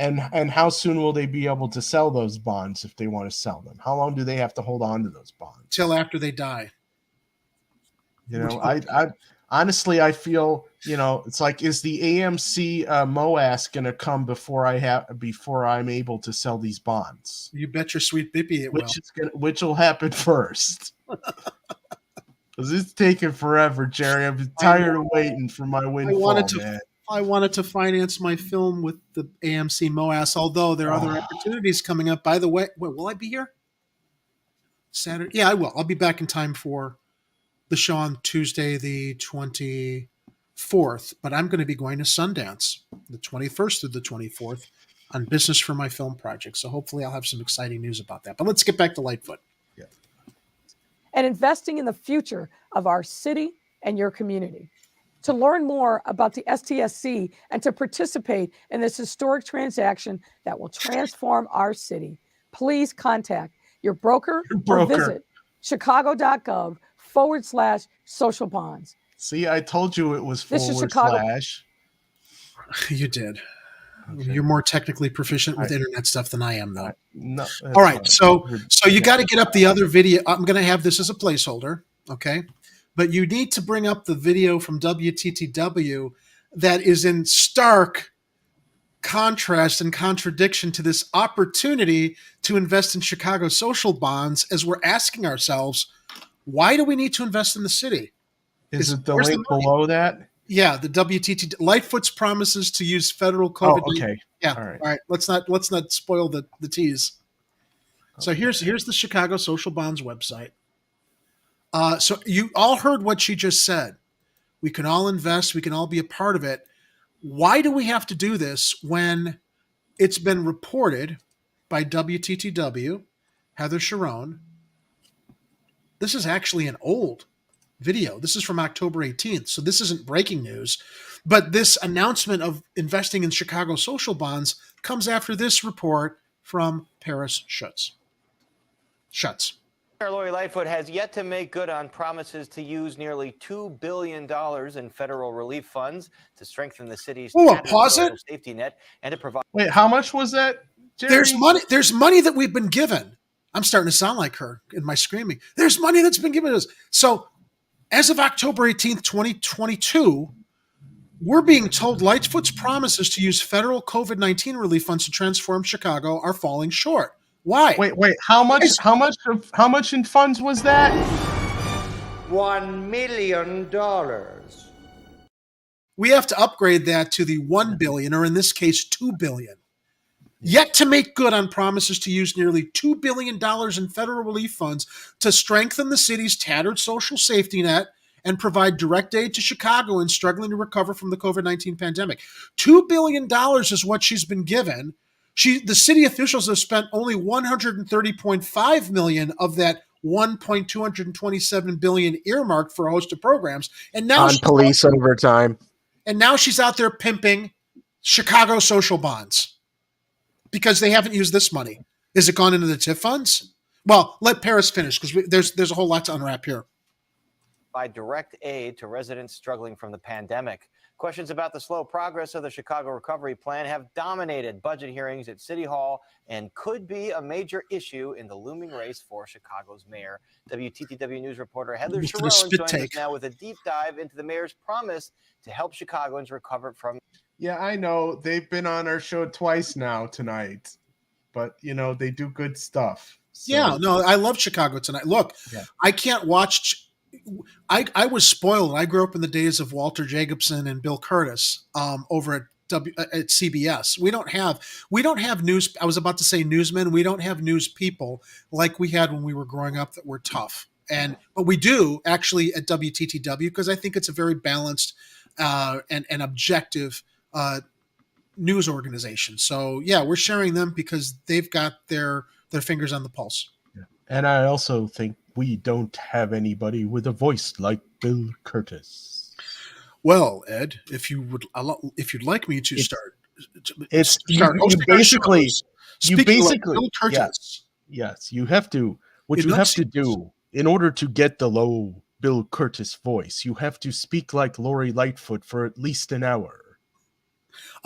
And how soon will they be able to sell those bonds if they want to sell them? How long do they have to hold on to those bonds? Till after they die. I honestly, I feel, it's like, is the AMC MOAS going to come before I'm able to sell these bonds? You bet your sweet bippy it will. Which will happen first. Because it's taking forever, Jerry. I'm tired of waiting for my windfall, man. I wanted to finance my film with the AMC MOAS, although there are other opportunities coming up. By the way, wait, will I be here? Saturday? Yeah, I will. I'll be back in time for the show on Tuesday, the 24th. But I'm going to be going to Sundance, the 21st through the 24th, on business for my film project. So hopefully I'll have some exciting news about that. But let's get back to Lightfoot. Yeah. And investing in the future of our city and your community. To learn more about the STSC and to participate in this historic transaction that will transform our city, please contact your broker. Or visit chicago.gov/social bonds. See, I told you it was This is forward Chicago. slash. You did. Okay. You're more technically proficient with internet stuff than I am, though. No, all right, so you got to get up the other video. I'm going to have this as a placeholder, okay? But you need to bring up the video from WTTW that is in stark contrast and contradiction to this opportunity to invest in Chicago social bonds, as we're asking ourselves, why do we need to invest in the city? Is it the link below that? Yeah, the WTT Lightfoot's promises to use federal COVID. Oh, okay. Yeah. All right. All right. Let's not spoil the tease. So here's the Chicago Social Bonds website. So you all heard what she just said. We can all invest. We can all be a part of it. Why do we have to do this when it's been reported by WTTW, Heather Sharon? This is actually an old video. This is from October 18th. So this isn't breaking news, but this announcement of investing in Chicago social bonds comes after this report from Paris Schutz. Lori Lightfoot has yet to make good on promises to use nearly $2 billion in federal relief funds to strengthen the city's social safety net and to provide. Wait, how much was that, Jerry? There's money that we've been given. I'm starting to sound like her in my screaming. There's money that's been given to us. So as of October 18th, 2022, we're being told Lightfoot's promises to use federal COVID-19 relief funds to transform Chicago are falling short. Why? Wait, how much in funds was that? $1 million. We have to upgrade that to the 1 billion, or in this case, 2 billion. Yet to make good on promises to use nearly $2 billion in federal relief funds to strengthen the city's tattered social safety net and provide direct aid to Chicagoans struggling to recover from the COVID-19 pandemic. $2 billion is what she's been given. The city officials have spent only $130.5 million of that $1.227 billion earmarked for a host of programs. And now on police overtime. And now she's out there pimping Chicago social bonds because they haven't used this money. Is it gone into the TIF funds? Well, let Paris finish because there's a whole lot to unwrap here. By direct aid to residents struggling from the pandemic. Questions about the slow progress of the Chicago Recovery Plan have dominated budget hearings at City Hall and could be a major issue in the looming race for Chicago's mayor. WTTW News reporter Heather Sharon joins us now with a deep dive into the mayor's promise to help Chicagoans recover from. Yeah, I know. They've been on our show twice now tonight, but, they do good stuff. So. Yeah, no, I love Chicago Tonight. Look, I can't watch. I was spoiled. I grew up in the days of Walter Jacobson and Bill Curtis over at CBS. We don't have news. I was about to say newsmen. We don't have news people like we had when we were growing up that were tough. But we do actually at WTTW because I think it's a very balanced and objective news organization. So yeah, we're sharing them because they've got their fingers on the pulse. Yeah. And I also think we don't have anybody with a voice like Bill Curtis. Well, Ed, if you'd like me to start basically Bill Curtis. Yes, you have to. What you have to do in order to get the low Bill Curtis voice, you have to speak like Lori Lightfoot for at least an hour,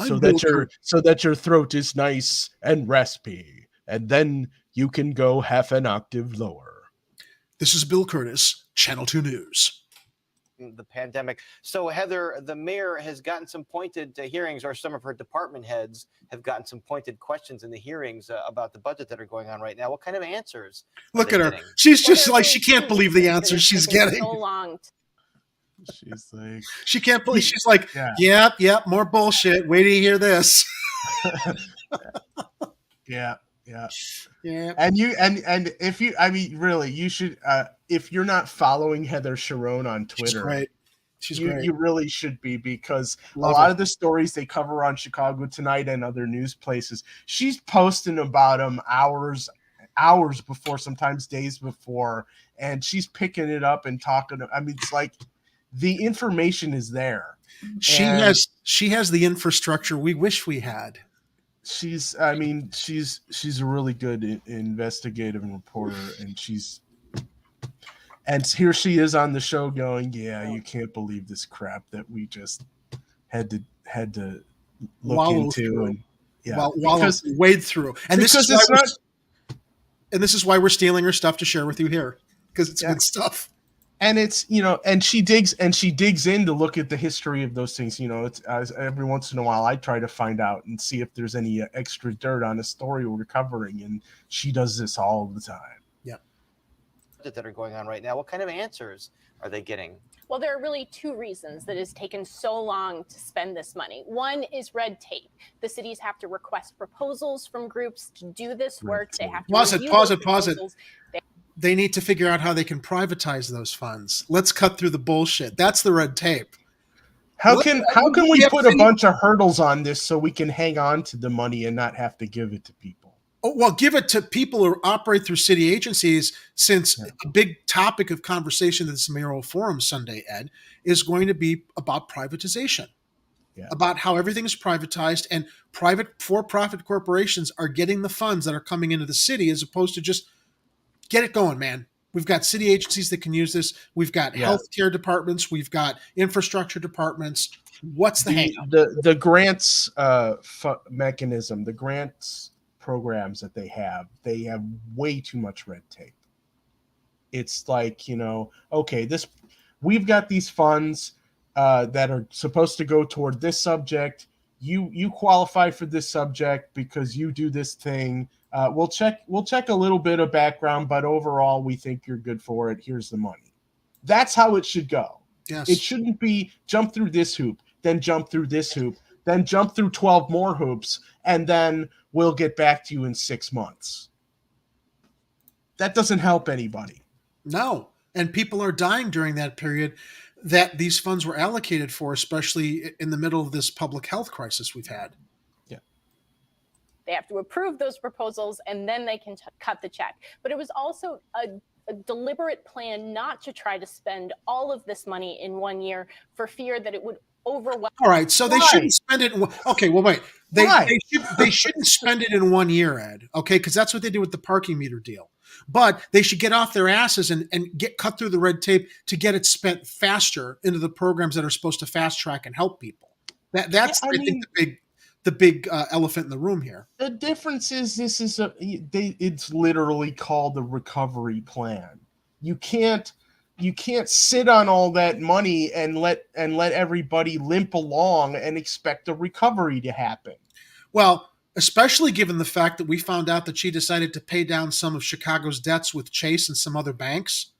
so that your throat is nice and raspy, and then you can go half an octave lower. This is Bill Curtis, Channel 2 News. The pandemic. So, Heather, the mayor has gotten some pointed hearings, or some of her department heads have gotten some pointed questions in the hearings about the budget that are going on right now. What kind of answers? Look at her. She's just like, she can't believe the answers she's getting. So long. She's like, she can't believe. She's like, yep, more bullshit. Wait till you hear this. Yeah. Yeah. And if you, I mean, really, you should, if you're not following Heather Sharon on Twitter, She's great. You really should be, because Love a lot it. of the stories they cover on Chicago Tonight and other news places, she's posting about them hours before, sometimes days before, and she's picking it up and talking. I mean, it's like the information is there. She has the infrastructure we wish we had. She's a really good investigative reporter, and here she is on the show going, yeah, you can't believe this crap that we just had to look into and wade through. And this is why we're stealing her stuff to share with you here, because it's good stuff. And it's, and she digs in to look at the history of those things. It's every once in a while I try to find out and see if there's any extra dirt on a story we're covering, and she does this all the time. Yeah. That are going on right now. What kind of answers are they getting? Well, there are really two reasons that it's taken so long to spend this money. One is red tape. The cities have to request proposals from groups to do this work. They have to pause it. They need to figure out how they can privatize those funds. Let's cut through the bullshit. That's the red tape. How can we put a bunch of hurdles on this so we can hang on to the money and not have to give it to people? Oh, well, give it to people who operate through city agencies, since a big topic of conversation at this mayoral forum Sunday, Ed, is going to be about privatization, about how everything is privatized, and private for-profit corporations are getting the funds that are coming into the city, as opposed to just get it going, man. We've got city agencies that can use this. We've got healthcare departments. We've got infrastructure departments. What's the hang-up? The grants mechanism, the grants programs that they have way too much red tape. It's like, okay, we've got these funds that are supposed to go toward this subject. You qualify for this subject because you do this thing. We'll check a little bit of background, but overall we think you're good for it. Here's the money. That's how it should go. Yes. It shouldn't be jump through this hoop, then jump through this hoop, then jump through 12 more hoops, and then we'll get back to you in 6 months. That doesn't help anybody. No. And people are dying during that period that these funds were allocated for, especially in the middle of this public health crisis we've had. Yeah. They have to approve those proposals, and then they can cut the check. But it was also a deliberate plan not to try to spend all of this money in 1 year, for fear that it would overwhelm. All right, so they shouldn't spend it. Okay, well, wait. They shouldn't spend it in 1 year, Ed. Okay, because that's what they did with the parking meter deal. But they should get off their asses and get cut through the red tape to get it spent faster into the programs that are supposed to fast track and help people. That's I think the big elephant in the room here. The difference is it's literally called the recovery plan. You can't sit on all that money and let everybody limp along and expect a recovery to happen. Well, especially given the fact that we found out that she decided to pay down some of Chicago's debts with Chase and some other banks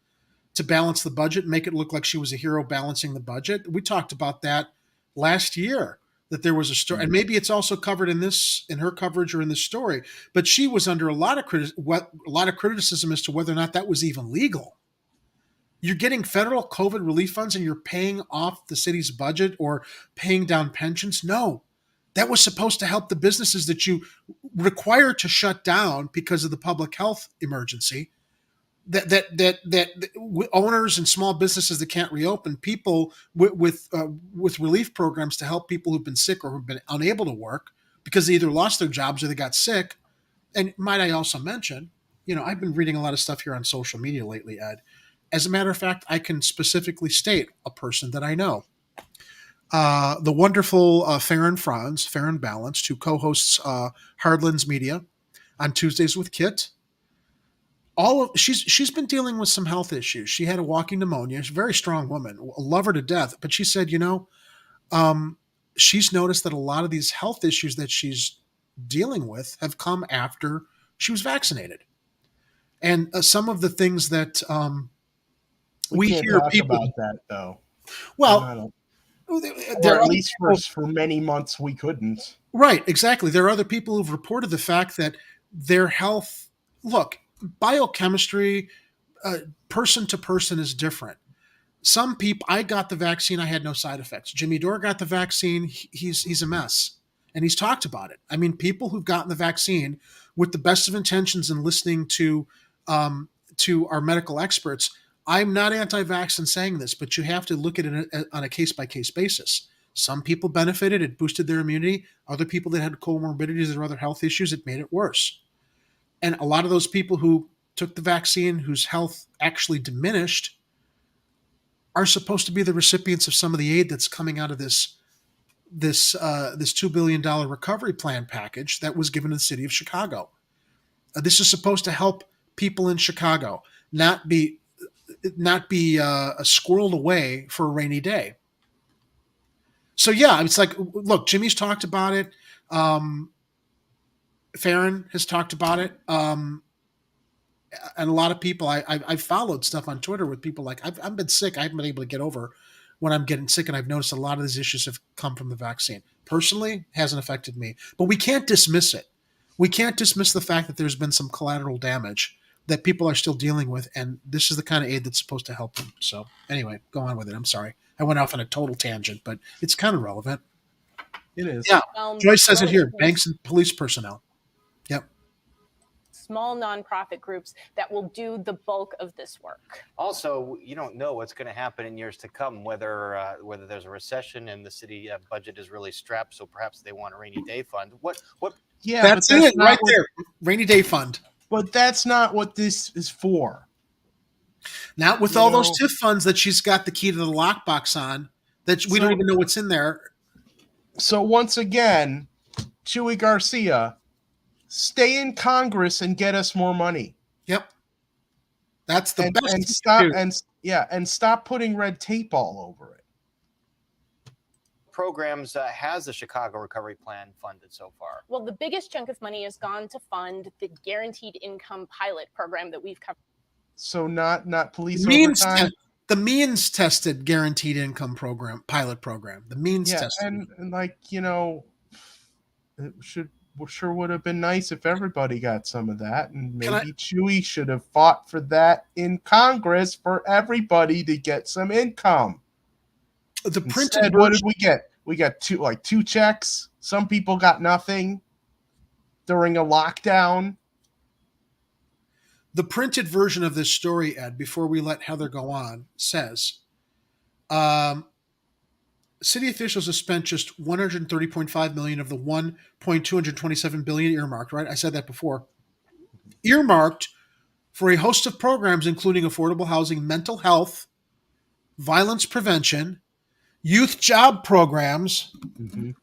to balance the budget, make it look like she was a hero balancing the budget. We talked about that last year, that there was a story, and maybe it's also covered in her coverage or in this story, but she was under a lot of criticism as to whether or not that was even legal. You're getting federal COVID relief funds and you're paying off the city's budget or paying down pensions? No. That was supposed to help the businesses that you require to shut down because of the public health emergency. That owners and small businesses that can't reopen, people with relief programs to help people who've been sick or who've been unable to work because they either lost their jobs or they got sick. And might I also mention, I've been reading a lot of stuff here on social media lately, Ed. As a matter of fact, I can specifically state a person that I know. The wonderful Farron Franz, Farron Balanced, who co-hosts Hardlands Media on Tuesdays with Kit. She's been dealing with some health issues. She had a walking pneumonia. She's a very strong woman. Love her to death. But she said, she's noticed that a lot of these health issues that she's dealing with have come after she was vaccinated. And some of the things that we hear people about that, though. Well, or there at are least for many months we couldn't. Right, exactly. There are other people who've reported the fact that their health, look, biochemistry, person to person is different. Some people, I got the vaccine, I had no side effects. Jimmy Dore got the vaccine, he's a mess. And he's talked about it. I mean, people who've gotten the vaccine with the best of intentions and listening to our medical experts, I'm not anti-vax in saying this, but you have to look at it on a case-by-case basis. Some people benefited, it boosted their immunity. Other people that had comorbidities or other health issues, it made it worse. And a lot of those people who took the vaccine, whose health actually diminished, are supposed to be the recipients of some of the aid that's coming out of this $2 billion recovery plan package that was given to the city of Chicago. This is supposed to help people in Chicago not be squirreled away for a rainy day. So yeah, it's like, look, Jimmy's talked about it. Farron has talked about it. And a lot of people, I've followed stuff on Twitter with people like, I've been sick. I haven't been able to get over when I'm getting sick. And I've noticed a lot of these issues have come from the vaccine. Personally, hasn't affected me, but we can't dismiss it. We can't dismiss the fact that there's been some collateral damage that people are still dealing with. And this is the kind of aid that's supposed to help them. So anyway, go on with it. I'm sorry. I went off on a total tangent, but it's kind of relevant. It is. Yeah. Joyce says it here, banks and police personnel. Yep. Small nonprofit groups that will do the bulk of this work. Also, you don't know what's going to happen in years to come, whether there's a recession and the city budget is really strapped, so perhaps they want a rainy day fund. Yeah, that's it right there. Rainy day fund. But that's not what this is for. Not with all those TIF funds that she's got the key to the lockbox on, that we don't even know what's in there. So once again, Chuy Garcia, stay in Congress and get us more money. Yep. That's the best. And stop putting red tape all over it. Programs has the Chicago Recovery Plan funded so far? Well, the biggest chunk of money has gone to fund the Guaranteed Income Pilot Program that we've covered. So not police overtime? The means tested Guaranteed Income Program, pilot program. The means tested. And like, it sure would have been nice if everybody got some of that. And maybe Chewy should have fought for that in Congress for everybody to get some income. The printed Instead, what did we get? We got two checks. Some people got nothing during a lockdown. The printed version of this story, Ed, before we let Heather go on, says city officials have spent just $130.5 million of the $1.227 billion earmarked, right? I said that before. Earmarked for a host of programs, including affordable housing, mental health, violence prevention, youth job programs,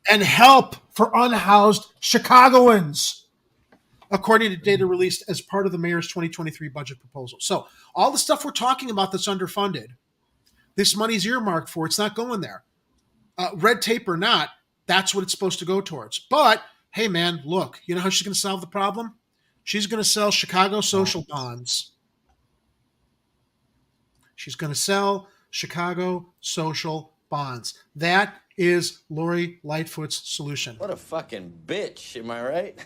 and help for unhoused Chicagoans, according to data released as part of the mayor's 2023 budget proposal. So all the stuff we're talking about that's underfunded, this money's earmarked for. It's not going there. Red tape or not, that's what it's supposed to go towards. But, hey, man, look, you know how she's going to solve the problem? She's going to sell Chicago social bonds. She's going to sell Chicago social bonds. That is Lori Lightfoot's solution. What a fucking bitch, am I right?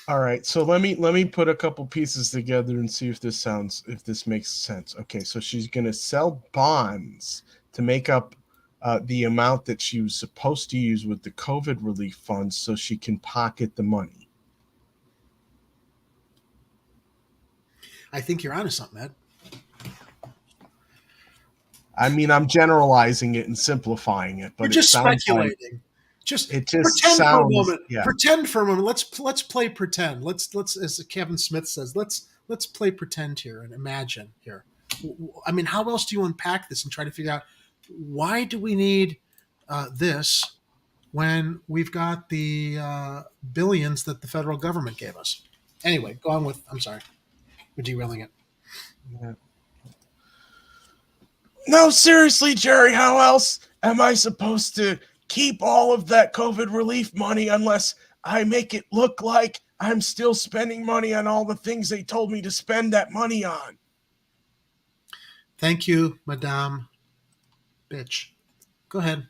All right, so let me put a couple pieces together and see if this makes sense. Okay, so she's gonna sell bonds to make up the amount that she was supposed to use with the COVID relief funds, so she can pocket the money. I think you're onto something, Ed. I mean, I'm generalizing it and simplifying it, but you're just speculating. Pretend for a moment. Yeah. Pretend for a moment. Let's play pretend. Let's as Kevin Smith says, let's play pretend here and imagine here. I mean, how else do you unpack this and try to figure out why do we need this when we've got the billions that the federal government gave us? Anyway, go on with. I'm sorry, we're derailing it. Yeah. No, seriously, Jerry, how else am I supposed to keep all of that COVID relief money unless I make it look like I'm still spending money on all the things they told me to spend that money on? Thank you, Madame bitch. Go ahead.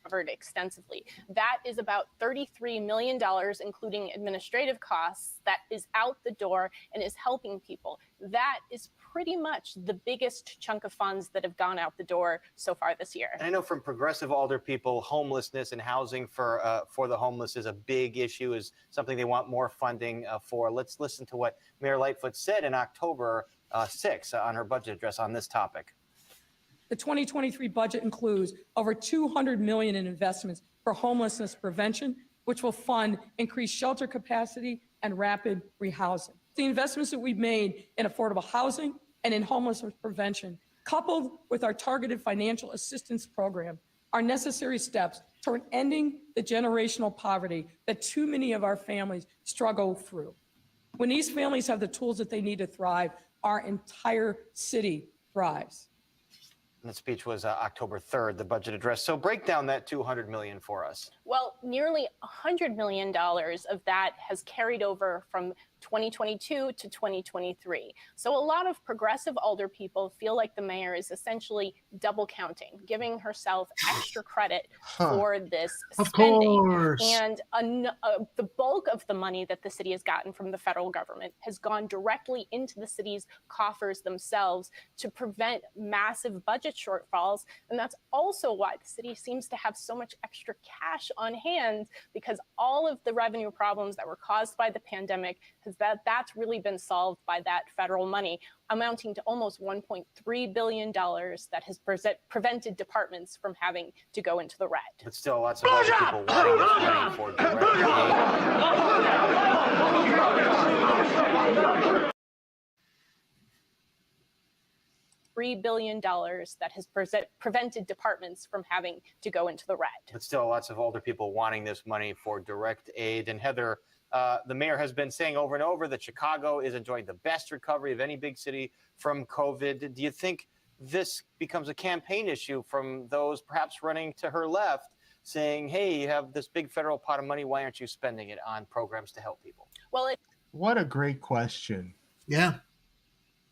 Covered extensively. That is about $33 million, including administrative costs, that is out the door and is helping people. That is pretty much the biggest chunk of funds that have gone out the door so far this year. And I know from progressive alder people, homelessness and housing for the homeless is a big issue, is something they want more funding for. Let's listen to what Mayor Lightfoot said in October 6 on her budget address on this topic. The 2023 budget includes over $200 million in investments for homelessness prevention, which will fund increased shelter capacity and rapid rehousing. The investments that we've made in affordable housing and in homelessness prevention, coupled with our targeted financial assistance program, are necessary steps toward ending the generational poverty that too many of our families struggle through. When these families have the tools that they need to thrive, our entire city thrives. And the speech was October 3rd, the budget address. So break down that $200 million for us. Well, nearly $100 million of that has carried over from 2022 to 2023. So a lot of progressive older people feel like the mayor is essentially double counting, giving herself extra credit for this spending. Course. And the bulk of the money that the city has gotten from the federal government has gone directly into the city's coffers themselves to prevent massive budget shortfalls. And that's also why the city seems to have so much extra cash on hand, because all of the revenue problems that were caused by the pandemic, that's really been solved by that federal money, amounting to almost $1.3 billion that has prevented departments from having to go into the red. But still, lots of other people wanting this money for direct aid. $3 billion that has prevented departments from having to go into the red. But still, lots of older people wanting this money for direct aid. And Heather, the mayor has been saying over and over that Chicago is enjoying the best recovery of any big city from COVID. Do you think this becomes a campaign issue from those perhaps running to her left, saying, hey, you have this big federal pot of money, why aren't you spending it on programs to help people? Well, what a great question. Yeah.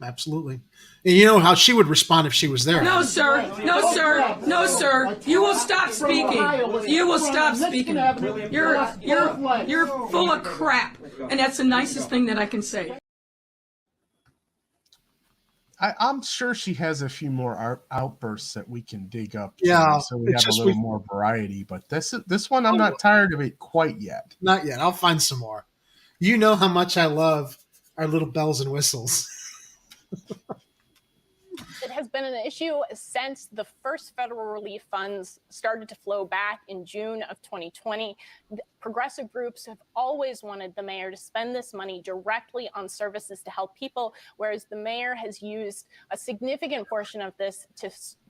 Absolutely. And you know how she would respond if she was there. No, sir. No, sir. No, sir. You will stop speaking. You will stop speaking. You're full of crap. And that's the nicest thing that I can say. I'm sure she has a few more outbursts that we can dig up. Yeah. So we have a little more variety. But this one, I'm not tired of it quite yet. Not yet. I'll find some more. You know how much I love our little bells and whistles. It has been an issue since the first federal relief funds started to flow back in June of 2020. Progressive groups have always wanted the mayor to spend this money directly on services to help people, whereas the mayor has used a significant portion of this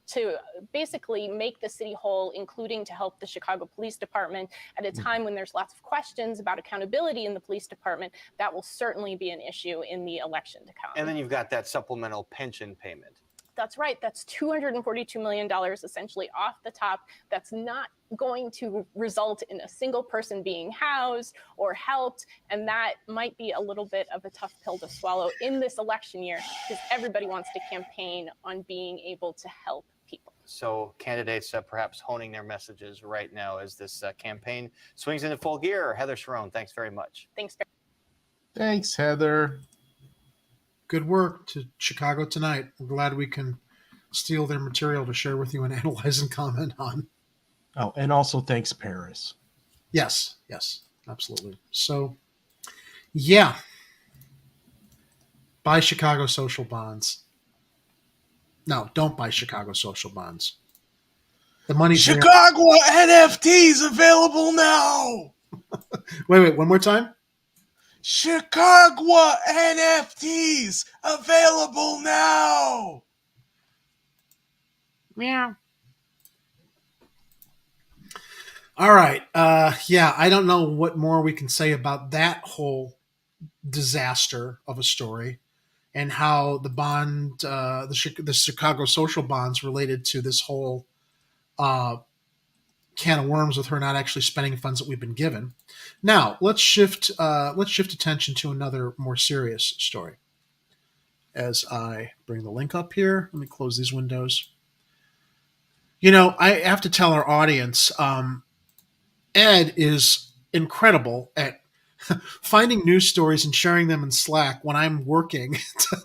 to basically make the city whole, including to help the Chicago Police Department at a time when there's lots of questions about accountability in the police department. That will certainly be an issue in the election to come. And then you've got that supplemental pension payment. That's right. That's $242 million essentially off the top. That's not going to result in a single person being housed or helped. And that might be a little bit of a tough pill to swallow in this election year, because everybody wants to campaign on being able to help people. So candidates perhaps honing their messages right now as this campaign swings into full gear. Heather Sharon, thanks very much. Thanks. Thanks, Heather. Good work to Chicago Tonight. I'm glad we can steal their material to share with you and analyze and comment on. Oh, and also thanks, Paris. Yes, absolutely. So, yeah. Buy Chicago social bonds. No, don't buy Chicago social bonds. The money's Chicago NFTs available now. Wait, one more time. Chicago NFTs available now. Meow. All right. I don't know what more we can say about that whole disaster of a story and how the bond, the Chicago social bonds related to this whole can of worms with her not actually spending funds that we've been given. Now let's shift attention to another more serious story. As I bring the link up here, let me close these windows. I have to tell our audience, Ed is incredible at finding news stories and sharing them in Slack when I'm working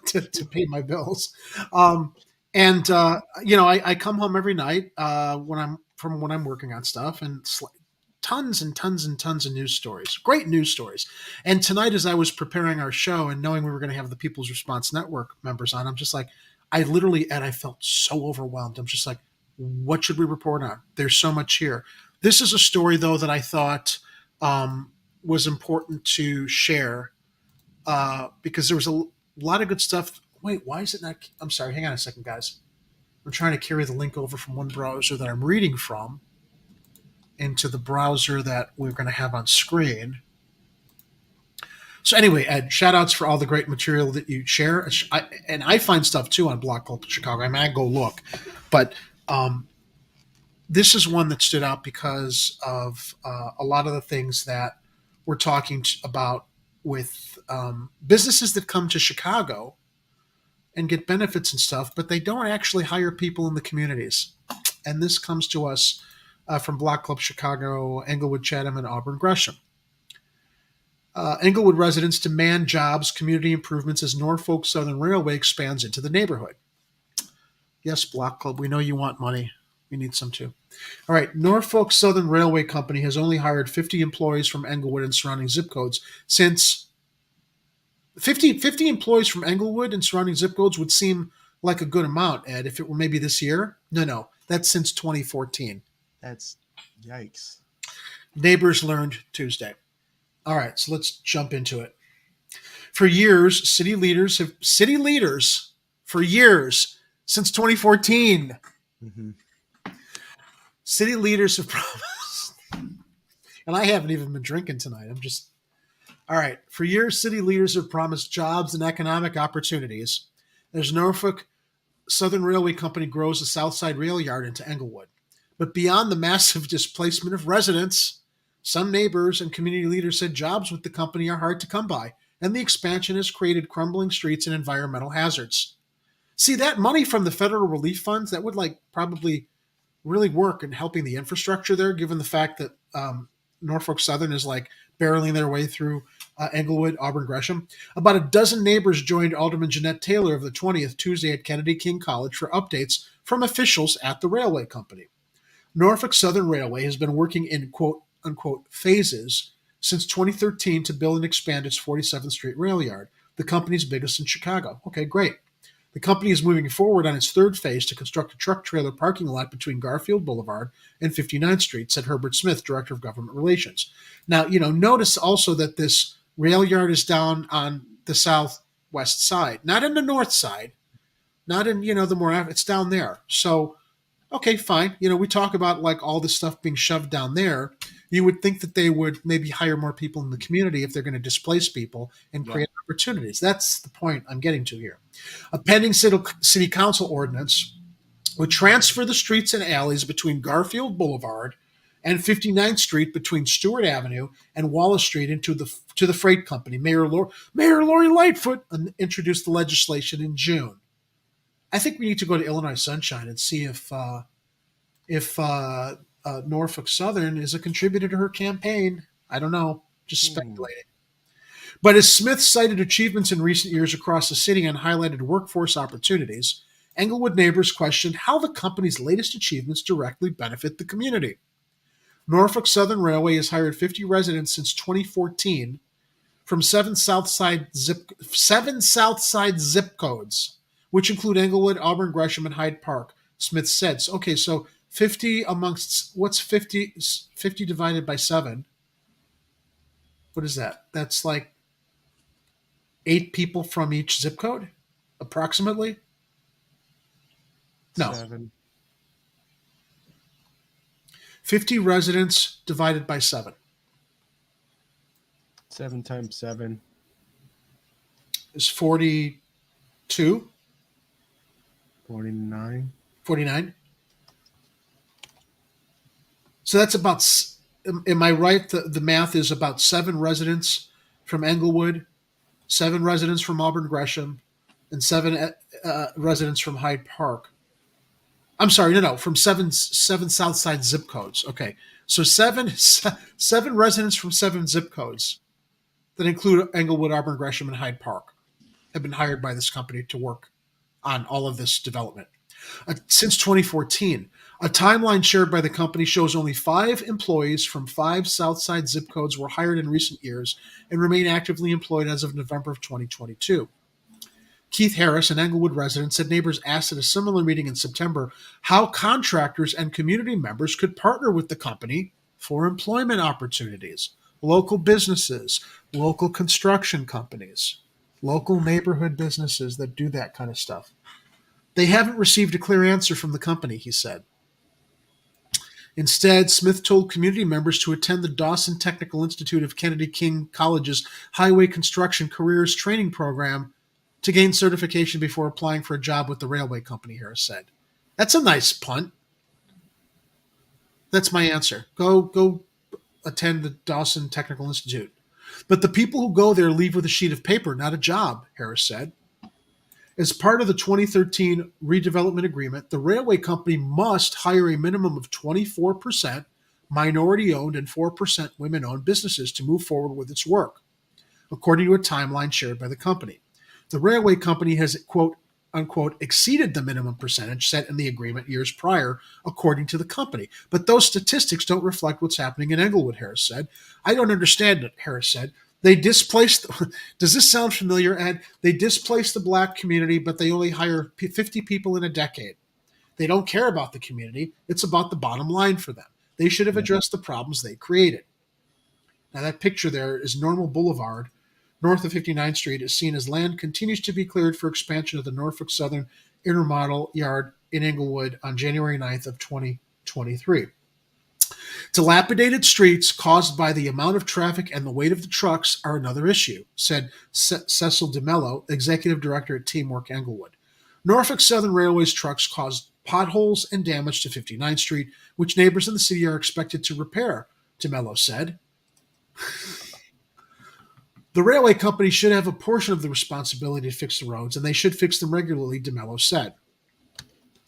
to pay my bills. I come home every night when I'm working on stuff, and tons and tons and tons of news stories, great news stories. And tonight, as I was preparing our show and knowing we were going to have the People's Response Network members on, I'm just like, I felt so overwhelmed. I'm just like, what should we report on? There's so much here. This is a story, though, that I thought was important to share because there was a lot of good stuff. Wait, why is it not? I'm sorry. Hang on a second, guys. I'm trying to carry the link over from one browser that I'm reading from into the browser that we're going to have on screen. So anyway, Ed, shout outs for all the great material that you share. I find stuff too on Block Club Chicago. I mean, I go look, but this is one that stood out because of a lot of the things that we're talking about with businesses that come to Chicago and get benefits and stuff, but they don't actually hire people in the communities. And this comes to us from Block Club Chicago, Englewood, Chatham, and Auburn Gresham. Englewood residents demand jobs, community improvements as Norfolk Southern Railway expands into the neighborhood. Yes, Block Club, we know you want money. We need some too. All right, Norfolk Southern Railway Company has only hired 50 employees from Englewood and surrounding zip codes since 50 employees from Englewood and surrounding zip codes would seem like a good amount, Ed, if it were maybe this year. No, that's since 2014. That's yikes. Neighbors learned Tuesday. All right, so let's jump into it. For years, city leaders for years since 2014. Mm-hmm. City leaders have promised, and I haven't even been drinking tonight. All right. For years, city leaders have promised jobs and economic opportunities as Norfolk Southern Railway Company grows the Southside Rail Yard into Englewood. But beyond the massive displacement of residents, some neighbors and community leaders said jobs with the company are hard to come by, and the expansion has created crumbling streets and environmental hazards. See, that money from the federal relief funds, that would probably really work in helping the infrastructure there, given the fact that Norfolk Southern is barreling their way through Englewood, Auburn Gresham. About a dozen neighbors joined Alderman Jeanette Taylor of the 20th Tuesday at Kennedy King College for updates from officials at the railway company. Norfolk Southern Railway has been working in quote unquote phases since 2013 to build and expand its 47th Street rail yard, the company's biggest in Chicago. Okay, great. The company is moving forward on its third phase to construct a truck trailer parking lot between Garfield Boulevard and 59th Street, said Herbert Smith, Director of Government Relations. Now, notice also that this rail yard is down on the southwest side, not in the north side, not in, the more, it's down there. So, okay, fine. We talk about all this stuff being shoved down there. You would think that they would maybe hire more people in the community if they're going to displace people and create opportunities. That's the point I'm getting to here. A pending city council ordinance would transfer the streets and alleys between Garfield Boulevard and 59th Street between Stewart Avenue and Wallace Street to the freight company. Mayor Lori Lightfoot introduced the legislation in June. I think we need to go to Illinois Sunshine and see if Norfolk Southern is a contributor to her campaign. I don't know, just speculating. But as Smith cited achievements in recent years across the city and highlighted workforce opportunities, Englewood neighbors questioned how the company's latest achievements directly benefit the community. Norfolk Southern Railway has hired 50 residents since 2014 from seven Southside zip codes, which include Englewood, Auburn, Gresham, and Hyde Park, Smith said. Okay, so 50 amongst, what's 50 divided by 7? What is that? That's 8 people from each zip code, approximately? No. 7. 50 residents divided by 7. 7 times 7 is 42. 49. 49. So that's about, am I right? The math is about 7 residents from Englewood, 7 residents from Auburn Gresham, and 7 residents from Hyde Park. I'm sorry, no, from seven Southside zip codes. Okay, so seven residents from 7 zip codes that include Englewood, Auburn, Gresham, and Hyde Park have been hired by this company to work on all of this development. Since 2014, a timeline shared by the company shows only 5 employees from 5 Southside zip codes were hired in recent years and remain actively employed as of November of 2022. Keith Harris, an Englewood resident, said neighbors asked at a similar meeting in September how contractors and community members could partner with the company for employment opportunities. Local businesses, local construction companies, local neighborhood businesses that do that kind of stuff. They haven't received a clear answer from the company, he said. Instead, Smith told community members to attend the Dawson Technical Institute of Kennedy King College's Highway Construction Careers Training Program to gain certification before applying for a job with the railway company, Harris said. That's a nice punt. That's my answer. Go attend the Dawson Technical Institute. But the people who go there leave with a sheet of paper, not a job, Harris said. As part of the 2013 redevelopment agreement, the railway company must hire a minimum of 24% minority-owned and 4% women-owned businesses to move forward with its work, according to a timeline shared by the company. The railway company has, quote, unquote, exceeded the minimum percentage set in the agreement years prior, according to the company. But those statistics don't reflect what's happening in Englewood, Harris said. I don't understand it, Harris said. They displaced, does this sound familiar, Ed? They displaced the black community, but they only hire 50 people in a decade. They don't care about the community. It's about the bottom line for them. They should have addressed the problems they created. Now that picture there is Normal Boulevard, north of 59th Street, is seen as land continues to be cleared for expansion of the Norfolk Southern Intermodal Yard in Englewood on January 9th of 2023. Dilapidated streets caused by the amount of traffic and the weight of the trucks are another issue, said Cecil DeMello, executive director at Teamwork Englewood. Norfolk Southern Railway's trucks caused potholes and damage to 59th Street, which neighbors in the city are expected to repair, DeMello said. The railway company should have a portion of the responsibility to fix the roads, and they should fix them regularly, DeMello said.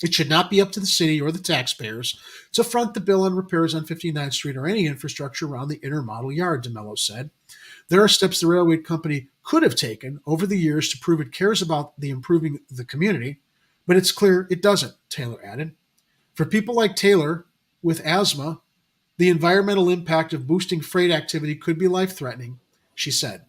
It should not be up to the city or the taxpayers to front the bill on repairs on 59th Street or any infrastructure around the intermodal yard, DeMello said. There are steps the railway company could have taken over the years to prove it cares about the improving the community, but it's clear it doesn't, Taylor added. For people like Taylor with asthma, the environmental impact of boosting freight activity could be life-threatening, she said.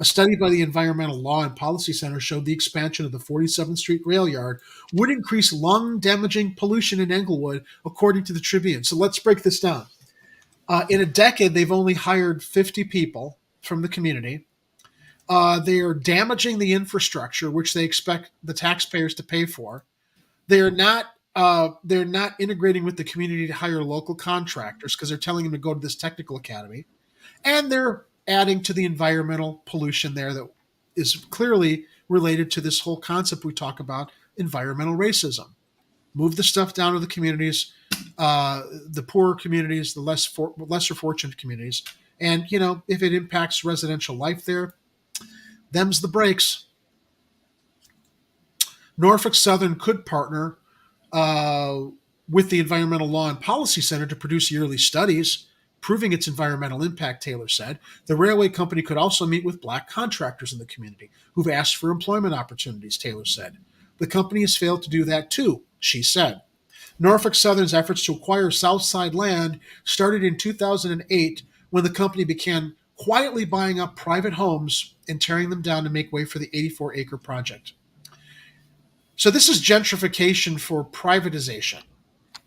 A study by the Environmental Law and Policy Center showed the expansion of the 47th Street rail yard would increase lung-damaging pollution in Englewood, according to the Tribune. So let's break this down. In a decade, they've only hired 50 people from the community. They are damaging the infrastructure, which they expect the taxpayers to pay for. They're not integrating with the community to hire local contractors because they're telling them to go to this technical academy. And they're adding to the environmental pollution there that is clearly related to this whole concept we talk about, environmental racism. Move the stuff down to the communities, the poorer communities, the lesser fortunate communities. And, you know, if it impacts residential life there, them's the breaks. Norfolk Southern could partner with the Environmental Law and Policy Center to produce yearly studies proving its environmental impact, Taylor said. The railway company could also meet with black contractors in the community who've asked for employment opportunities, Taylor said. The company has failed to do that too, she said. Norfolk Southern's efforts to acquire Southside land started in 2008 when the company began quietly buying up private homes and tearing them down to make way for the 84-acre project. So this is gentrification for privatization.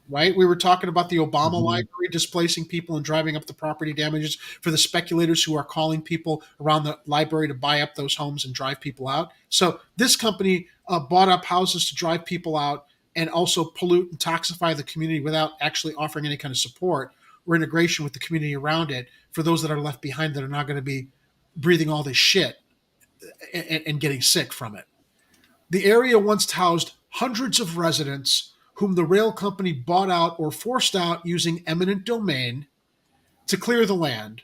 Right? We were talking about the Obama library displacing people and driving up the property damages for the speculators who are calling people around the library to buy up those homes and drive people out. So this company bought up houses to drive people out and also pollute and toxify the community without actually offering any kind of support or integration with the community around it for those that are left behind that are not going to be breathing all this shit and getting sick from it. The area once housed hundreds of residents whom the rail company bought out or forced out using eminent domain to clear the land.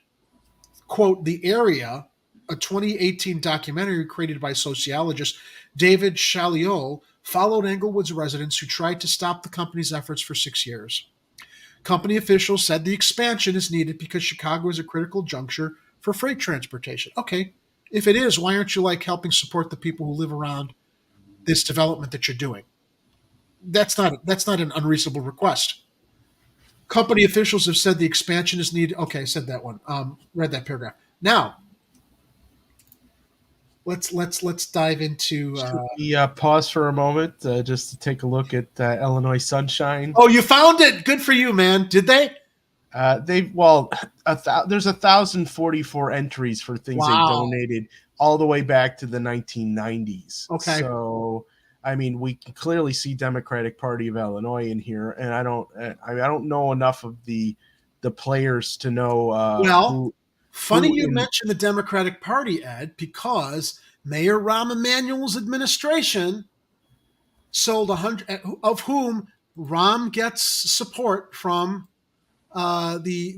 Quote, the area a 2018 documentary created by sociologist David Chaliot followed Englewood's residents who tried to stop the company's efforts for 6 years. Company officials said the expansion is needed because Chicago is a critical juncture for freight transportation. Okay, if it is, why aren't you helping support the people who live around this development that you're doing? That's not an unreasonable request. Company officials have said the expansion is needed. Okay, I said that one. Read that paragraph. Now, let's dive into. We pause for a moment just to take a look at Illinois Sunshine. Oh, you found it! Good for you, man. Did they? There's 1,044 entries for things they Wow. donated all the way back to the 1990s. Okay. So, I mean, we can clearly see Democratic Party of Illinois in here, and I don't know enough of the players to know. Funny you mentioned the Democratic Party, Ed, because Mayor Rahm Emanuel's administration sold 100, of whom Rahm gets support from what did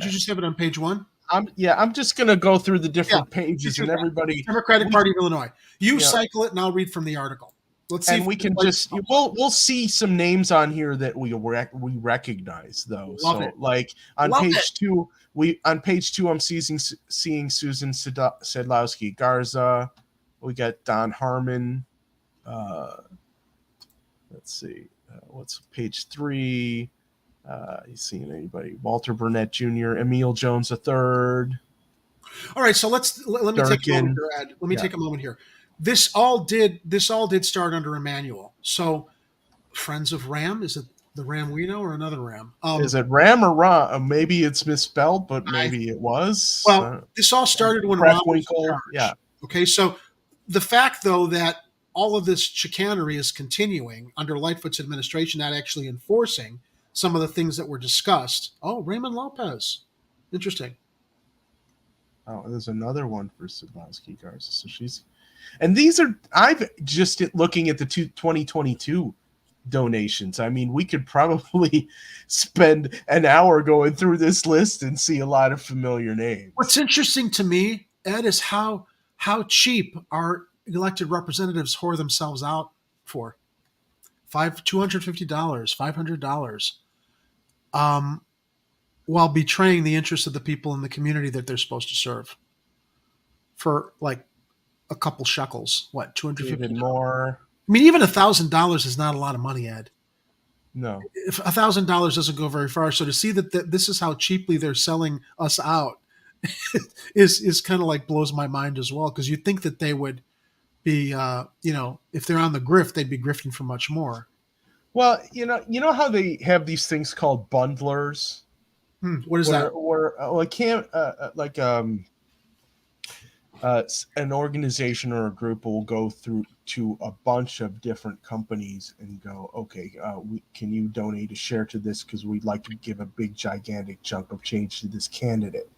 you just have it on page 1? I'm just going to go through the different pages and everybody. Democratic Party of Illinois. You cycle it and I'll read from the article. Let's see. And we can we'll see some names on here that we recognize though. Love so it. like on Love page it. 2, I'm seeing Susan Sedlowski Garza. We got Don Harmon. Let's see. What's page 3? You seeing anybody? Walter Burnett Jr., Emil Jones III. All right, so let me take a moment here, Ed. Let me take a moment here. This all did start under Emanuel. So, Friends of Ram, is it the Ram we know or another Ram? Is it Ram or Ram? Maybe it's misspelled, but maybe it was. Well, this all started when Ram was in charge. Yeah. Okay, so the fact though that all of this chicanery is continuing under Lightfoot's administration, not actually enforcing some of the things that were discussed. Oh, Raymond Lopez. Interesting. Oh, there's another one for Sedlowski Garza. So and these are, I've just looking at the 2022 donations. I mean, we could probably spend an hour going through this list and see a lot of familiar names. What's interesting to me, Ed, is how cheap our elected representatives whore themselves out for. $250, $500, while betraying the interests of the people in the community that they're supposed to serve for like a couple shekels. What, $250? Even more. I mean, even $1,000 is not a lot of money, Ed. No. If $1,000 doesn't go very far, so to see that this is how cheaply they're selling us out is kind of like blows my mind as well, because you'd think that they would be, if they're on the grift, they'd be grifting for much more. Well, you know how they have these things called bundlers. What is that? Or an organization or a group will go through to a bunch of different companies and go, okay, can you donate a share to this because we'd like to give a big gigantic chunk of change to this candidate.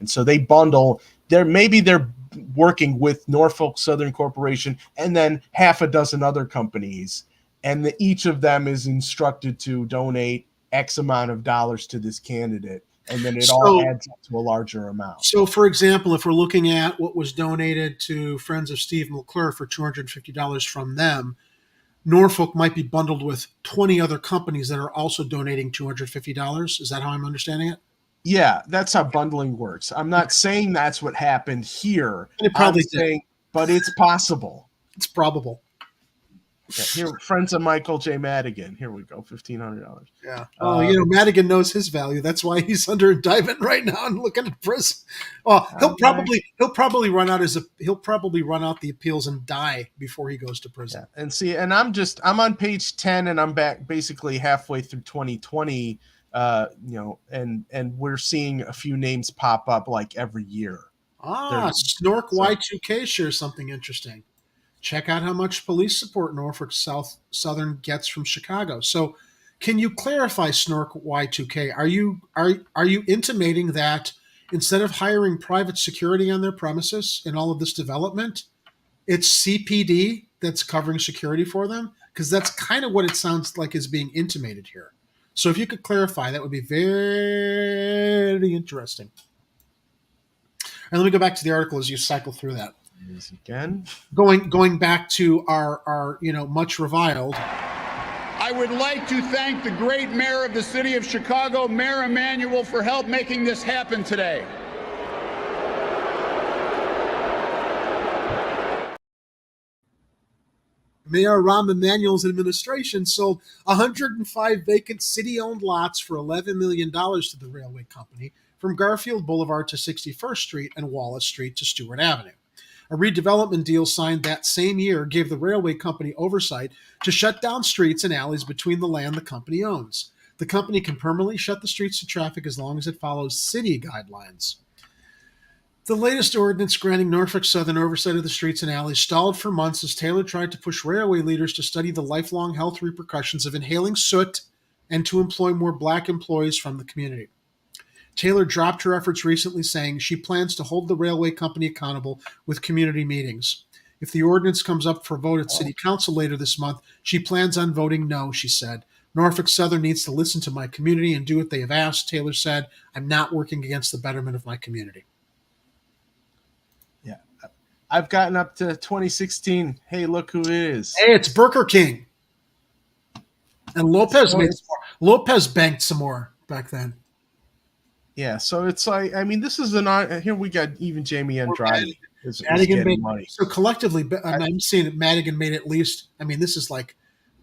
And so they bundle. They're working with Norfolk Southern Corporation and then half a dozen other companies, and each of them is instructed to donate X amount of dollars to this candidate, and then it all adds up to a larger amount. So, for example, if we're looking at what was donated to Friends of Steve McClure for $250 from them, Norfolk might be bundled with 20 other companies that are also donating $250. Is that how I'm understanding it? Yeah, that's how bundling works. I'm not saying that's what happened here. It probably did. But it's possible. It's probable. Yeah, here, Friends of Michael J. Madigan. Here we go, $1,500. Yeah. Madigan knows his value. That's why he's under indictment right now and looking at prison. Oh, he'll probably run out the appeals and die before he goes to prison. Yeah. And see, and I'm on page 10, and I'm back basically halfway through 2020. And we're seeing a few names pop up like every year. Snork Y2K shares something interesting. Check out how much police support Norfolk Southern gets from Chicago. So, can you clarify, Snork Y2K? Are you intimating that instead of hiring private security on their premises in all of this development, it's CPD that's covering security for them? Because that's kind of what it sounds like is being intimated here. So if you could clarify, that would be very interesting. And let me go back to the article as you cycle through that. Yes, again. Going back to our much reviled. I would like to thank the great mayor of the city of Chicago, Mayor Emanuel, for help making this happen today. Mayor Rahm Emanuel's administration sold 105 vacant city-owned lots for $11 million to the railway company from Garfield Boulevard to 61st Street and Wallace Street to Stewart Avenue. A redevelopment deal signed that same year gave the railway company oversight to shut down streets and alleys between the land the company owns. The company can permanently shut the streets to traffic as long as it follows city guidelines. The latest ordinance granting Norfolk Southern oversight of the streets and alleys stalled for months as Taylor tried to push railway leaders to study the lifelong health repercussions of inhaling soot and to employ more black employees from the community. Taylor dropped her efforts recently, saying she plans to hold the railway company accountable with community meetings. If the ordinance comes up for vote at City Council later this month, she plans on voting no, she said. Norfolk Southern needs to listen to my community and do what they have asked, Taylor said. I'm not working against the betterment of my community. I've gotten up to 2016. Hey, look who it is. Hey, it's Burger King. And Lopez Lopez banked some more back then. Yeah, so it's like, I mean, this is here we got even Jamie Andrade is Madigan getting made money. So collectively, I'm seeing that Madigan made at least, I mean, this is like,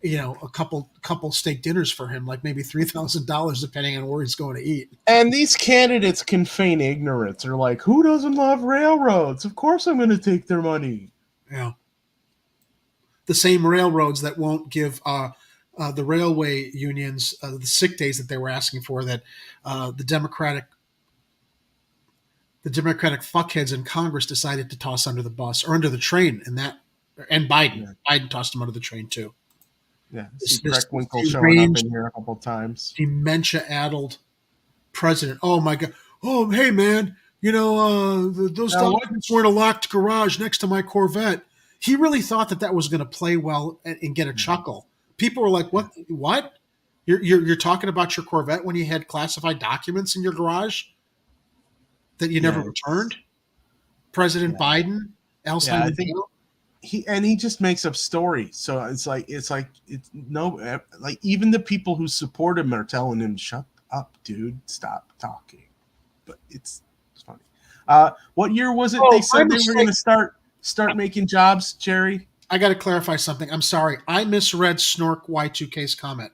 a couple steak dinners for him, like maybe $3,000 depending on where he's going to eat. And these candidates can feign ignorance. They're like, who doesn't love railroads? Of course I'm going to take their money. Yeah. The same railroads that won't give the railway unions the sick days that they were asking for, that the Democratic fuckheads in Congress decided to toss under the bus or under the train, and Biden tossed them under the train too. Yeah, Craig Winkle showing up in here a couple times. Dementia-addled president. Oh my God. Oh, hey man, those documents were in a locked garage next to my Corvette. He really thought that was going to play well and get a chuckle. People were like, "What? What? You're talking about your Corvette when you had classified documents in your garage that you never returned?" President Biden, I think he just makes up stories. So it's like even the people who support him are telling him, "Shut up, dude! Stop talking." But it's funny. What year was it? They said they were going to start making jobs, Jerry. I got to clarify something. I'm sorry. I misread Snork Y2K's comment.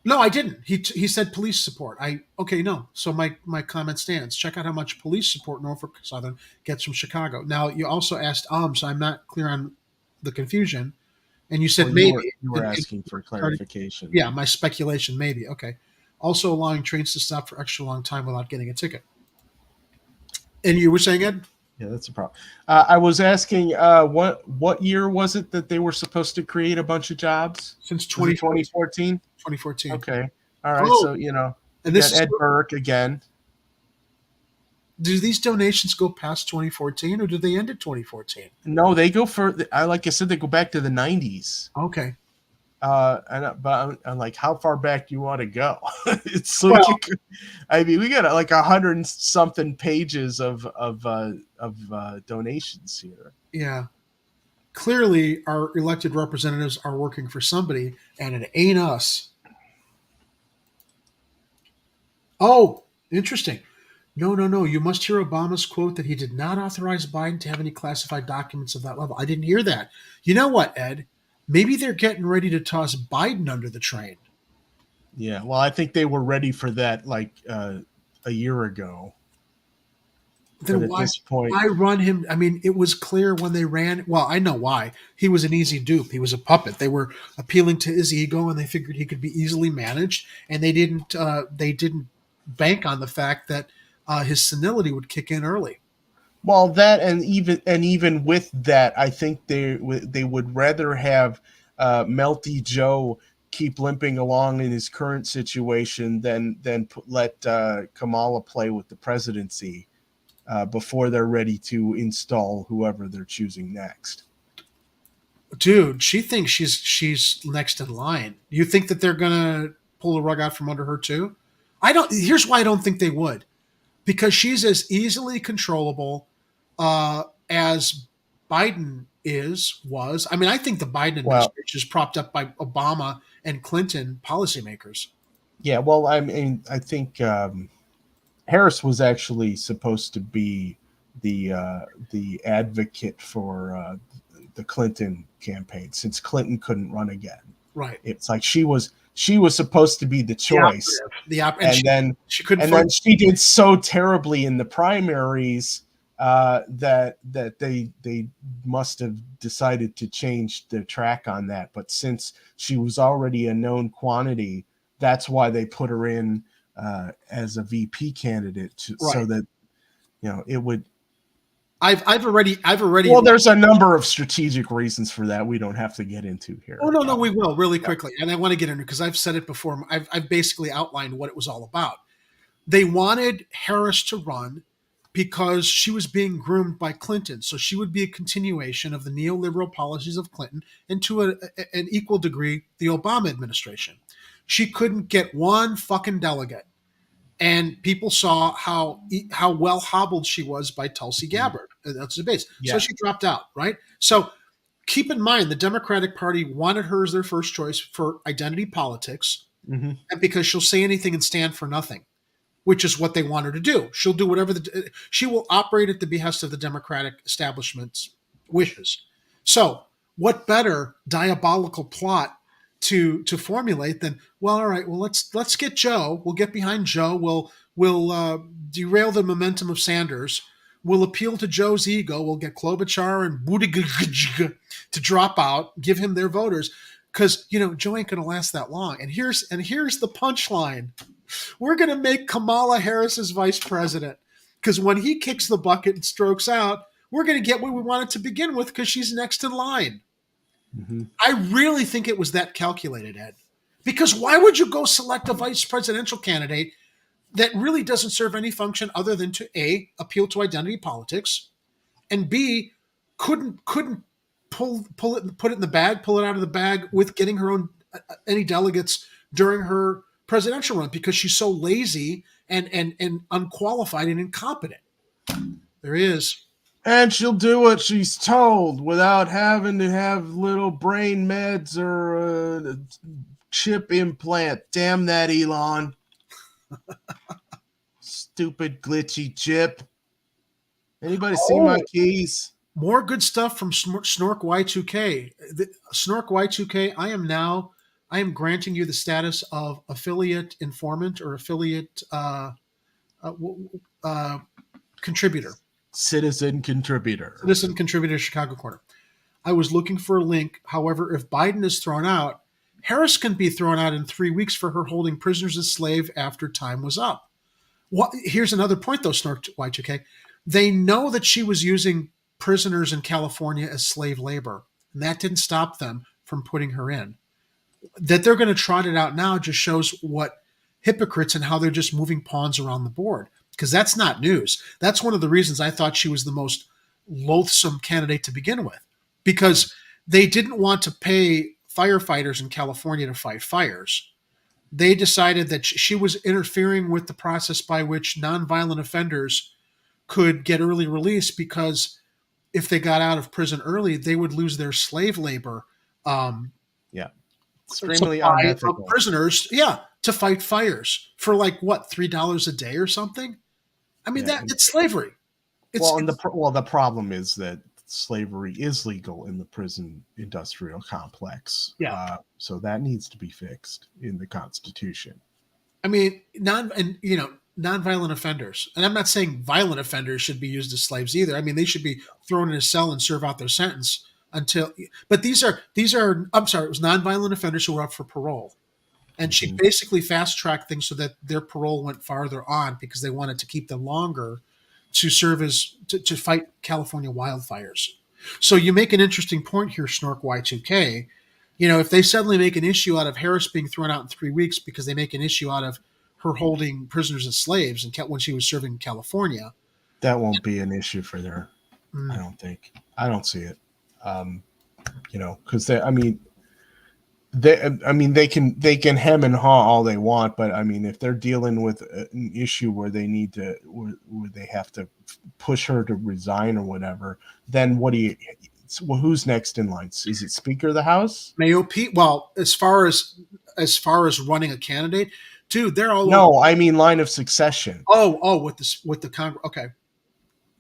No, I didn't. He said police support. No. So my comment stands. Check out how much police support Norfolk Southern gets from Chicago. Now, you also asked, so I'm not clear on the confusion. And you said maybe. You were asking for clarification. Yeah, my speculation, maybe. Okay. Also allowing trains to stop for extra long time without getting a ticket. And you were saying, Ed? Yeah, that's a problem. I was asking, what year was it that they were supposed to create a bunch of jobs? Since 2014. 2014. Okay. All right. So, and this is Ed Burke again. Do these donations go past 2014 or do they end at 2014? No, they go like I said, they go back to the 90s. Okay. But I'm like, how far back do you want to go? It's like, we got like 100 and something pages of donations here. Yeah. Clearly, our elected representatives are working for somebody, and it ain't us. Oh, interesting. No. You must hear Obama's quote that he did not authorize Biden to have any classified documents of that level. I didn't hear that. You know what, Ed? Maybe they're getting ready to toss Biden under the train. Yeah, well, I think they were ready for that like a year ago. Then why run him? I mean, it was clear when they ran. Well, I know why. He was an easy dupe. He was a puppet. They were appealing to his ego, and they figured he could be easily managed. And they didn't bank on the fact that his senility would kick in early. Well, that and even with that, I think they would rather have Melty Joe keep limping along in his current situation than let Kamala play with the presidency before they're ready to install whoever they're choosing next. Dude, she thinks she's next in line. You think that they're gonna pull the rug out from under her too? Here's why I don't think they would. because she's as easily controllable as Biden was. I mean, I think the Biden administration is propped up by Obama and Clinton policymakers. Yeah, well, I mean, I think Harris was actually supposed to be the advocate for the Clinton campaign, since Clinton couldn't run again. Right. It's like she was supposed to be the choice. And she couldn't. And then she did so terribly in the primaries that they must have decided to change their track on that. But since she was already a known quantity, that's why they put her in as a VP candidate, so that it would. I've already. Well, there's a number of strategic reasons for that we don't have to get into here. Oh no, we will really quickly, and I want to get into, because I've said it before. I've basically outlined what it was all about. They wanted Harris to run because she was being groomed by Clinton, so she would be a continuation of the neoliberal policies of Clinton, and to an equal degree the Obama administration. She couldn't get one fucking delegate. And people saw how well hobbled she was by Tulsi Gabbard. That's the base. Yeah. So she dropped out, right? So keep in mind, the Democratic Party wanted her as their first choice for identity politics, and because she'll say anything and stand for nothing, which is what they want her to do. She'll do whatever she will operate at the behest of the Democratic establishment's wishes. So what better diabolical plot to formulate than, well, all right, well, let's get Joe. We'll get behind Joe. We'll derail the momentum of Sanders. We'll appeal to Joe's ego. We'll get Klobuchar and Buttigieg to drop out, give him their voters, because Joe ain't gonna last that long. And here's the punchline: we're gonna make Kamala Harris as vice president, because when he kicks the bucket and strokes out, we're gonna get what we wanted to begin with, because she's next in line. I really think it was that calculated, Ed. Because why would you go select a vice presidential candidate that really doesn't serve any function other than to A, appeal to identity politics, and B, couldn't put it in the bag, pull it out of the bag with getting her own any delegates during her presidential run, because she's so lazy and unqualified and incompetent. There he is. And she'll do what she's told without having to have little brain meds or a chip implant. Damn that, Elon. Stupid glitchy chip. Anybody see my keys? More good stuff from Snork Y2K. Snork Y2K, I am granting you the status of affiliate informant or affiliate contributor. Citizen contributor, Chicago Corner. I was looking for a link. However, if Biden is thrown out, Harris can be thrown out in 3 weeks for her holding prisoners as slave after time was up. Here's another point, though, Snork Y2K. They know that she was using prisoners in California as slave labor, and that didn't stop them from putting her in. That they're going to trot it out now just shows what hypocrites and how they're just moving pawns around the board. Because that's not news. That's one of the reasons I thought she was the most loathsome candidate to begin with. Because they didn't want to pay firefighters in California to fight fires. They decided that she was interfering with the process by which nonviolent offenders could get early release, because if they got out of prison early, they would lose their slave labor. Extremely unethical. Prisoners, to fight fires for $3 a day or something. I mean, it's slavery. The problem is that slavery is legal in the prison industrial complex. So that needs to be fixed in the Constitution. I mean, nonviolent offenders, and I'm not saying violent offenders should be used as slaves either. I mean, they should be thrown in a cell and serve out their sentence but these are I'm sorry, it was nonviolent offenders who were up for parole. And she basically fast-tracked things so that their parole went farther on, because they wanted to keep them longer to serve as to fight California wildfires. So you make an interesting point here, Snork Y2K. If they suddenly make an issue out of Harris being thrown out in 3 weeks because they make an issue out of her holding prisoners as slaves and when she was serving in California, that won't be an issue for there. I don't think. I don't see it. Because they can hem and haw all they want, but I mean, if they're dealing with an issue where they need to, where they have to push her to resign or whatever, then who's next in line? Is it Speaker of the House? Mayo Pete. Well, as far as running a candidate, dude, they're all no. I mean, line of succession. with the Congress. Okay,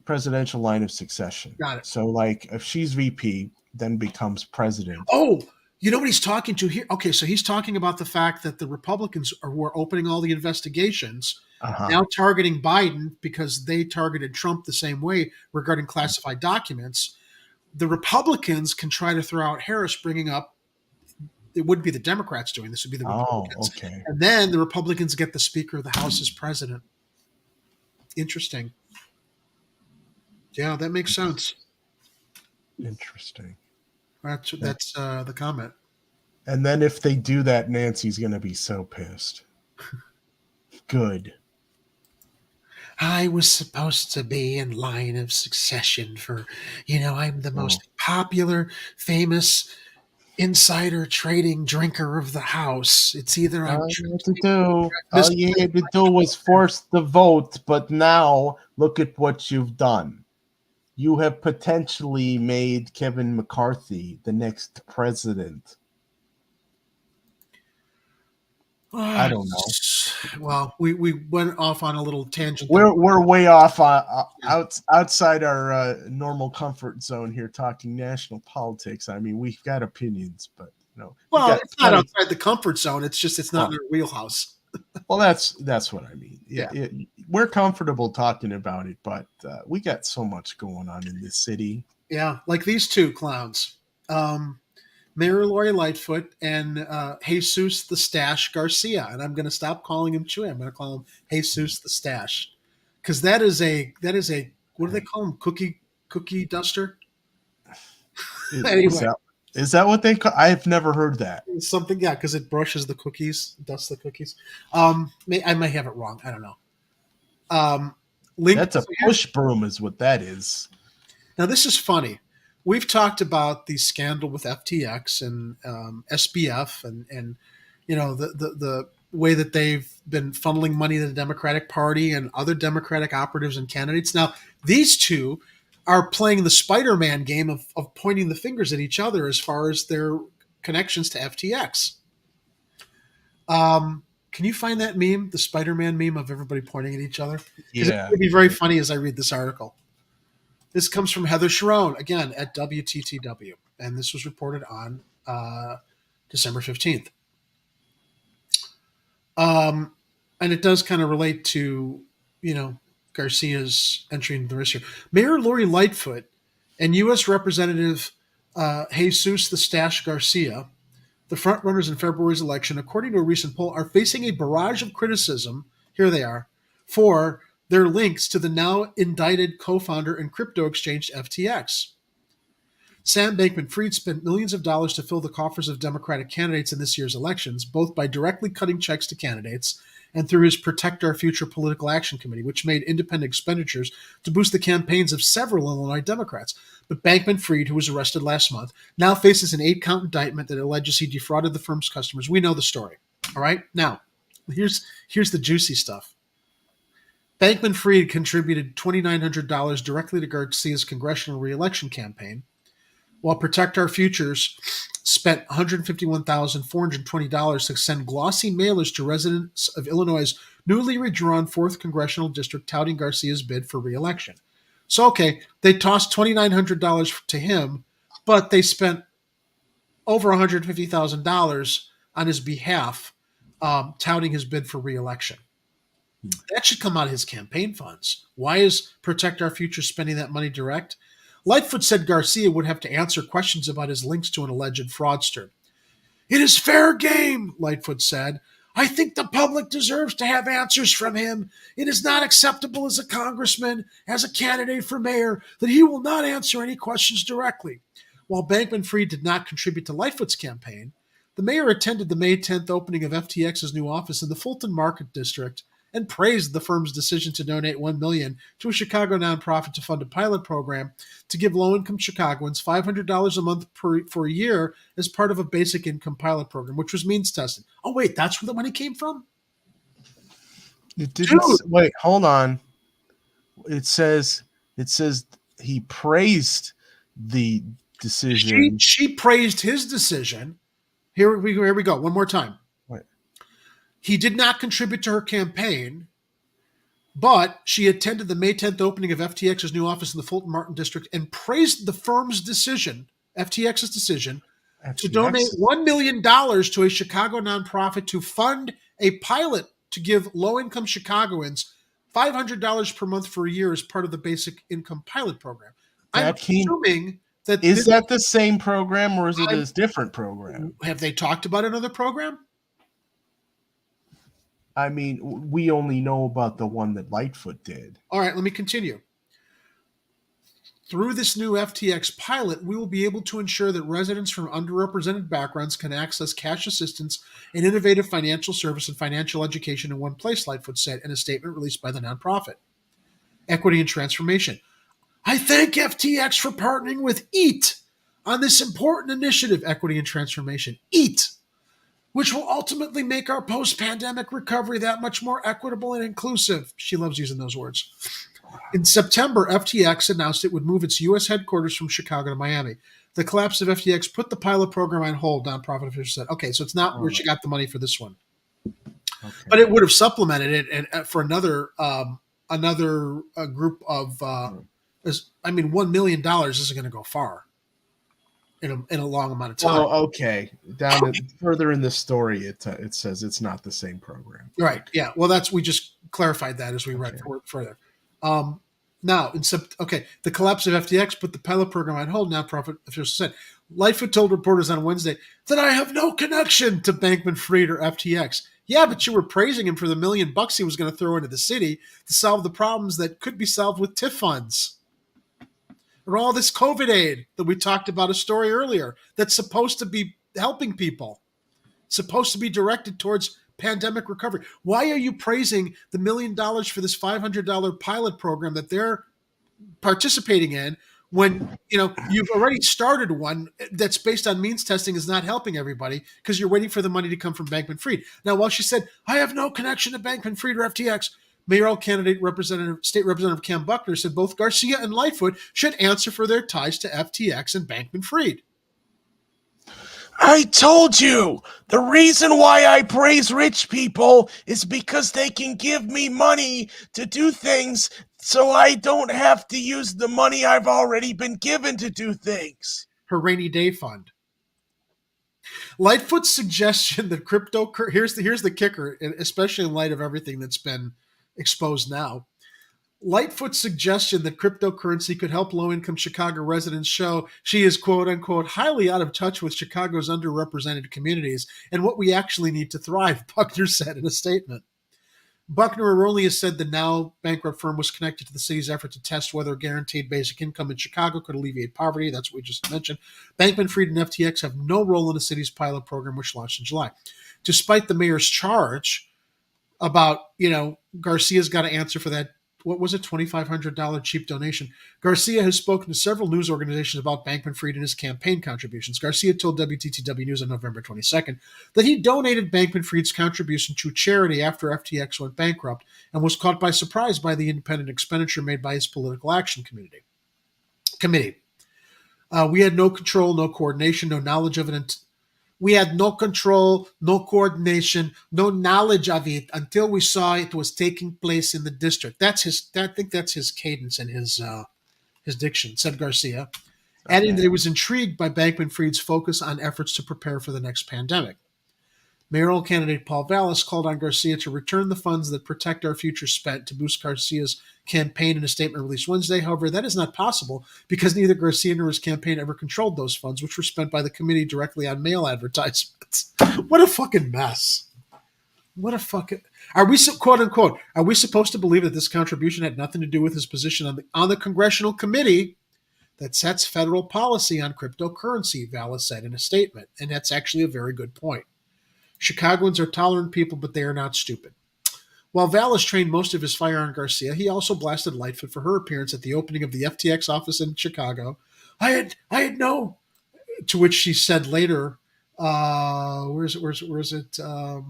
presidential line of succession. Got it. So, like, if she's VP, then becomes president. Oh, you know what he's talking to here? Okay, so he's talking about the fact that the Republicans were opening all the investigations, now targeting Biden because they targeted Trump the same way regarding classified documents. The Republicans can try to throw out Harris, bringing up, it wouldn't be the Democrats doing this, it would be the Republicans. Oh, okay. And then the Republicans get the Speaker of the House as president. Interesting. Yeah, that makes sense. Interesting. That's the comment. And then if they do that, Nancy's going to be so pissed. Good. I was supposed to be in line of succession for, I'm the most popular, famous insider trading drinker of the house. It's either all you had to do was force the vote, but now look at what you've done. You have potentially made Kevin McCarthy the next president. I don't know. Well, we went off on a little tangent. We're way off outside our normal comfort zone here, talking national politics. I mean, we've got opinions, but well, it's not outside the comfort zone. It's just it's not in our wheelhouse. Well, that's what I mean. Yeah, we're comfortable talking about it, but we got so much going on in this city. Yeah, like these two clowns, Mayor Lori Lightfoot and Jesus the Stash Garcia, and I'm going to stop calling him Chewy. I'm going to call him Jesus the Stash, because that is a what do they call him? Cookie duster. Anyway. Is that what they call? I've never heard that. Something, yeah, because it brushes the cookies, dusts the cookies. I may have it wrong. I don't know. That's a push broom is what that is. Now, this is funny. We've talked about the scandal with FTX and SBF and the way that they've been funneling money to the Democratic Party and other Democratic operatives and candidates. Now, these two are playing the Spider-Man game of pointing the fingers at each other as far as their connections to FTX. Can you find that meme, the Spider-Man meme of everybody pointing at each other? Yeah. It would be very funny as I read this article. This comes from Heather Sharon, again, at WTTW, and this was reported on December 15th. And it does kind of relate to, Garcia's entry into the race here. Mayor Lori Lightfoot and U.S. Representative Jesus the Stash Garcia, the frontrunners in February's election, according to a recent poll, are facing a barrage of criticism, here they are, for their links to the now indicted co-founder and crypto exchange FTX. Sam Bankman-Fried spent millions of dollars to fill the coffers of Democratic candidates in this year's elections, both by directly cutting checks to candidates and through his Protect Our Future Political Action Committee, which made independent expenditures to boost the campaigns of several Illinois Democrats. But Bankman-Fried, who was arrested last month, now faces an 8-count indictment that alleges he defrauded the firm's customers. We know the story. All right? Now, here's the juicy stuff. Bankman-Fried contributed $2,900 directly to Garcia's congressional reelection campaign, while Protect Our Futures spent $151,420 to send glossy mailers to residents of Illinois' newly redrawn 4th Congressional District touting Garcia's bid for re-election. So, okay, they tossed $2,900 to him, but they spent over $150,000 on his behalf touting his bid for re-election. That should come out of his campaign funds. Why is Protect Our Future spending that money direct? Lightfoot said Garcia would have to answer questions about his links to an alleged fraudster. It is fair game, Lightfoot said. I think the public deserves to have answers from him. It is not acceptable as a congressman, as a candidate for mayor, that he will not answer any questions directly. While Bankman-Fried did not contribute to Lightfoot's campaign, the mayor attended the May 10th opening of FTX's new office in the Fulton Market District and praised the firm's decision to donate $1 million to a Chicago nonprofit to fund a pilot program to give low-income Chicagoans $500 a month for a year as part of a basic income pilot program, which was means tested. Oh, wait, that's where the money came from? It didn't. Wait, hold on. It says he praised the decision. She praised his decision. Here we go. One more time. Wait. He did not contribute to her campaign, but she attended the May 10th opening of FTX's new office in the Fulton Martin district and praised the firm's decision, FTX's decision, to donate $1 million to a Chicago nonprofit to fund a pilot to give low-income Chicagoans $500 per month for a year as part of the basic income pilot program. I'm assuming that is that the same program or is it a different program? Have they talked about another program? I mean, we only know about the one that Lightfoot did. All right, let me continue. Through this new FTX pilot, we will be able to ensure that residents from underrepresented backgrounds can access cash assistance and innovative financial service and financial education in one place, Lightfoot said in a statement released by the nonprofit. Equity and Transformation. I thank FTX for partnering with EAT on this important initiative, Equity and Transformation. EAT, which will ultimately make our post-pandemic recovery that much more equitable and inclusive. She loves using those words. In September, FTX announced it would move its U.S. headquarters from Chicago to Miami. The collapse of FTX put the pilot program on hold, nonprofit officials said. Okay, so it's not where she got the money for this one. Okay. But it would have supplemented it and for another group of, $1 million isn't going to go far in a long amount of time. Oh, okay. Further in the story, it says it's not the same program. Right. Yeah. Well, we just clarified that as we read further. Now, the collapse of FTX put the pilot program on hold, nonprofit officials said. Lightfoot told reporters on Wednesday that I have no connection to Bankman-Fried or FTX. Yeah, but you were praising him for the $1 million he was going to throw into the city to solve the problems that could be solved with TIF funds. Or all this COVID aid that we talked about a story earlier that's supposed to be helping people, supposed to be directed towards pandemic recovery. Why are you praising the $1 million for this $500 pilot program that they're participating in when you've already started one that's based on means testing is not helping everybody because you're waiting for the money to come from Bankman-Fried? Now, while she said, I have no connection to Bankman-Fried or FTX, mayoral candidate State Representative Cam Buckner said both Garcia and Lightfoot should answer for their ties to FTX and Bankman-Fried. I told you, the reason why I praise rich people is because they can give me money to do things so I don't have to use the money I've already been given to do things. Her rainy day fund. Lightfoot's suggestion that here's the kicker, especially in light of everything that's been exposed now. Lightfoot's suggestion that cryptocurrency could help low-income Chicago residents show she is, quote-unquote, highly out of touch with Chicago's underrepresented communities and what we actually need to thrive, Buckner said in a statement. Buckner erroneously said the now bankrupt firm was connected to the city's effort to test whether guaranteed basic income in Chicago could alleviate poverty. That's what we just mentioned. Bankman-Fried and FTX have no role in the city's pilot program, which launched in July. Despite the mayor's charge about, Garcia's got to answer for that, what was it, $2,500 cheap donation. Garcia has spoken to several news organizations about Bankman-Fried and his campaign contributions. Garcia told WTTW News on November 22nd that he donated Bankman-Fried's contribution to charity after FTX went bankrupt and was caught by surprise by the independent expenditure made by his political action committee. We had no control, no coordination, no knowledge of it. We had no control, no coordination, no knowledge of it until we saw it was taking place in the district. I think that's his cadence and his diction, said Garcia, adding that he was intrigued by Bankman-Fried's focus on efforts to prepare for the next pandemic. Mayoral candidate Paul Vallis called on Garcia to return the funds that Protect Our Future spent to boost Garcia's campaign in a statement released Wednesday. However, that is not possible because neither Garcia nor his campaign ever controlled those funds, which were spent by the committee directly on mail advertisements. What a fucking mess. Are we, quote unquote, are we supposed to believe that this contribution had nothing to do with his position on the congressional committee that sets federal policy on cryptocurrency, Vallis said in a statement. And that's actually a very good point. Chicagoans are tolerant people, but they are not stupid. While Vallis trained most of his fire on Garcia, he also blasted Lightfoot for her appearance at the opening of the FTX office in Chicago. I had no. To which she said later, where's it? I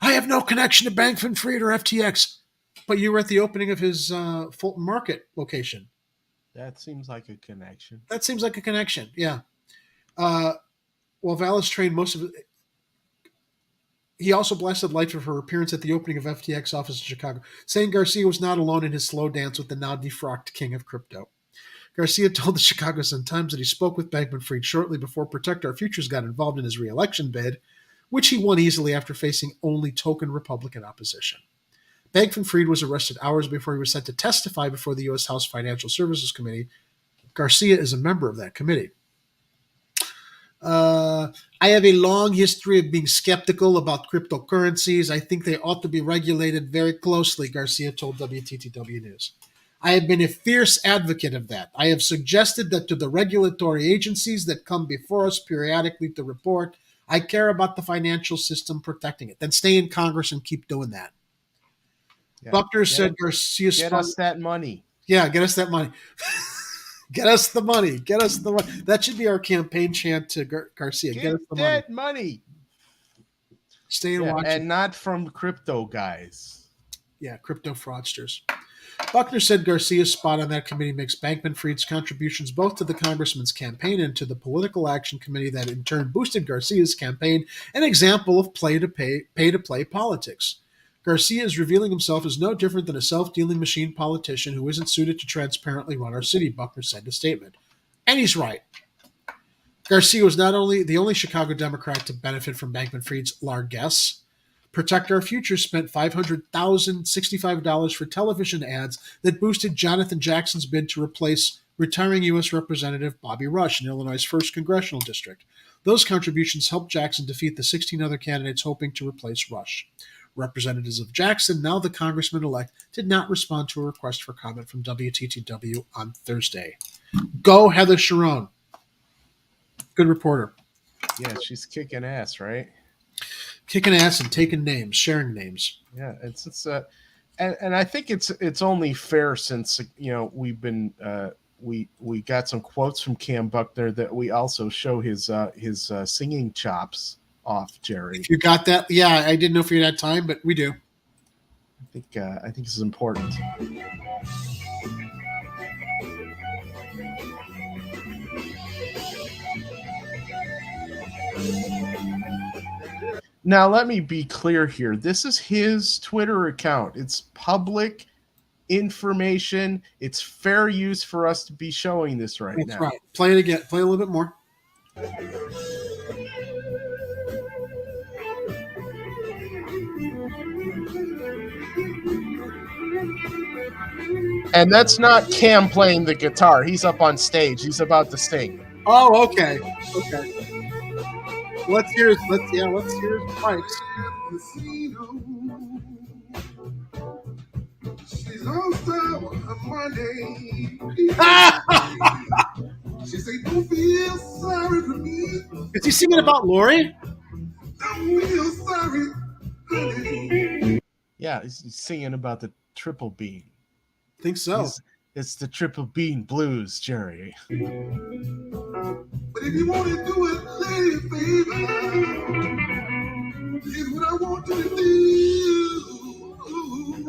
have no connection to Bankman-Fried or FTX, but you were at the opening of his Fulton Market location. That seems like a connection. That seems like a connection, yeah. While Vallis trained most of it, he also blasted Lightfoot for her appearance at the opening of FTX office in Chicago, saying Garcia was not alone in his slow dance with the now defrocked king of crypto. Garcia told the Chicago Sun-Times that he spoke with Bankman-Fried shortly before Protect Our Futures got involved in his re-election bid, which he won easily after facing only token Republican opposition. Bankman-Fried was arrested hours before he was set to testify before the U.S. House Financial Services Committee. Garcia is a member of that committee. I have a long history of being skeptical about cryptocurrencies. I think they ought to be regulated very closely, Garcia told WTTW News. I have been a fierce advocate of that. I have suggested that to the regulatory agencies that come before us periodically to report, I care about the financial system protecting it. Then stay in Congress and keep doing that. Yeah. Buckner said Garcia... Get us that money. Yeah, get us that money. Get us the money. Get us the money. That should be our campaign chant to Garcia. Get us the that money. Stay and watch. And not from crypto guys. Yeah, crypto fraudsters. Buckner said Garcia's spot on that committee makes Bankman-Fried's contributions both to the congressman's campaign and to the political action committee that in turn boosted Garcia's campaign an example of pay-to-play politics. Garcia is revealing himself as no different than a self-dealing machine politician who isn't suited to transparently run our city, Buckner said in a statement. And he's right. Garcia was not only the only Chicago Democrat to benefit from Bankman-Fried's largesse. Protect Our Future spent $500,065 for television ads that boosted Jonathan Jackson's bid to replace retiring U.S. Representative Bobby Rush in Illinois' 1st Congressional District. Those contributions helped Jackson defeat the 16 other candidates hoping to replace Rush. Representatives of Jackson, now the congressman-elect, did not respond to a request for comment from WTTW on Thursday. Go Heather Sharon. Good reporter. Yeah, she's kicking ass, right? Kicking ass and taking names, sharing names. Yeah, and I think it's only fair since we've been we got some quotes from Cam Buckner that we also show his singing chops off, Jerry. If you got that, yeah, I didn't know if you had time, but we do. I think this is important. Now, let me be clear here. This is his Twitter account. It's public information. It's fair use for us to be showing this right now. That's right. Play it again. Play a little bit more. And that's not Cam playing the guitar. He's up on stage. He's about to sing. Oh, okay. Okay. Let's hear his pipes. She's also money. She say, don't feel sorry for me. Is he singing about Lori? Don't feel sorry, honey. Yeah, he's singing about the triple bean. Think so. It's the triple bean blues, Jerry. But if you want to do it, lady, favor, here's what I want you to do.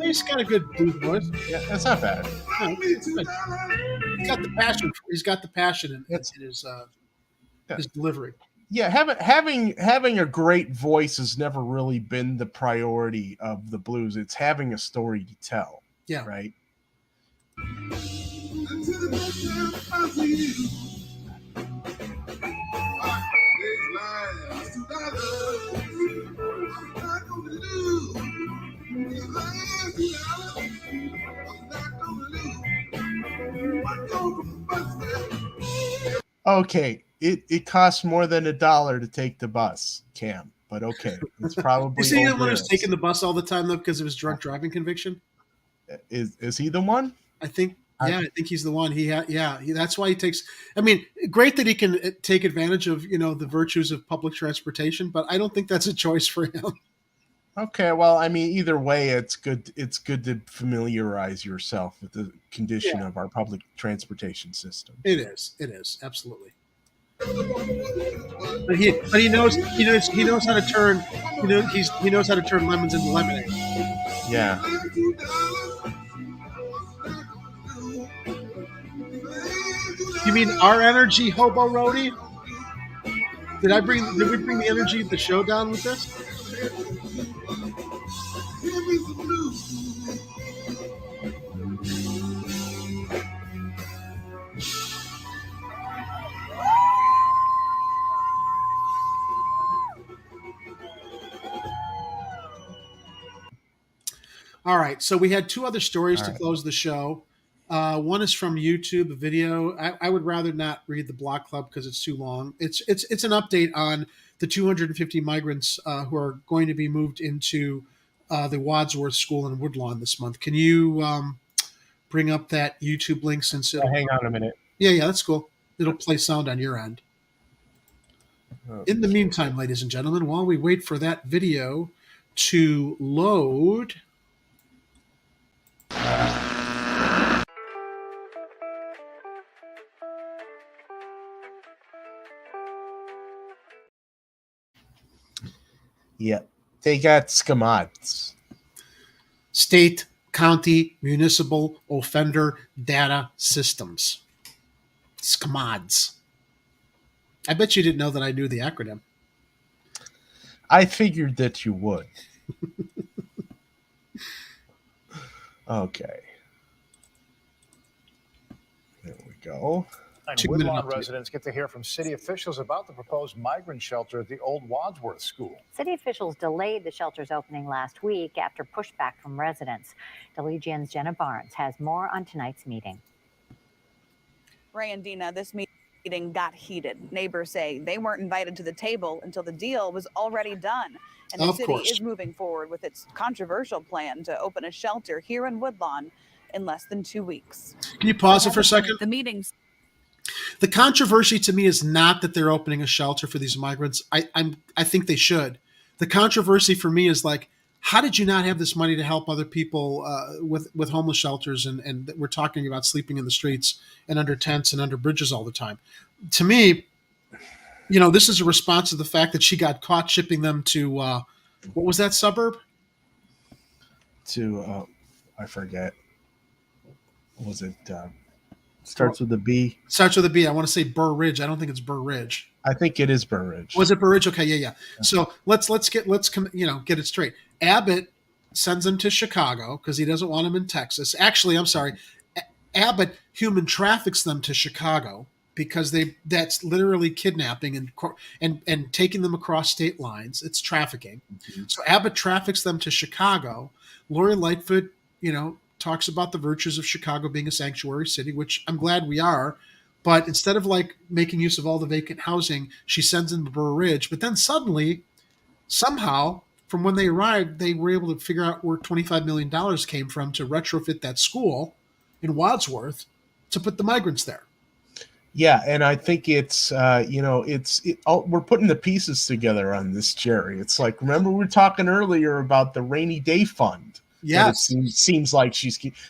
He's got a good blues voice. Yeah, that's not bad. No, he's got the passion. He's got the passion in his delivery. Yeah, having a great voice has never really been the priority of the blues. It's having a story to tell. Yeah. Right. Until the next time I see you. Okay, it costs more than $1 to take the bus, Cam. But okay, it's probably. Is he the one who's taking the bus all the time though because of his drunk driving conviction? Is he the one? I think. Yeah, I think he's the one. That's why he takes. I mean, great that he can take advantage of the virtues of public transportation, but I don't think that's a choice for him. Okay, well, I mean, either way, it's good. It's good to familiarize yourself with the condition of our public transportation system. It is. It is absolutely. But he knows how to turn. He knows how to turn lemons into lemonade. Yeah. You mean our energy, Hobo Roadie? Did we bring the energy of the show down with this? All right, so we had two other stories to close the show. One is from YouTube, a video. I would rather not read the Block Club because it's too long. It's an update on the 250 migrants who are going to be moved into the Wadsworth School in Woodlawn this month. Can you bring up that YouTube link? Since hang on a minute. Yeah, that's cool. It'll play sound on your end. In the meantime, ladies and gentlemen, while we wait for that video to load. Yeah, they got SCMODs. State, county, municipal offender data systems. SCMODs. I bet you didn't know that I knew the acronym. I figured that you would. Okay. There we go. And Woodlawn residents get to hear from city officials about the proposed migrant shelter at the old Wadsworth School. City officials delayed the shelter's opening last week after pushback from residents. WGN's Jenna Barnes has more on tonight's meeting. Ray and Dina, this meeting got heated. Neighbors say they weren't invited to the table until the deal was already done. And the city is moving forward with its controversial plan to open a shelter here in Woodlawn in less than 2 weeks. Can you pause it for a second? The meetings. The controversy to me is not that they're opening a shelter for these migrants. I think they should. The controversy for me is like, how did you not have this money to help other people with homeless shelters? And we're talking about sleeping in the streets and under tents and under bridges all the time. To me, this is a response to the fact that she got caught shipping them to, what was that suburb? To, I forget. Was it, starts with a B? Starts with a B. I want to say Burr Ridge. I don't think it's Burr Ridge. I think it is Burr Ridge. Was it Burr Ridge? Okay, yeah. So let's get it straight. Abbott sends them to Chicago because he doesn't want them in Texas. Actually, I'm sorry. Abbott human traffics them to Chicago because that's literally kidnapping and taking them across state lines. It's trafficking. Mm-hmm. So Abbott traffics them to Chicago. Lori Lightfoot, talks about the virtues of Chicago being a sanctuary city, which I'm glad we are. But instead of making use of all the vacant housing, she sends them to Burr Ridge. But then suddenly, somehow, from when they arrived, they were able to figure out where $25 million came from to retrofit that school in Wadsworth to put the migrants there. Yeah, and I think it's we're putting the pieces together on this, Jerry. It's like, remember we were talking earlier about the rainy day fund. Yes. It seems like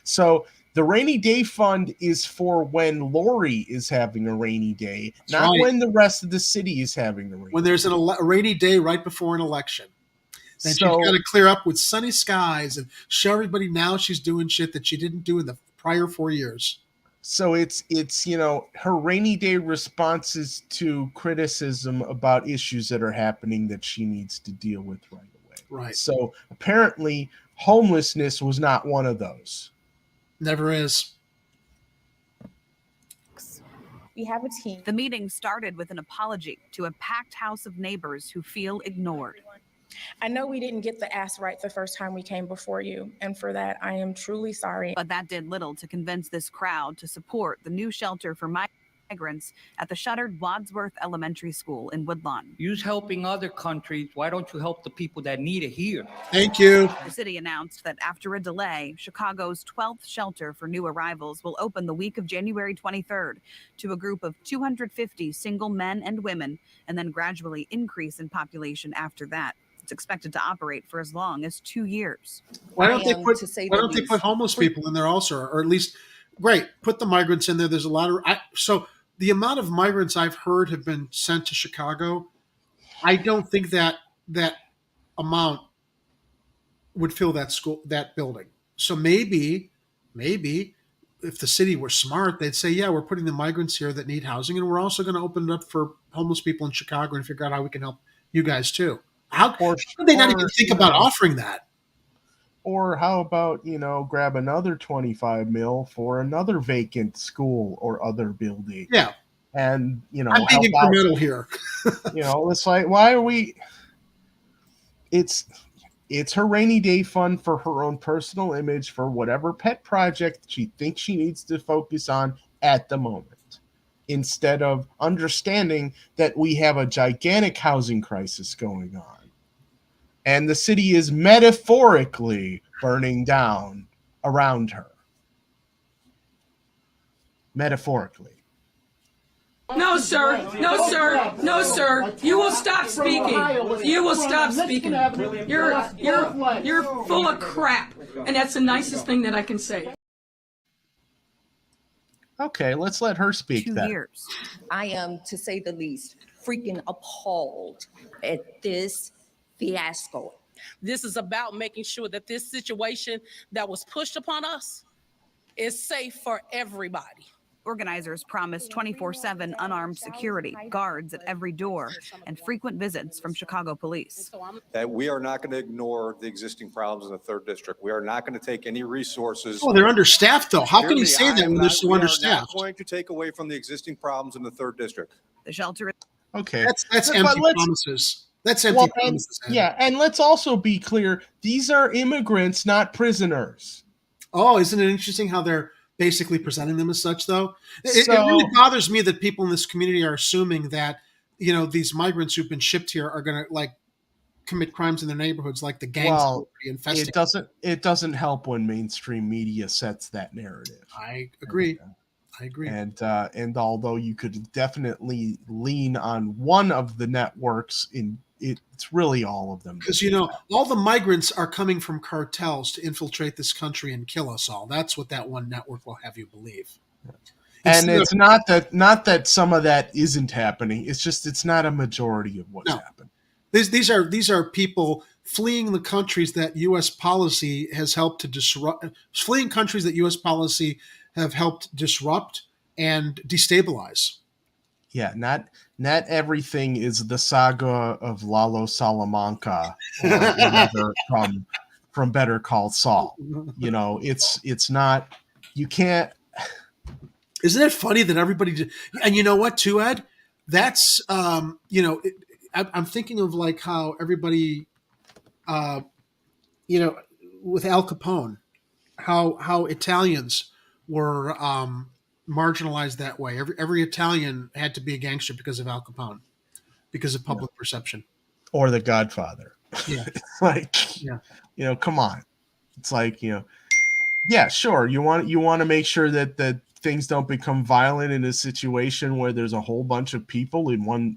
so the rainy day fund is for when Lori is having a rainy day, not when the rest of the city is having a rainy day. When there's a rainy day right before an election. Then she's got to clear up with sunny skies and show everybody now she's doing shit that she didn't do in the prior 4 years. So it's her rainy day responses to criticism about issues that are happening that she needs to deal with right away. Right. So apparently homelessness was not one of those. Never is. We have a team. The meeting started with an apology to a packed house of neighbors who feel ignored. I know we didn't get the ask right the first time we came before you, and for that, I am truly sorry. But that did little to convince this crowd to support the new shelter for migrants at the shuttered Wadsworth Elementary School in Woodlawn. Use helping other countries. Why don't you help the people that need it here? Thank you. The city announced that after a delay, Chicago's 12th shelter for new arrivals will open the week of January 23rd to a group of 250 single men and women, and then gradually increase in population after that. It's expected to operate for as long as 2 years. Why don't they put homeless people in there also, or at least, great, put the migrants in there. There's a lot of so the amount of migrants I've heard have been sent to Chicago, I don't think that amount would fill that building. So maybe if the city were smart, they'd say, yeah, we're putting the migrants here that need housing, and we're also going to open it up for homeless people in Chicago and figure out how we can help you guys too. How could they not even think about offering that? Or how about, grab another 25 mil for another vacant school or other building? Yeah. And, I'm being incremental here. It's like, why are we, it's her rainy day fund for her own personal image, for whatever pet project she thinks she needs to focus on at the moment, instead of understanding that we have a gigantic housing crisis going on. And the city is metaphorically burning down around her. Metaphorically. No, sir. No, sir. No, sir. You will stop speaking. You will stop speaking. You're full of crap. And that's the nicest thing that I can say. Okay, let's let her speak 2 then. years. I am, to say the least, freaking appalled at this fiasco. This is about making sure that this situation that was pushed upon us is safe for everybody. Organizers promised 24/7 unarmed security, guards at every door, and frequent visits from Chicago police. That we are not going to ignore the existing problems in the 3rd District. We are not going to take any resources. Oh, they're understaffed, though. How can you say that when they're so understaffed? We are not going to take away from the existing problems in the 3rd District. The shelter. Okay. That's empty promises. That's empty promises. And let's also be clear. These are immigrants, not prisoners. Oh, isn't it interesting how they're basically presenting them as such, though? It really bothers me that people in this community are assuming that, these migrants who've been shipped here are going to commit crimes in their neighborhoods, like the gangs infesting. It doesn't help when mainstream media sets that narrative. I agree. And although you could definitely lean on one of the networks, it's really all of them. Because all the migrants are coming from cartels to infiltrate this country and kill us all. That's what that one network will have you believe. And it's not that some of that isn't happening. It's just it's not a majority of what's happened. These are people fleeing the countries that U.S. policy has helped to disrupt. Fleeing countries that U.S. policy have helped disrupt and destabilize. Yeah, not everything is the saga of Lalo Salamanca or whatever from Better Call Saul. It's not. You can't. Isn't it funny that everybody? And you know what, too, Ed? That's I'm thinking of how everybody, with Al Capone, how Italians were marginalized that way. Every Italian had to be a gangster because of Al Capone, because of public perception. Or The Godfather. Yeah. Come on. It's yeah, sure. You want to make sure that things don't become violent in a situation where there's a whole bunch of people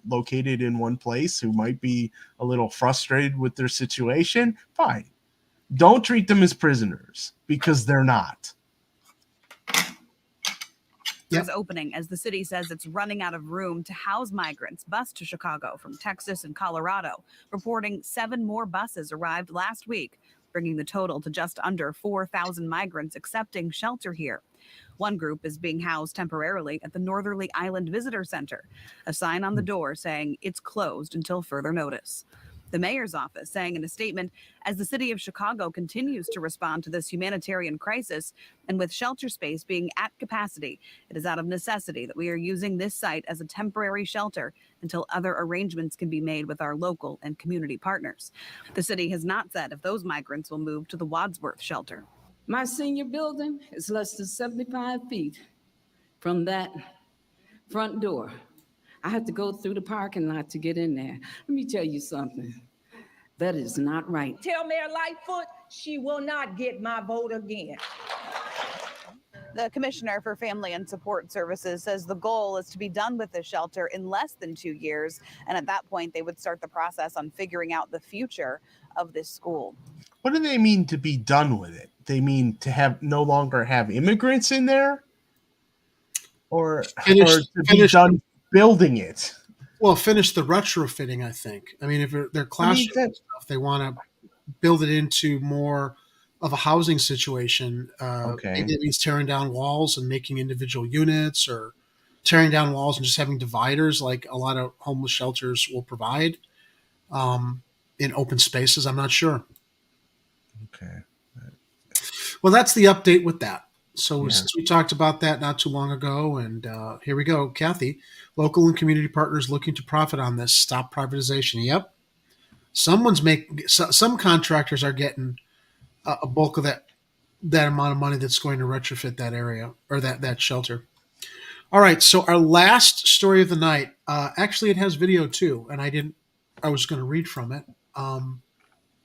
located in one place who might be a little frustrated with their situation. Fine. Don't treat them as prisoners, because they're not. Is opening as the city says it's running out of room to house migrants bused to Chicago from Texas and Colorado, reporting 7 more buses arrived last week, bringing the total to just under 4,000 migrants accepting shelter here. One group is being housed temporarily at the Northerly Island Visitor Center, a sign on the door saying it's closed until further notice. The mayor's office saying in a statement, as the city of Chicago continues to respond to this humanitarian crisis, and with shelter space being at capacity, it is out of necessity that we are using this site as a temporary shelter until other arrangements can be made with our local and community partners. The city has not said if those migrants will move to the Wadsworth shelter. My senior building is less than 75 feet from that front door. I have to go through the parking lot to get in there. Let me tell you something. That is not right. Tell Mayor Lightfoot she will not get my vote again. The Commissioner for Family and Support Services says the goal is to be done with the shelter in less than 2 years. And at that point, they would start the process on figuring out the future of this school. What do they mean to be done with it? They mean to have no longer have immigrants in there? Or to be done building it? Well, finish the retrofitting, I think. I mean, if they're classroom stuff, they want to build it into more of a housing situation. Maybe it means tearing down walls and making individual units, or tearing down walls and just having dividers like a lot of homeless shelters will provide in open spaces. I'm not sure. Okay. Well, that's the update with that. So since we talked about that not too long ago, and here we go, Kathy, local and community partners looking to profit on this. Stop privatization. Yep. Some contractors are getting a bulk of that amount of money that's going to retrofit that area or that shelter. All right. So our last story of the night, actually it has video too. And I was going to read from it.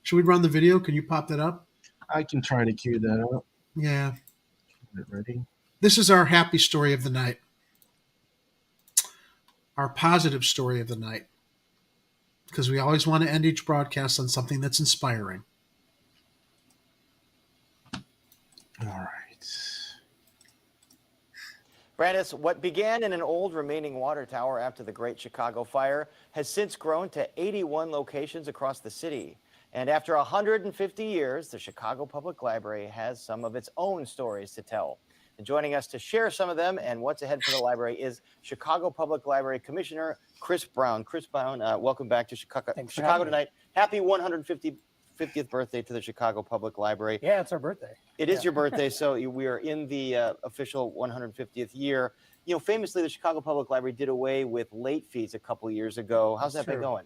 Should we run the video? Can you pop that up? I can try to cue that up. Yeah. Get it ready. This is our happy story of the night. Our positive story of the night. Because we always want to end each broadcast on something that's inspiring. All right. Brandis, what began in an old remaining water tower after the Great Chicago Fire has since grown to 81 locations across the city. And after 150 years, the Chicago Public Library has some of its own stories to tell. And joining us to share some of them and what's ahead for the library is Chicago Public Library Commissioner Chris Brown. Chris Brown, welcome back to Chicago tonight. Happy 150th birthday to the Chicago Public Library. Yeah, it's our birthday. It is your birthday, so we are in the official 150th year. You know, famously, the Chicago Public Library did away with late fees a couple years ago. How's that been going?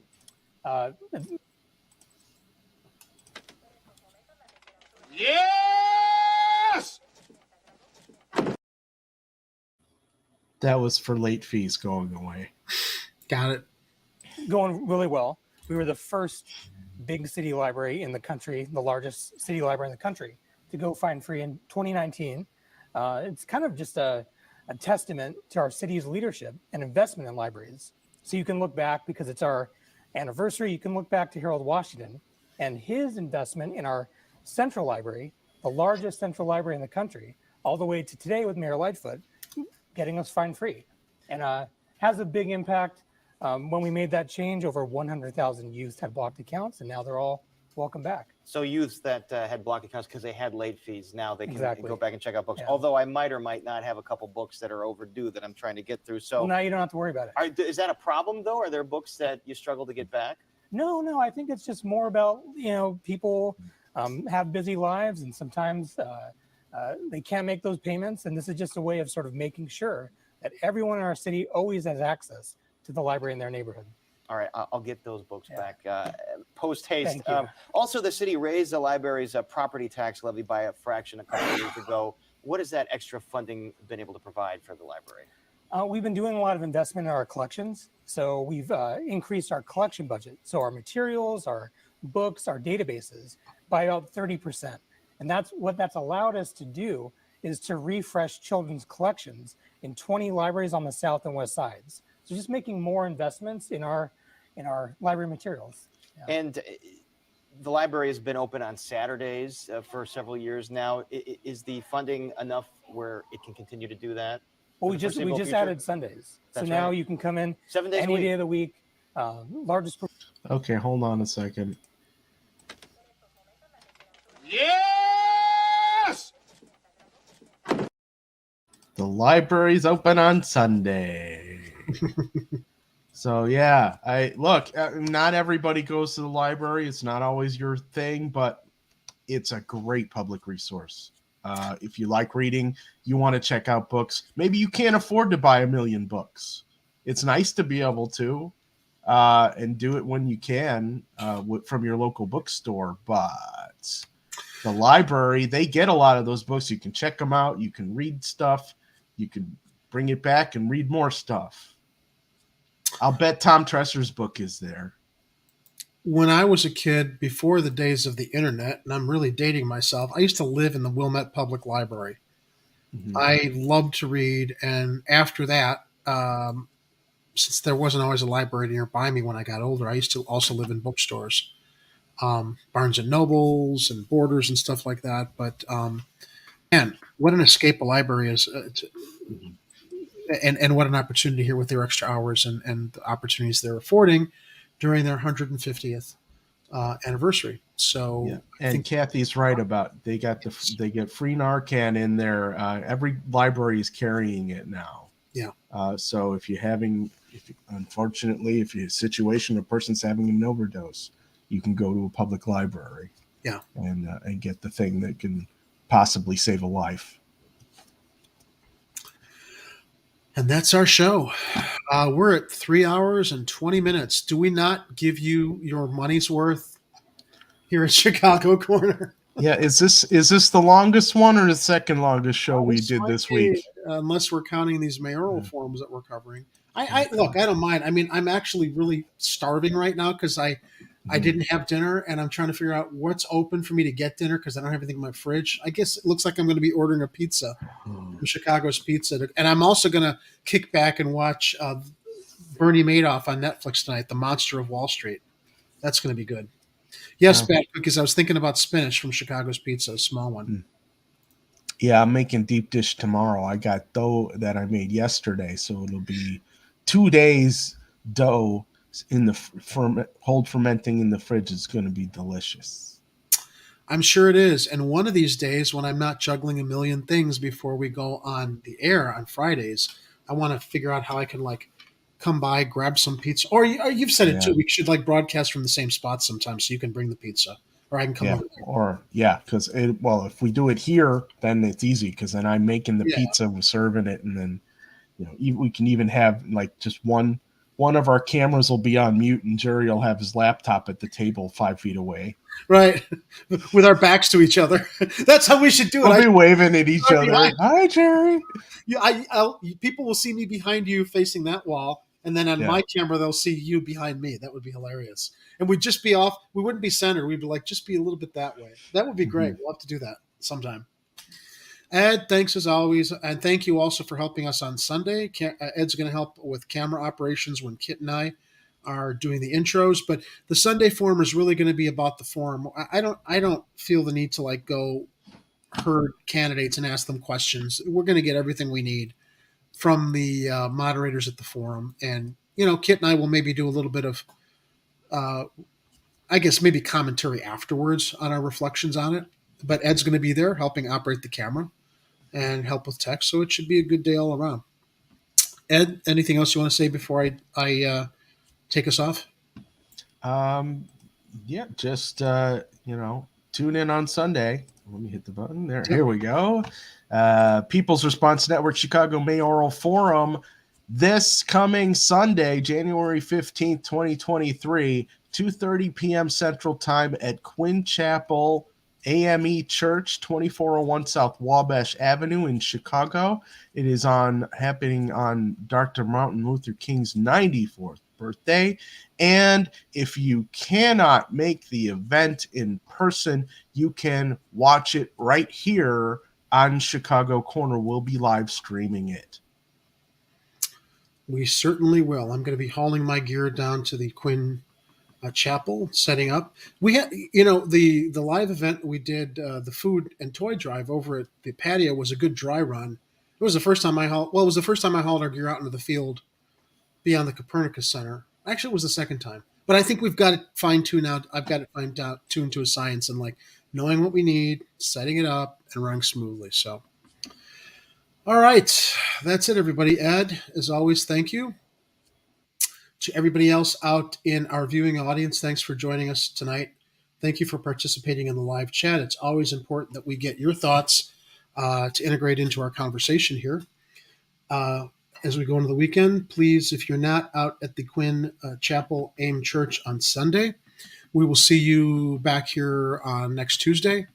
Yes! That was for late fees going away. Got it. Going really well. We were the first big city library in the country, the largest city library in the country, to go fine free in 2019. It's kind of just a testament to our city's leadership and investment in libraries. So you can look back, because it's our anniversary, you can look back to Harold Washington and his investment in our central library, the largest central library in the country, all the way to today with Mayor Lightfoot getting us fine free. And has a big impact. When we made that change, over 100,000 youth had blocked accounts, and now they're all welcome back. So youths that had blocked accounts because they had late fees, now they can go back and check out books. Yeah. Although I might or might not have a couple books that are overdue that I'm trying to get through. So Well, now you don't have to worry about it. Is that a problem, though? Are there books that you struggle to get back? No, I think it's just more about, people have busy lives, and sometimes they can't make those payments. And this is just a way of sort of making sure that everyone in our city always has access to the library in their neighborhood. All right, I'll get those books back post haste. Thank you. Also, the city raised the library's property tax levy by a fraction a couple of years ago. What has that extra funding been able to provide for the library? We've been doing a lot of investment in our collections. So we've increased our collection budget. So our materials, our books, our databases by about 30%. And that's allowed us to do, is to refresh children's collections in 20 libraries on the south and west sides. So just making more investments in our library materials. Yeah. And the library has been open on Saturdays for several years now. Is the funding enough where it can continue to do that? Well, we just added Sundays. That's so now right. you can come in 7 days any a week. day of the week. Largest. Okay, hold on a second. Yes! The library's open on Sunday. So yeah, not everybody goes to the library. It's not always your thing, but it's a great public resource. If you like reading, you want to check out books. Maybe you can't afford to buy 1 million books. It's nice to be able to and do it when you can from your local bookstore. But the library, they get a lot of those books. You can check them out. You can read stuff. You can bring it back and read more stuff. I'll bet Tom Tresser's book is there. When I was a kid, before the days of the internet, and I'm really dating myself, I used to live in the Wilmette Public Library. I love to read, and after that, since there wasn't always a library nearby me when I got older, I used to also live in bookstores, Barnes and Nobles and Borders and stuff like that. But man, what an escape a library is, and what an opportunity here with their extra hours and the opportunities they're affording during their 150th anniversary. So, yeah. And Kathy's right about they get free Narcan in there. Every library is carrying it now. Yeah. So if unfortunately, if you're a situation, a person's having an overdose, you can go to a public library. Yeah. And get the thing that can possibly save a life. And that's our show. We're at 3 hours and 20 minutes. Do we not give you your money's worth here at Chicago Corner? Yeah, is this the longest one or the second longest show we did this week? Unless we're counting these mayoral forums that we're covering. I look, I don't mind. I mean, I'm actually really starving right now because I didn't have dinner, and I'm trying to figure out what's open for me to get dinner because I don't have anything in my fridge. I guess it looks like I'm going to be ordering a pizza from Chicago's Pizza. And I'm also going to kick back and watch Bernie Madoff on Netflix tonight, The Monster of Wall Street. That's going to be good. Yes, Pat, because I was thinking about spinach from Chicago's Pizza, a small one. Yeah, I'm making deep dish tomorrow. I got dough that I made yesterday, so it'll be 2 days dough in the fermenting in the fridge. Is going to be delicious. I'm sure it is. And one of these days, when I'm not juggling a million things before we go on the air on Fridays, I want to figure out how I can come by, grab some pizza. Or you've said it too. We should broadcast from the same spot sometimes, so you can bring the pizza, or I can come over there. Because if we do it here, then it's easy because then I'm making the pizza, we're serving it, and then we can even have just one of our cameras will be on mute, and Jerry will have his laptop at the table 5 feet away. Right, with our backs to each other. That's how we should do it. We'll be waving at each other. Hi, Jerry. People will see me behind you facing that wall, and then on my camera they'll see you behind me. That would be hilarious. And we'd just be off. We wouldn't be centered. We'd be just be a little bit that way. That would be great. We'll have to do that sometime. Ed, thanks as always, and thank you also for helping us on Sunday. Ed's going to help with camera operations when Kit and I are doing the intros, but the Sunday forum is really going to be about the forum. I don't feel the need to go herd candidates and ask them questions. We're going to get everything we need from the moderators at the forum, and Kit and I will maybe do a little bit of, I guess maybe commentary afterwards on our reflections on it. But Ed's going to be there helping operate the camera and help with text, so it should be a good day all around. Ed, anything else you want to say before I take us off? Just tune in on Sunday. Let me hit the button there. Here we go. People's Response Network Chicago Mayoral Forum this coming Sunday, January 15th, 2023, 2:30 p.m. Central Time at Quinn Chapel AME Church, 2401 South Wabash Avenue in Chicago. It is happening on Dr. Martin Luther King's 94th birthday. And if you cannot make the event in person, you can watch it right here on Chicago Corner. We'll be live streaming it. We certainly will. I'm going to be hauling my gear down to the Quinn chapel, setting up. We had, the live event we did, the food and toy drive over at the patio was a good dry run. It was the first time I hauled our gear out into the field beyond the Copernicus Center. Actually, it was the second time, but I think we've got it fine-tuned out. I've got it tuned to a science and knowing what we need, setting it up, and running smoothly. So, all right, that's it, everybody. Ed, as always, thank you. To everybody else out in our viewing audience, thanks for joining us tonight. Thank you for participating in the live chat. It's always important that we get your thoughts to integrate into our conversation here. As we go into the weekend, please, if you're not out at the Quinn Chapel AIM Church on Sunday, we will see you back here on next Tuesday.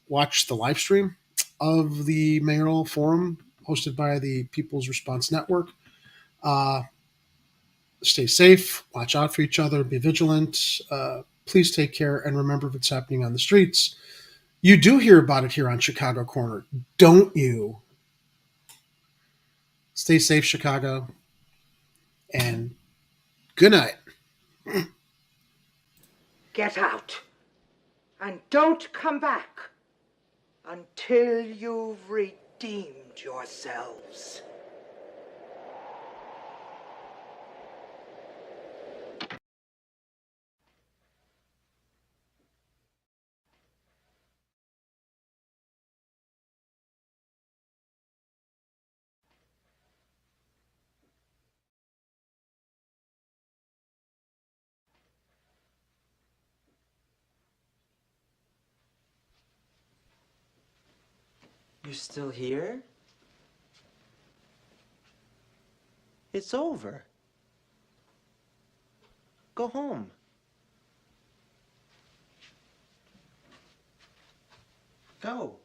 Watch the live stream of the Mayoral Forum hosted by the People's Response Network. Stay safe, watch out for each other, be vigilant. Please take care, and remember, if it's happening on the streets, you do hear about it here on Chicago Corner, don't you? Stay safe, Chicago. And good night. Get out. And don't come back until you've redeemed yourselves. You're still here? It's over. Go home. Go.